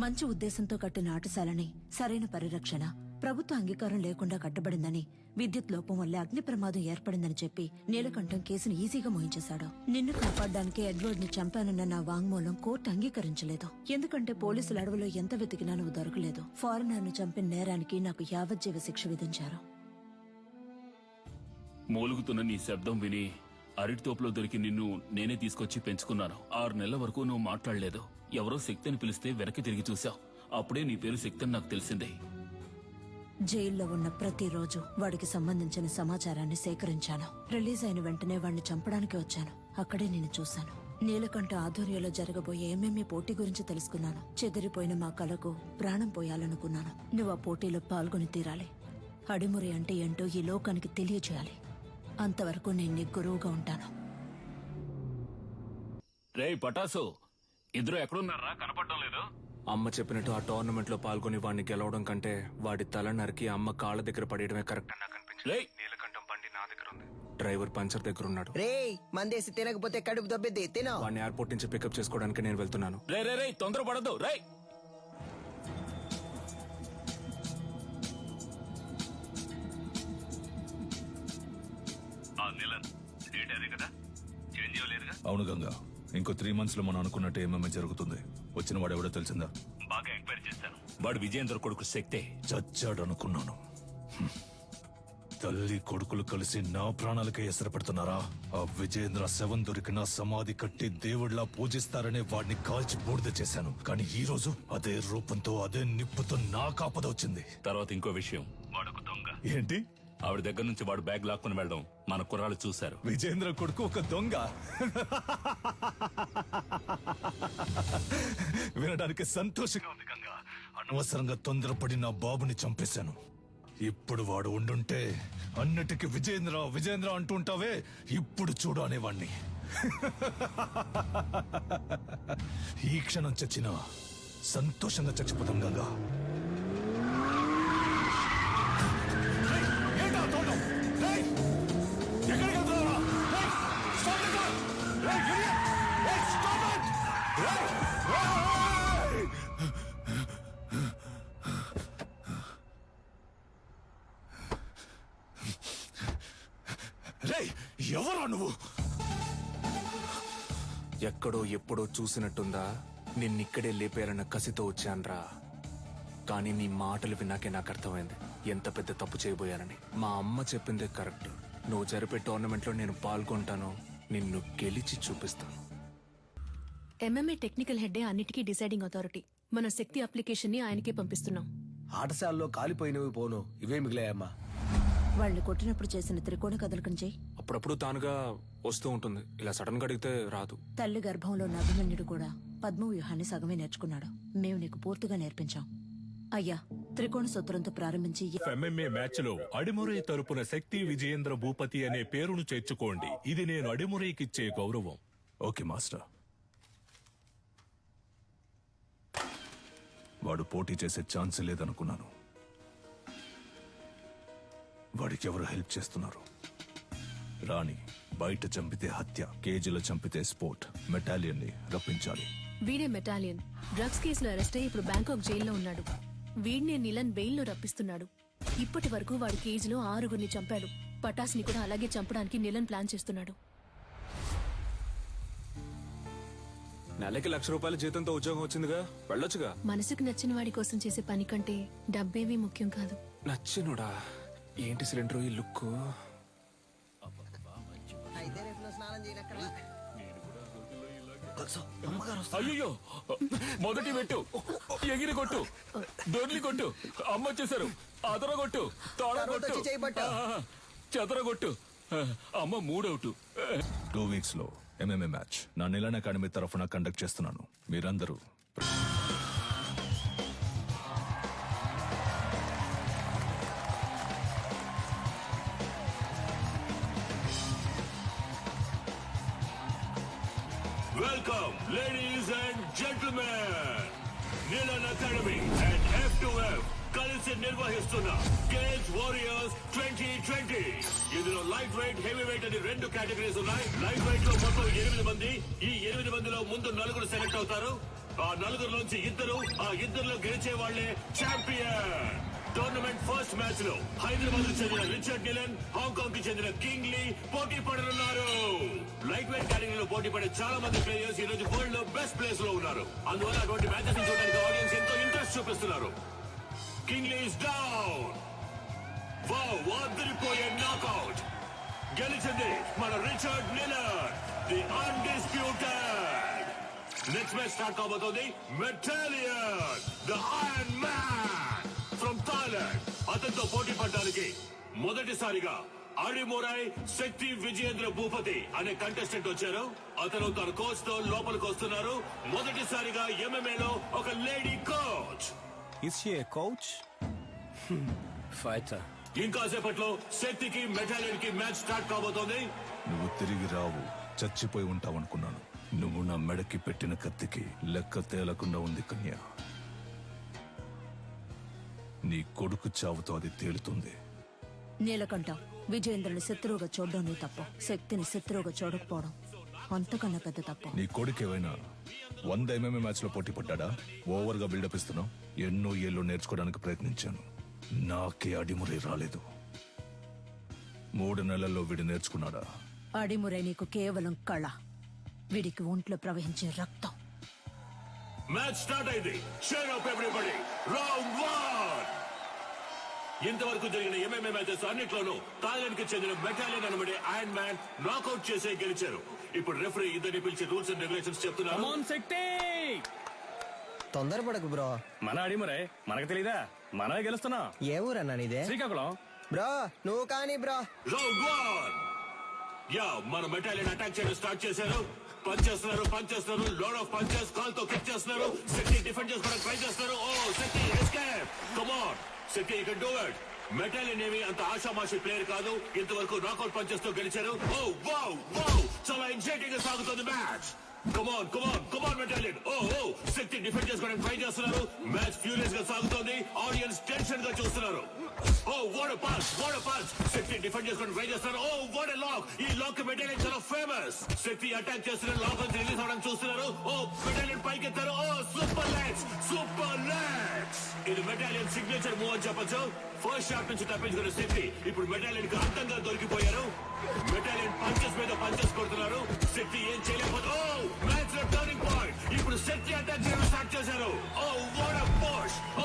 మంచి ఉద్దేశంతో కట్టిన ఆటశాలని సరైన పరిరక్షణ, ప్రభుత్వ అంగీకారం లేకుండా కట్టబడిందని, విద్యుత్ లోపం వల్ల అగ్ని ప్రమాదం ఏర్పడిందని చెప్పి నీలకంఠం కేసును ఈజీగా మోయించేశాడు. నిన్ను కాపాడడానికి ఎడ్వర్డ్ ని చంపానన్న నా వాంగ్మూలం కోర్టు అంగీకరించలేదు. ఎందుకంటే పోలీసుల అడవిలో ఎంత వెతికినా నువ్వు దొరకలేదు. ఫారినర్ ను చంపిన నేరానికి నాకు యావజ్జీవ శిక్ష విధించారు. మూలుగుతున్న నీ శబ్దం విని అరటి తోపులో దొరికి నిన్ను నేనే తీసుకొచ్చి పెంచుకున్నాను. 6 నెలల వరకు నువ్వు మాట్లాడలేదు. ఎవరో శక్తిని పిలిస్తే వెనక్కి తిరిగి చూశావు. అప్పుడే నీ పేరు శక్తి అని నాకు తెలిసిందే. జైల్లో ఉన్న ప్రతిరోజు వాడికి సంబంధించిన సమాచారాన్ని సేకరించాను. రిలీజ్ అయిన వెంటనే వాడిని చంపడానికి వచ్చాను. అక్కడే నేను చూశాను. నీలకంఠ ఆధ్వర్యంలో జరగబోయే ఎంఎంఏ పోటీ గురించి తెలుసుకున్నాను. చెదిరిపోయిన మా కళకు ప్రాణం పోయాలనుకున్నాను. నువ్వు ఆ పోటీలో పాల్గొని తీరాలి. అడిమురి అంటే ఏంటో ఈ లోకానికి తెలియజేయాలి. అంతవరకు నేను నీ గురువుగా ఉంటాను. రేయ్ పటాసు, ఇద్దరు ఎక్కడున్నారా? కనపడడం లేదు. అమ్మ చెప్పినట్టు ఆ టోర్నమెంట్ లో పాల్గొని వాడిని గెలవడం కంటే వాడి తల నరికి అమ్మ కాళ్ళ దగ్గర పడేయడమే కరెక్ట్ అని నాకు అనిపించింది. నీలకంఠం బండి నా దగ్గర ఉంది. డ్రైవర్ పంచర్ దగ్గర ఉన్నాడు. రే మందేసి తినకపోతే కడుపు దబ్బిద్ది. తినో. వాడిని ఎయిర్పోర్ట్ నుంచి పికప్ చేసుకోవడానికి నేను వెళ్తున్నాను. రే రే రే తొందరపడద్దు. రే అవును గంగా, ఇంకో 3 months లో మనం అనుకున్నట్టు ఏమేమి జరుగుతుంది. వచ్చిన వాడు ఎవడో తెలిసిందా? బాగా ఎంక్వైరీ చేశాను. వాడు విజయేంద్ర కొడుకు శక్తే. చచ్చాడు అనుకున్నాను. తల్లి కొడుకులు కలిసి నా ప్రాణాలకే ఎసరు పెడుతున్నారా? ఆ విజయేంద్ర శవం దొరికిన సమాధి కట్టి దేవుళ్లా పూజిస్తారనే వాడిని కాల్చి బూడిద చేశాను. కానీ ఈ రోజు అదే రూపంతో అదే నిప్పుతో నా కాపద వచ్చింది. తర్వాత ఇంకో విషయం, వాడొక దొంగ. ఏంటి? ఆవిడ దగ్గర నుంచి వాడు బ్యాగ్ లాక్కుని వెళ్ళడం మన కుర్రాళ్ళు చూశారు. విజయేంద్ర కొడుకు ఒక దొంగ? వినడానికి సంతోషంగా ఉంది గంగా. అనవసరంగా తొందరపడి నా బాబుని చంపేశాను. ఇప్పుడు వాడు ఉండుంటే అన్నిటికీ విజయేంద్ర విజయేంద్ర అంటుంటావే, ఇప్పుడు చూడు అనేవాణ్ణి. ఈ క్షణం చచ్చినా సంతోషంగా చచ్చిపోతాం గంగా. ఎవరా నువ్వు? ఎక్కడో ఎప్పుడో చూసినట్టుందా? నిన్నిక్కడే లేపారన్న కసితో వచ్చాన్రా. కానీ నీ మాటలు విన్నాకే నాకు అర్థమైంది ఎంత పెద్ద తప్పు చేయబోయానని. మా అమ్మ చెప్పిందే కరెక్ట్. నువ్వు జరిపే టోర్నమెంట్ లో నేను పాల్గొంటాను, నిన్ను గెలిచి చూపిస్తాను. ఎంఎంఏ టెక్నికల్ హెడ్డే అన్నిటికీ డిసైడింగ్ అథారిటీ. మన శక్తి అప్లికేషన్ ని ఆయనకే పంపిస్తున్నాం. ఆటశాలలో కాలిపోయినవి పోను, ఇవే మిగిలాయమ్మా. వాళ్ళని కొట్టినప్పుడు చేసిన త్రికోణ కదలికం చేయి. అప్పుడప్పుడు తానుగా వస్తూ ఉంటుంది, ఇలా సడన్ గా అడిగితే రాదు. తల్లి గర్భంలో ఉన్న అభిమన్యుడు కూడా పద్మవ్యూహాన్ని సగమే నేర్చుకున్నాడు. మేము నీకు పూర్తిగా నేర్పించాం. అయ్యా, త్రికోణ సూత్రంతో ప్రారంభించి ఎంఎంఏ మ్యాచ్ లో అడిమురై తరపున శక్తి విజయేంద్ర భూపతి అనే పేరును చేర్చుకోండి. ఇది నేను అడిమురైకిచ్చే గౌరవం. Okay master. వాడు పోటీ చేసే ఛాన్స్ లేదనుకున్నాను. వాడికి ఎవరు హెల్ప్ చేస్తున్నారు? రాణి బయట చంపితే హత్య, కేజీలో చంపితే స్పోర్ట్. మెటాలియన్ ని రప్పించాలి. వీడే మెటాలియన్. డ్రగ్స్ కేసులో అరెస్ట్ అయ్యి ఇప్పుడు బ్యాంకాక్ జైల్లో ఉన్నాడు. వీడినే నిలన్ బెయిల్లో రప్పిస్తున్నాడు. ఇప్పటి వరకు వాడి కేజీలో 6గురిని చంపాడు. పటాస్ని కూడా అలాగే చంపడానికి నిలన్ ప్లాన్ చేస్తున్నాడు. నెలకి ₹1,00,000 జీతంతో ఉద్యోగం వచ్చిందిగా, వెళ్ళొచ్చుగా. మనసుకు నచ్చిన వాడి కోసం చేసే పని కంటే డబ్బేమీ ముఖ్యం కాదు. నచ్చినోడా? ఏంటి సిలిండర్ ఈ లుక్? అయితే రేపు నువ్వు స్నానం చేయనక్కర్లా. అయ్యో, మొదటి పెట్టు, ఎగిరి కొట్టు, దొర్లి కొట్టు, అమ్మ వచ్చేసారు, అదర కొట్టు, తాళ కొట్టు, చెదర కొట్టు. అమ్మ 3 అవుట్. 2 వీక్స్ లో MMA మ్యాచ్ నా నిలన్ అకాడమీ తరఫున కండక్ట్ చేస్తున్నాను. మీరందరూ Welcome, ladies and gentlemen. Nilan Academy and F2F కలిసి నిర్వహిస్తున్న కేజ్ వారియర్స్ 2020. ఇందులో లైట్ వెయిట్, హెవీ వెయిట్ అని 2 కేటగిరీస్ ఉన్నాయి. లైట్ వెయిట్ లో మొత్తం 8 మంది. ఈ 8 మందిలో ముందు 4 సెలెక్ట్ అవుతారు. ఆ 4 ఇద్దరు, ఆ ఇద్దరులో గెలిచే వాళ్లే ఛాంపియన్. టోర్నమెంట్ ఫస్ట్ మ్యాచ్ లో హైదరాబాద్ కు చెందిన రిచర్డ్ నిలన్, హాంకాంగ్ కి చెందిన కింగ్ లీ పోటీ పడనున్నారు. లైట్ వెయిట్ కేటగిరీలో పోటీ పడే చాలా మంది ప్లేయర్స్ ఈ రోజు వరల్డ్ లో బెస్ట్ ప్లేస్ లో ఉన్నారు. అందువల్ల అటువంటి మ్యాచెస్ చూడడానికి ఆడియన్స్ ఎంతో ఇంట్రెస్ట్ చూపిస్తున్నారు. King Lee is down. Wow, అదిరిపోయే నాకౌట్. గెలిచింది మన Richard Nilan, the undisputed. Next match start కాబోతోంది. మెటాలియన్, the iron man from Thailand. అతనితో పోటీ పడడానికి మొదటిసారిగా అడిమురై శక్తి విజయేంద్ర భూపతి అనే కంటెస్టెంట్ వచ్చారు. అతను తన కోచ్ తో లోపలికి వస్తున్నారు. మొదటిసారిగా MMA లో ఒక lady coach. Is she a coach? Fighter. ఇంకాసేపట్లో శక్తికి మెటాలియన్ కి మ్యాచ్ స్టార్ట్ కాబోతోంది. నువ్వు తిరిగి రావు, చచ్చిపోయి ఉంటావనుకున్నాను. నువ్వు నా మెడకి పెట్టిన కత్తికి లెక్క తేలకుండా ఉంది కన్య. నీ కొడుకు చావుతో అది తేలుతుంది. నీలకంఠ, విజయేంద్రుని శత్రువుగా చూడడం నీ తప్పు. శక్తిని శత్రువుగా చూడకపోవడం అంతకన్నా పెద్ద తప్పు. నీ కొడుకు ఏమైనా 100 MMA మ్యాచ్ లో పోటీ పడ్డా? ఓవర్ గా బిల్డప్ ఇస్తున్నావు. ఎన్నో ఏళ్ళు నేర్చుకోవడానికి ప్రయత్నించాను, నాకే అడిమురై రాలేదు. 3 నెలల్లో వీడు నేర్చుకున్నాడా? అడిమురై నీకు కేవలం కళ, వీడికి ఒంట్లో ప్రవహించే రక్తం. మ్యాచ్ స్టార్ట్ అయింది. Cheer up everybody. రౌండ్ 1. ఇంతవరకు జరిగిన MMA మ్యాచెస్ అన్నిట్లోనూ థాయిలాండ్ కి చెందిన మెటాలియన్ అనబడే ఐరన్ మ్యాన్ నాకౌట్ చేసే గెలిచారు. ఇప్పుడు రెఫరీ ఇద్దరిని పిలిచి రూల్స్ అండ్ రెగ్యులేషన్స్ చెప్తున్నారు. తొందరపడకు బ్రో. మన అడిమురై మనకు తెలీదా? మనమే గెలుస్తున్నాం. ఏ ఊరన్నా నీదే? శ్రీకాకుళం. బ్రో నువ్వు కానీ బ్రో. రౌండ్ 1. యా, మన మెటాలియన్ అటాక్ చేయడం స్టార్ట్ చేశారు. పంచ్ చేస్తున్నారు, లోడ్ ఆఫ్ పంచెస్. కాల్తో కిక్ చేస్తున్నారు. శక్తి డిఫెండ్ చేసుకోవడానికి ట్రై చేస్తున్నారు. Oh Shakti escape. Come on Shakti, you can do it. మెటాలియన్ ఏమి అంత ఆషామాషి ప్లేయర్ కాదు. ఇంతవరకు నాకౌట్ పంచెస్ తో గెలిచారు. ఓ వావ్ వావ్, చాలా ఎగ్జైటింగ్ గా సాగుతుంది మ్యాచ్. కమ్ ఆన్ మెటాలియన్. ఓ శక్తి డిఫెండ్ చేసుకోవడానికి ట్రై చేస్తున్నారు. మ్యాచ్ ఫ్యూరియస్ గా సాగుతోంది. ఆడియన్స్ టెన్షన్ గా చూస్తున్నారు. Oh what a punch. Shakti defend చేసుకోవడానికి ట్రై చేస్తున్నారు. Oh what a lock. ఈ లాక్ మెటాలియన్ చాలా ఫేమస్. శక్తి అటాక్ చేస్తున్నారు, లాక్ నుంచి రిలీజ్ అవడానికి చూస్తున్నారు. ఓ మెటాలియన్ పైకి ఎత్తారు. Oh super legs. ఇది మెటాలియన్ సిగ్నేచర్ మూవ్ అని చెప్పొచ్చు. ఫస్ట్ షాట్ నుంచి తప్పించుకున్న శక్తి ఇప్పుడు మెటాలియన్ కి అంతంగా దొరికిపోయారు. మెటాలియన్ పంచెస్ మీద పంచెస్ కొడుతున్నారు. శక్తి ఏం చేయలేకపోతే ఓ మ్యాచ్ లో టర్నింగ్ పాయింట్. ఇప్పుడు శక్తి అటాక్ చేయడం స్టార్ట్ చేశారు. Oh what a push. Oh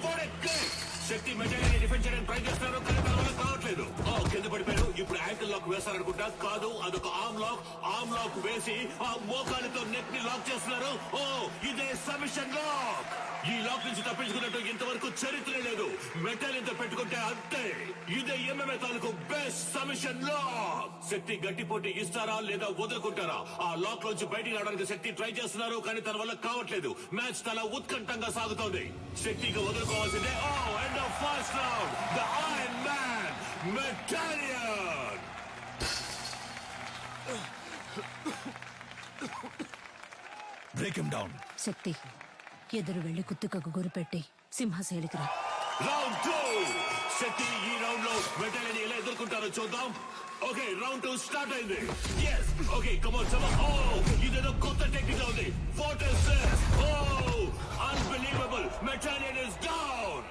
what a kick. Shakti మెటాలియన్ డిఫెండ్ చేయడానికి ట్రై చేస్తున్నారు, కానీ తన వల్ల కావట్లేదు. ఓ కింద పడిపోయారు. ఇప్పుడు యాంకిల్ లాక్ వేస్తారనుకుంటా. కాదు, అదొక ఆర్మ్ లాక్ వేసి ఆ మోకాలితో నెక్ ని లాక్ చేస్తున్నారు. ఓ ఇదే సబ్మిషన్ లాక్. ఈ లాక్ నుంచి తప్పించుకున్నట్టు ఇంతవరకు చరిత్ర లేదు. మెటాలియన్ తో పెట్టుకుంటే అంతే. ఇదే MMA తాలూకు బెస్ట్ సబ్మిషన్ లాక్. శక్తి గట్టి పోటీ ఇస్తారా లేదా వదులుకుంటారా? ఆ లాక్ నుంచి బయటికి రావడానికి శక్తి ట్రై చేస్తున్నారు, కానీ తన వల్ల కావట్లేదు. మ్యాచ్ చాలా ఉత్కంఠంగా సాగుతోంది. శక్తికి వదులుకోవాల్సిందే. Oh end of first round. The iron man మెటాలియన్. Break him down. శక్తి, ఎదురు వెళ్లి కుత్తుకకు గురిపెట్టి సింహశైలికి రా. రౌండ్ 2. శక్తి ఈ రౌండ్ లో మెటాలియన్ ఎలా ఎదుర్కొంటారో చూద్దాం. ఓకే రౌండ్ 2 స్టార్ట్ అయింది. yes okay come on some oh ఇదేదో కొత్త టెక్నిక్ ఉంది. What is this? Oh unbelievable, మెటాలియన్ ఇస్ డౌన్.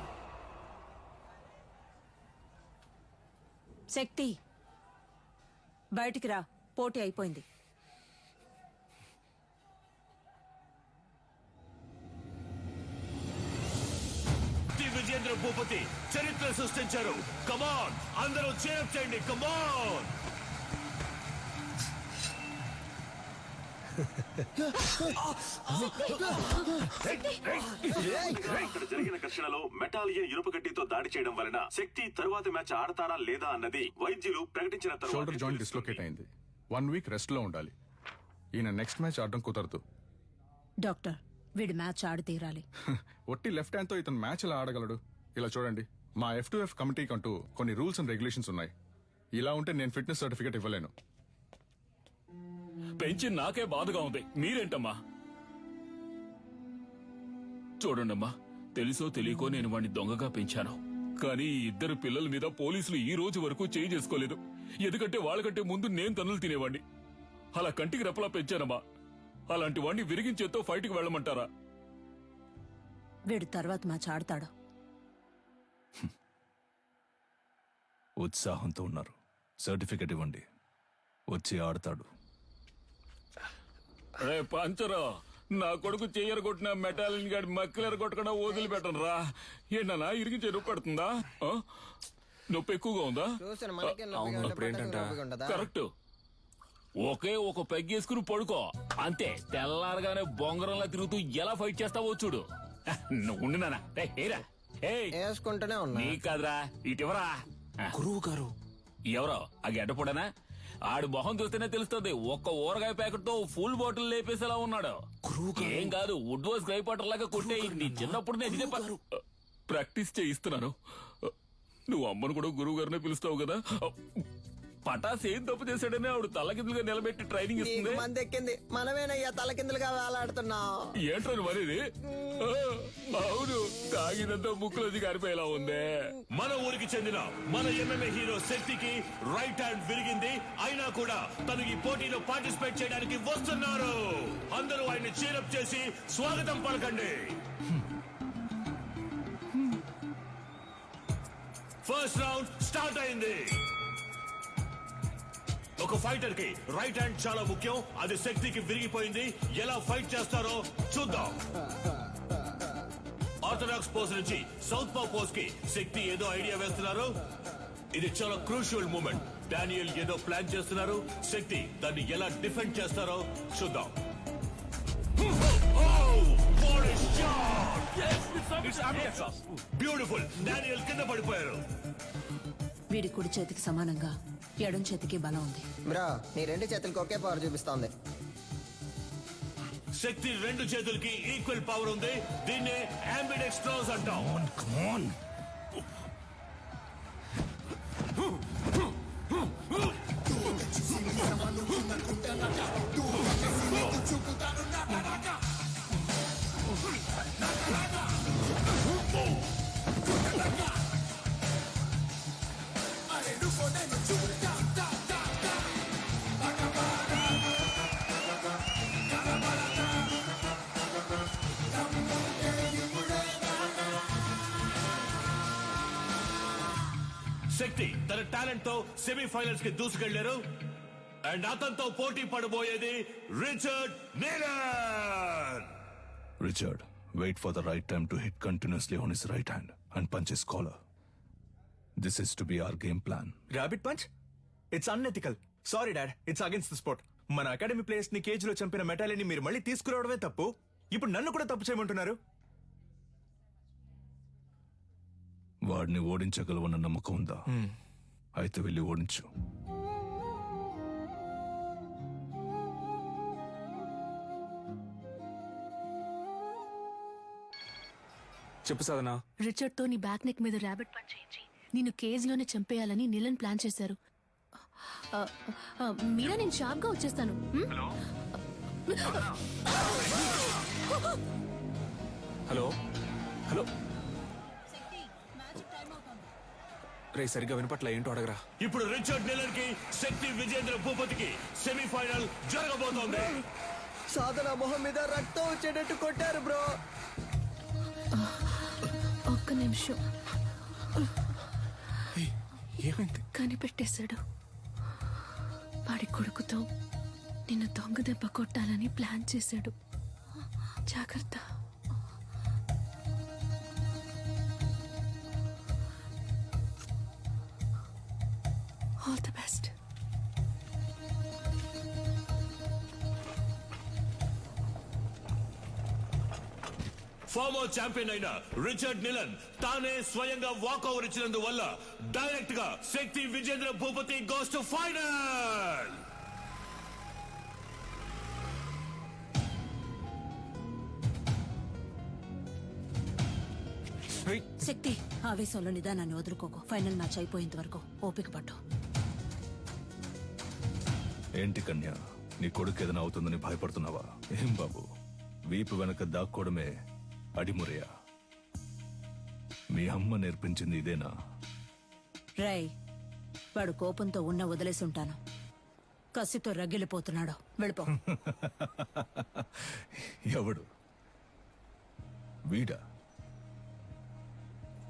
శక్తి బయటికి రా, పోటీ అయిపోయింది. విజేంద్ర భూపతి చరిత్ర సృష్టించారు. కమాన్ అందరూ చేర్ చేయండి. కమాన్ ఇక్కడ జరిగిన ఘర్షణలో మెటాలియా ఇనుప గడ్డితో దాడి చేయడం వలన శక్తి తరువాత మ్యాచ్ ఆడతారా లేదా అన్నది వైద్యులు ప్రకటించిన షోల్డర్ జాయింట్ డిస్లోకేట్ అయింది. 1 వీక్ రెస్ట్ లో ఉండాలి. ఈయన నెక్స్ట్ మ్యాచ్ ఆడడం కుదరదు. డాక్టర్, వీడి మ్యాచ్ ఆడి తీరాలి. ఒట్టి లెఫ్ట్ హ్యాండ్ తో ఇతను మ్యాచ్ ఎలా ఆడగలడు? ఇలా చూడండి, మా F2F కమిటీకి అంటూ కొన్ని రూల్స్ అండ్ రెగ్యులేషన్స్ ఉన్నాయి. ఇలా ఉంటే నేను ఫిట్నెస్ సర్టిఫికేట్ ఇవ్వలేను. పెంచి నాకే బాధగా ఉంది, మీరేంటమ్మా? చూడండమ్మా, తెలుసో తెలియకో నేను వాడిని దొంగగా పెంచాను. కానీ ఈ ఇద్దరు పిల్లల మీద పోలీసులు ఈ రోజు వరకు చేయి చేసుకోలేదు. ఎందుకంటే వాళ్ళకంటే ముందు నేను తన్నులు తినేవాడిని. అలా కంటికి రెప్పలా పెంచానమ్మా. అలాంటి వాడిని విరిగించేతో ఫైట్కి వెళ్ళమంటారా? వీడు తర్వాత మ్యాచ్ ఆడతాడు. ఉత్సాహంతో ఉన్నారు. సర్టిఫికెట్ ఇవ్వండి, వచ్చి ఆడతాడు. రే పంచరా, నా కొడుకు చెయ్యరు కొట్టిన మెటాలిన్ గాడి మక్కలేరు కొట్టకుండా వదిలిపెట్టను రా. ఏంటన్నా ఇరిగించే నొప్పి పడుతుందా? నొప్పి ఎక్కువగా ఉందా? కరెక్ట్. ఒకే ఒక పెగ్గేసుకుని పడుకో అంతే. తెల్లారగానే బొంగరంలా తిరుగుతూ ఎలా ఫైట్ చేస్తావో చూడు. నువ్వు నానా వేసుకుంటూనే ఉన్నా. నీ కాదురా, ఇటివరా గురువు గారు. ఎవరో ఆ గడ్డపడనా? ఆడు మొహం చూస్తేనే తెలుస్తుంది. ఒక్క ఊరగాయ ప్యాకెట్ తో ఫుల్ బాటిల్ లేపేసేలా ఉన్నాడు. ఏం కాదు, వుడ్ వాస్ గ్రై పాటర్ లాగా కొట్టే. నీ చిన్నప్పుడు నేను ఇదే ప్రాక్టీస్ చేయిస్తున్నాను. నువ్వు అమ్మను కూడా గురువు గారినే పిలుస్తావు కదా. పటాస్ ఏం తప్పు చేశాడని ఆవిడ తలకిందులుగా నిలబెట్టి ట్రైనింగ్ ఇస్తుంది. మంది ఎక్కింది, మనమేనయ్యా తలకిందులుగా వేలాడుతున్నావు. ఏంట్రని మరిది? అవును, తాగినంత ముక్కులోది కారిపోయేలా ఉందే. మన ఊరికి చెందిన మన MMA హీరో శక్తికి రైట్ హ్యాండ్ విరిగింది. అయినా కూడా తను ఈ పోటీలో పార్టిసిపేట్ చేయడానికి వస్తున్నారు. అందరూ ఆయన్ని చీరప్ చేసి స్వాగతం పలకండి. ఫస్ట్ రౌండ్ స్టార్ట్ అయింది. ఒక ఫైటర్ కి రైట్ హ్యాండ్ చాలా ముఖ్యం. అది శక్తికి విరిగిపోయింది. ఎలా ఫైట్ చేస్తారో చూద్దాం. ఆర్థడాక్స్ పోజ్ నుంచి సౌత్ పా పోజ్ కి శక్తి ఏదో ఐడియా వేస్తున్నారు. ఇది చాలా క్రూషియల్ మూమెంట్. డానియల్ ఏదో ప్లాన్ చేస్తున్నారు. శక్తి దాన్ని ఎలా డిఫెండ్ చేస్తారో చూద్దాం. బ్యూటిఫుల్. డానియల్ కింద పడిపోయారు. వీడి కుడి చేతికి సమానంగా ఎడం చేతికి బలం ఉంది. బ్రో, నీ 2 చేతులకి ఒకే పవర్ చూపిస్తోంది. శక్తి 2 చేతులకి ఈక్వల్ పవర్ ఉంది. దీన్నే అంబిడెక్స్ట్రోస్ అంటాం. శక్తి తన టాలెంట్ తో సెమీఫైనల్స్ కి దూసుకెళ్లారు. అండ్ అతనితో పోటీ పడబోయేది Richard Miller. Richard, wait for the right time to hit continuously on his right hand and punch his collar. This is to be our game plan. Rabbit punch? It's unethical. Sorry, Dad. It's against the sport. మన academy players ని cage లో చంపిన మెటాలిని మీరు మళ్ళీ తీసుకురావడమే తప్పు. ఇప్పుడు నన్ను కూడా తప్పు చేయమంటున్నారు. వాడిని ఓడించగలవన్న నమ్మకం ఉందా? అయితే వెళ్ళి ఓడించు. చెప్పు సాధన. రిచర్డ్ తో నీ బ్యాక్ నెక్ మీద ర్యాబిట్ పంచ్ చేయించి నిన్ను కేజ్ లోనే చంపేయాలని నిలన్ ప్లాన్ చేశారు. మీరా, నేను షార్ప్ గా వచ్చేస్తాను. హలో హలో రే సరిగ్గా వినపట్ల ఏంటో అడగరా. ఇప్పుడు రిచర్డ్ నిలన్ కి శక్తి విజేంద్ర భూపతికి సెమీఫైనల్ జరగబోతోంది. సాధన మొహం మీద రక్తం వచ్చేటట్టు కొట్టారు బ్రో. ఒక్క నిమిషం. ఏమైంది? కనిపెట్టేశాడు. వాడి కొడుకుతో నిన్ను దొంగ దెబ్బ కొట్టాలని ప్లాన్ చేశాడు. జాగ్రత్త. All the best. Former champion అయిన రిచర్డ్ నిలన్ తానే స్వయంగా వాకౌవర్ ఇచ్చినందువల్ల డైరెక్ట్ గా Shakti Vijendra Bhupathi goes to final. Shakti, ఆవేశంలో నిదానాన్ని వదులుకోకు. ఫైనల్ మ్యాచ్ అయిపోయేంత వరకు ఓపిక పట్టు. ఏంటి కన్య, నీ కొడుకు ఏదైనా అవుతుందని భయపడుతున్నావా? ఏం బాబు, వీపు వెనక దాక్కోవడమే అడిమురయా? మీ అమ్మ నేర్పించింది ఇదేనా? రై, వాడు కోపంతో ఉన్న వదిలేసి ఉంటాను. కసితో రగిలిపోతున్నాడు. వెళ్ళిపో. ఎవడు? వీడా?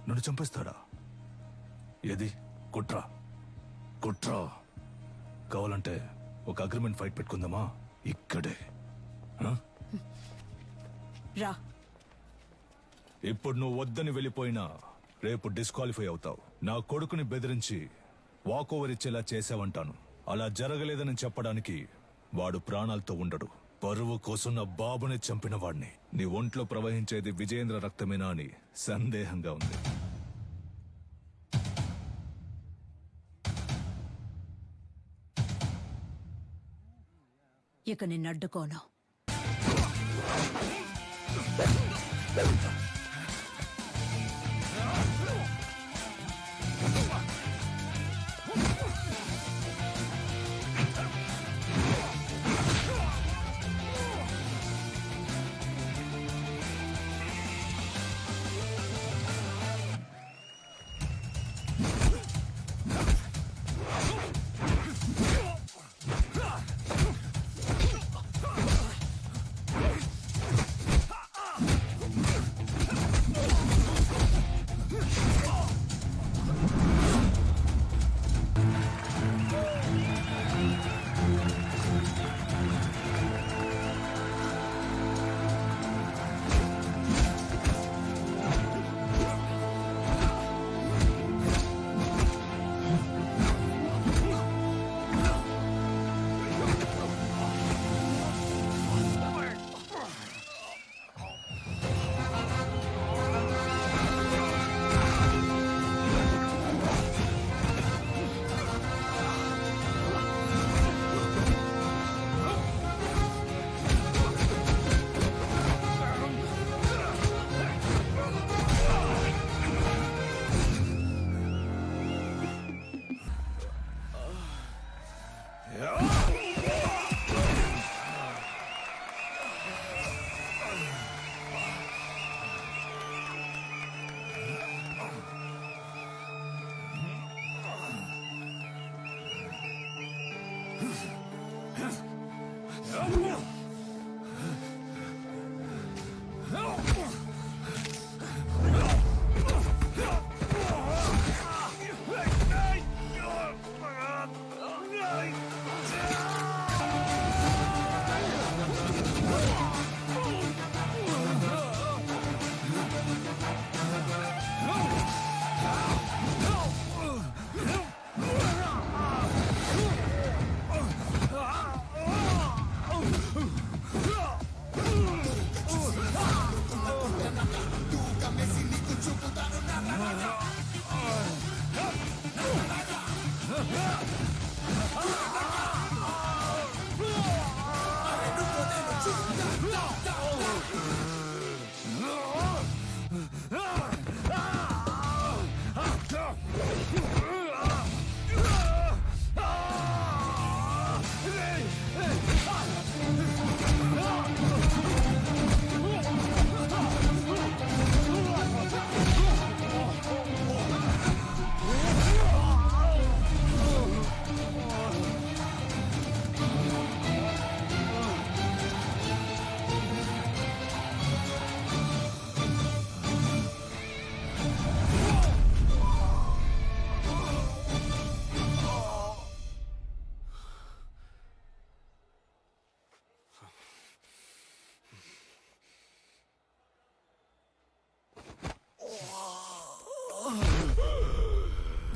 నన్ను చంపేస్తాడా? ఏది? కుట్రా కుట్రా. కావాలంటే ఒక అగ్రిమెంట్ ఫైట్ పెట్టుకుందామా? ఇక్కడే. రా. ఇప్పుడు నువ్వు వద్దని వెళ్ళిపోయినా రేపు డిస్క్వాలిఫై అవుతావు. నా కొడుకుని బెదిరించి వాకోవర్ ఇచ్చేలా చేసావంటాను. అలా జరగలేదని చెప్పడానికి వాడు ప్రాణాలతో ఉండడు. పరువు కోసం నా బాబుని చంపిన వాడిని. నీ ఒంట్లో ప్రవహించేది విజయేంద్ర రక్తమేనా అని సందేహంగా ఉంది. ఇక నిన్ను అడ్డుకోను.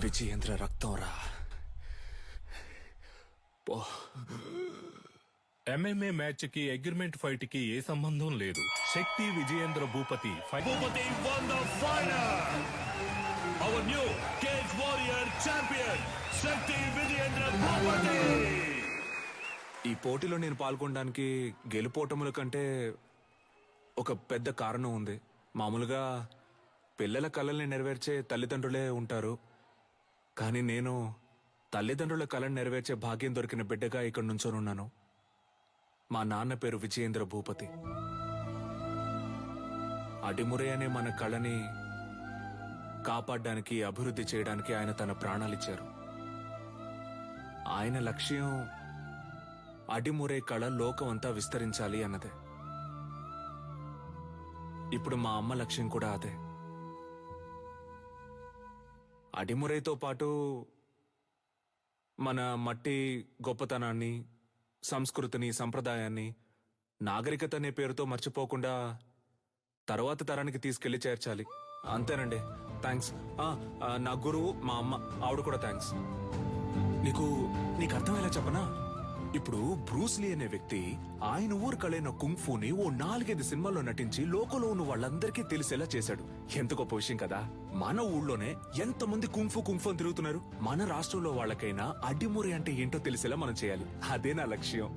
విజయేంద్ర రక్తం రా. ఎంఎంఏ మ్యాచ్ కి అగ్రిమెంట్ ఫైట్ కి ఏ సంబంధం లేదు. శక్తి Vijayendra Bhupathi Bhupati won the final. Our new Cage Warrior champion, Shakti Vijayendra Bhupati. ఈ పోటీలో నేను పాల్గొనడానికి గెలుపోటముల కంటే ఒక పెద్ద కారణం ఉంది. మామూలుగా పిల్లల కలల్ని నెరవేర్చే తల్లిదండ్రులే ఉంటారు, కానీ నేను తల్లిదండ్రుల కళను నెరవేర్చే భాగ్యం దొరికిన బిడ్డగా ఇక్కడ నుంచోనున్నాను. మా నాన్న పేరు విజయేంద్ర భూపతి. అడిమురే అనే మన కళని కాపాడడానికి, అభివృద్ధి చేయడానికి ఆయన తన ప్రాణాలిచ్చారు. ఆయన లక్ష్యం అడిమురే కళ లోకమంతా విస్తరించాలి అన్నదే. ఇప్పుడు మా అమ్మ లక్ష్యం కూడా అదే. అడిమురేతో పాటు మన మట్టి గొప్పతనాన్ని, సంస్కృతిని, సంప్రదాయాన్ని, నాగరికత అనే పేరుతో మర్చిపోకుండా తర్వాత తరానికి తీసుకెళ్లి చేర్చాలి. అంతేనండి. థ్యాంక్స్. నా గురువు మా అమ్మ, ఆవిడ కూడా థ్యాంక్స్. నీకు అర్థమయ్యేలా చెప్పనా? ఇప్పుడు బ్రూస్లీ అనే వ్యక్తి ఆయన ఊరు కళైన కుంగ్ఫూని ఓ 4-5 సినిమాల్లో నటించి లోకంలో ఉన్న వాళ్ళందరికీ తెలిసేలా చేశాడు. ఎంత గొప్ప విషయం కదా. మన ఊళ్ళోనే ఎంతమంది కుంఫు అని తిరుగుతున్నారు. మన రాష్ట్రంలో వాళ్ళకైనా అడ్డిమురి అంటే ఏంటో తెలిసేలా మనం చేయాలి. అదే నా లక్ష్యం.